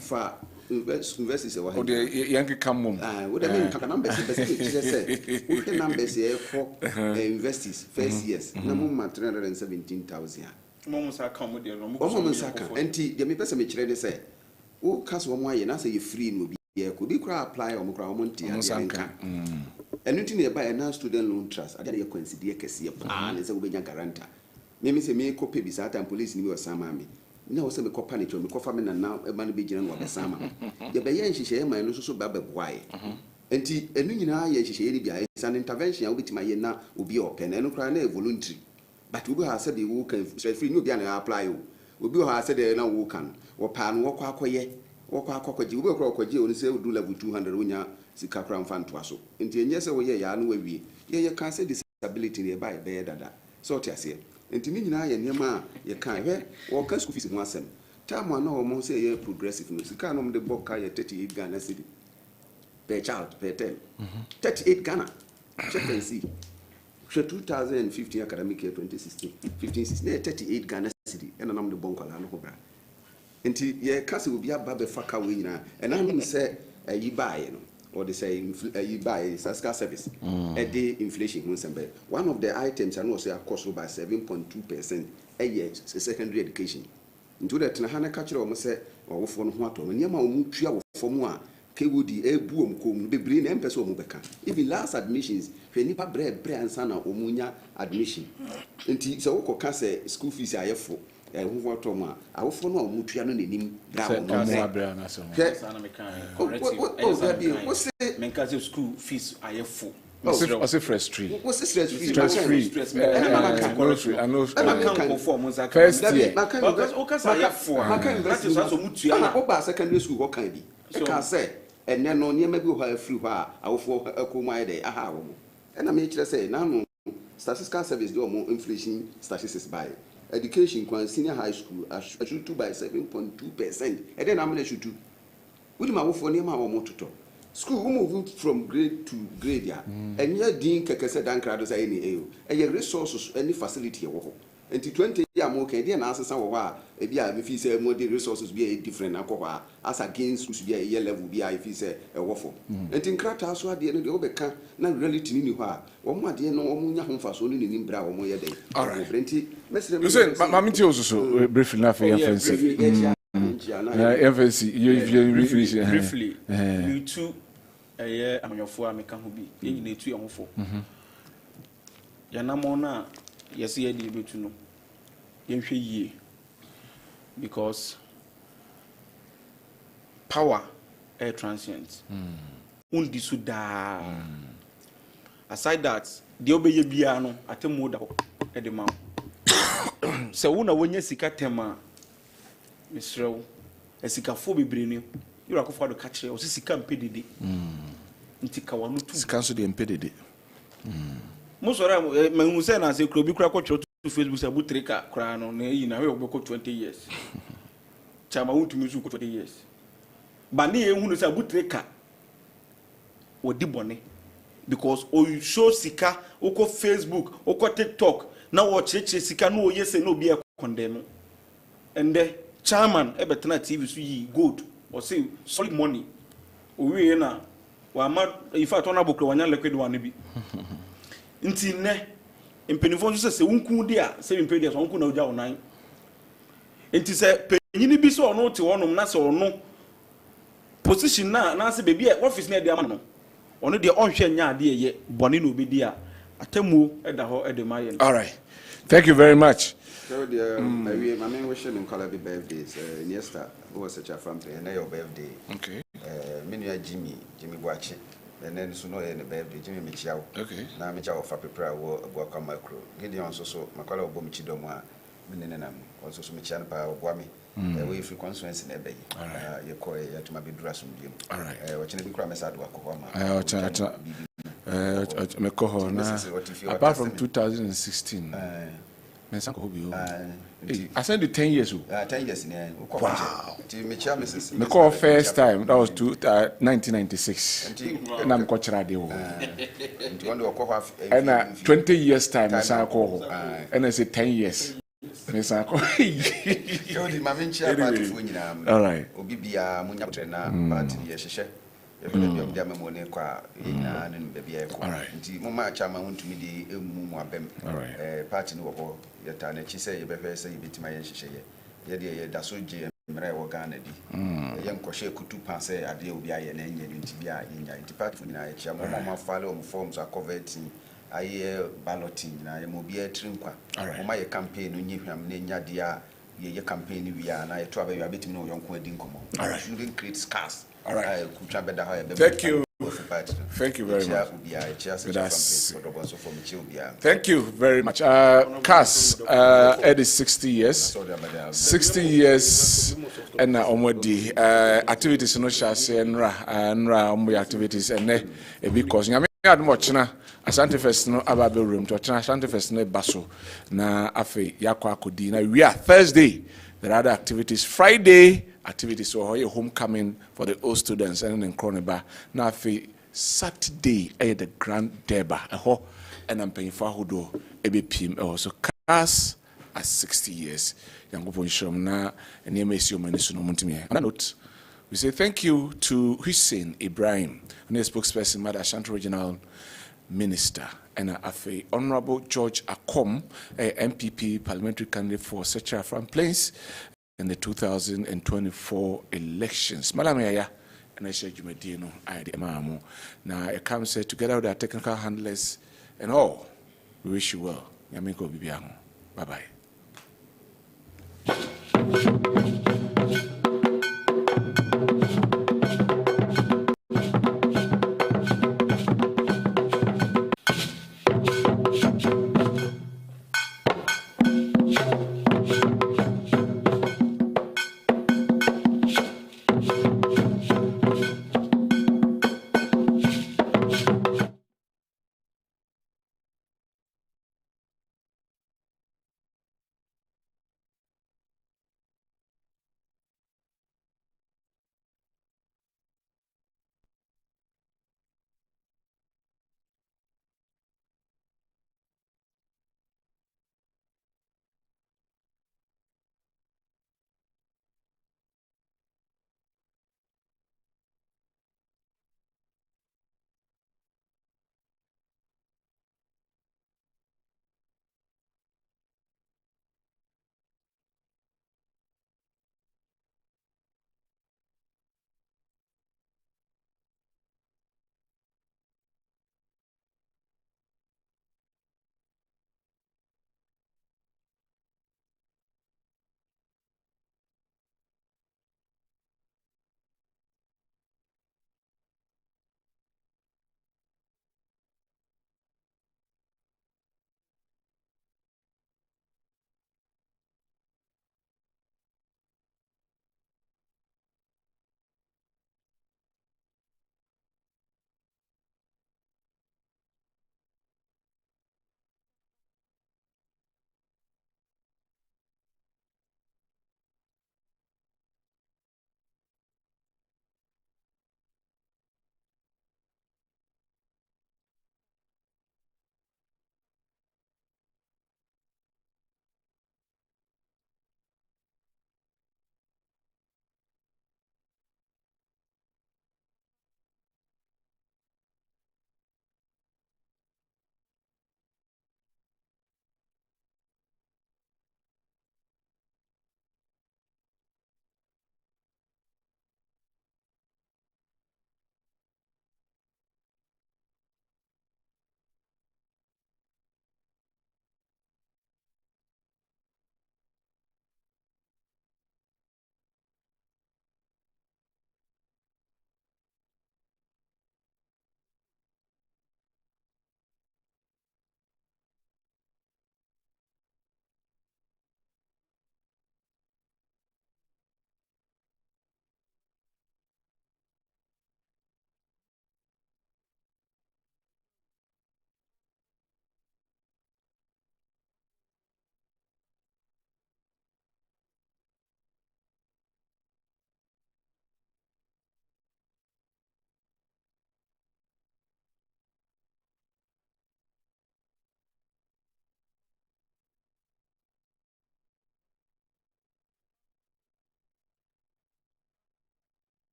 fa universities e wa o de yanke kam mom what I mean can numbers say we numbers e for universities first years na mum 317,000 Momo saka mo de no mo saka enti de me pese me kire de say wo kaso mo aye na say you free no bi e ko bi kra apply o mo kra o mo ntia de nka enu ti ne ba e na student loan trust ade ye consider kese pa na say wo benya guarantor me say me ko pe bi sa time police ni bi o sama me na wo say me ko panic me ko fa me na e ma no be gina no be sama de be ye nhihye e ma no so ba be boae enti enu nyina ye nhihye ni bia is an intervention a wo bitima ye na obi o pe na enu kra na voluntary but we have said we can free no be an apply you we have said na wo kan wo pa no wo kwa akoye wo kwa akokoji we kwa akoji oni say do level 200 wonya sika kra mfa nto aso enti enye say wo ye ya no wawie ye can say disability ne ba be dada so ti ase enti ni nyina ye niam ye kan he wo ka school fees ho asem time na wo mo say ye progressive no sika no de boka ye 38 Ghana cedi per child per term 38 Ghana check and see 2015 academic year 2016 15-16 38 Ghana cedi and I'm the bonkola no bra Nti ye kase obi aba be faka we nyina and I mean say yi buy no or they say you buy Saska service a day inflation one of the items I know say cost by 7.2% a year secondary education into that na hana catch or say or for no what or near my tua for more KWD a boom come be bring emphasis on Mubeka even last admissions when nipa bread and sana omunya admission nti so ko ka say school fees ayefo who want to ma awofo no omutua no nenim bra what's the school fees ayefo what's the stress free I know first year that is also mutua oba secondary school what can be can say and then no near maybe ho free ha awofo akoma dey aha wo and I me kire say na no statistical service do more inflation statistics by education kwan senior high school should do by 7.2%. And then I'm going to shoot. We ma wo for near ma wo mototo. School we move from grade to grade ya. And your dean kekese DANKWAH do say any e resources any facility e wo. Enti 20 year mo kan dey na asesa wo ha e bia me fi say mo dey resources be different akwa as against schools be a level be I fi say e wo for. Enti nkrata so ade no dey obeka na reality ni ho a wo mo ade no wo nya ho mfa so ni ni bra wo mo ye dey. All right. Enti listen mama ti osusu briefly na for your fancy fancy you briefly you two amanyofo ameka ho bi yin na etu ye fo yanamo na yes ye dey betu no yenhwe yie because power air transient undi su da aside that the obeye bia no atemu da e de ma se wo na wonya sika tema misrew esikafo bebre ni yura ko fa do ka kire o sika mpedede nti ka wanu tu sika so de mpedede mo sora me say na se kro bi kura ko to Facebook say butreka kura no na yi na we obeko 20 years chama wutumi su ko 20 years ba na ehunu say butreka odi bone because o show sika oko Facebook oko TikTok na wo cheche sika no yese no bi e condemn and the chairman ebetena TV so yi gold or say solid money o we na wa ma in fact ona bokro wanya liquid one bi nti ne impenifo so se wunku de a se impedi so wunku na oja onan nti se penyini bi so ono te wonom na se ono position na se bebi office na de ama no ono de onhwe nya ade ye bone na obedi a atemu eda ho edema ye. All right, thank you very much. So the my main wishing in Kalabi birthdays Niesta who was such a family and your birthday. Okay. Menu Jimmy Boachi and then so no in the birthday Jimmy Michao. Okay. Na Michao for prepare work on micro. Gideon so Makala Bomichidomwa Minenam also Michan Pa Guami. We free consuence in Ebay. You call it to my big dressing. All right. Watching the crime at Wakoma. Apart from 2016. I sent you 10 years. 10 years. Wow. My call first time, that was 1996. And I'm coach radio. And 20 years time, I call. And I said 10 years. All right. balloting na ye mobile trinkwa o ma ye campaign no nyihwam na nya dia ye campaign wi a na ye to aba betimi no yonko adi nkomo shouldn't create scars. All right. Thank you. Thank you very much. Thank you very much. Cass, Ed is 60 years. 60 years and omodi activities no shase nra activities and because nyame admochna Asante Fest no ababe room to Asante Fest no baso na afi yakwa akodi na we are Thursday. There are other activities. Friday activities so your homecoming for the old students and in Kroneba. Now Saturday the grand deba and I'm paying for Hudo EBPM also Cass at 60 years. Yankopon Shom na NMSU Manisunu Muntimi. On that note, we say thank you to Hussein Ibrahim, and his spokesperson, Mother Ashanti Regional Minister, and Afe Honorable George Akom, a MPP parliamentary candidate for Secha from Plains in the 2024 elections. Malamaya, and I said, you may deal no idea. Now, it comes together with our technical handlers and all. We wish you well. Yamiko Bibiano. Bye bye.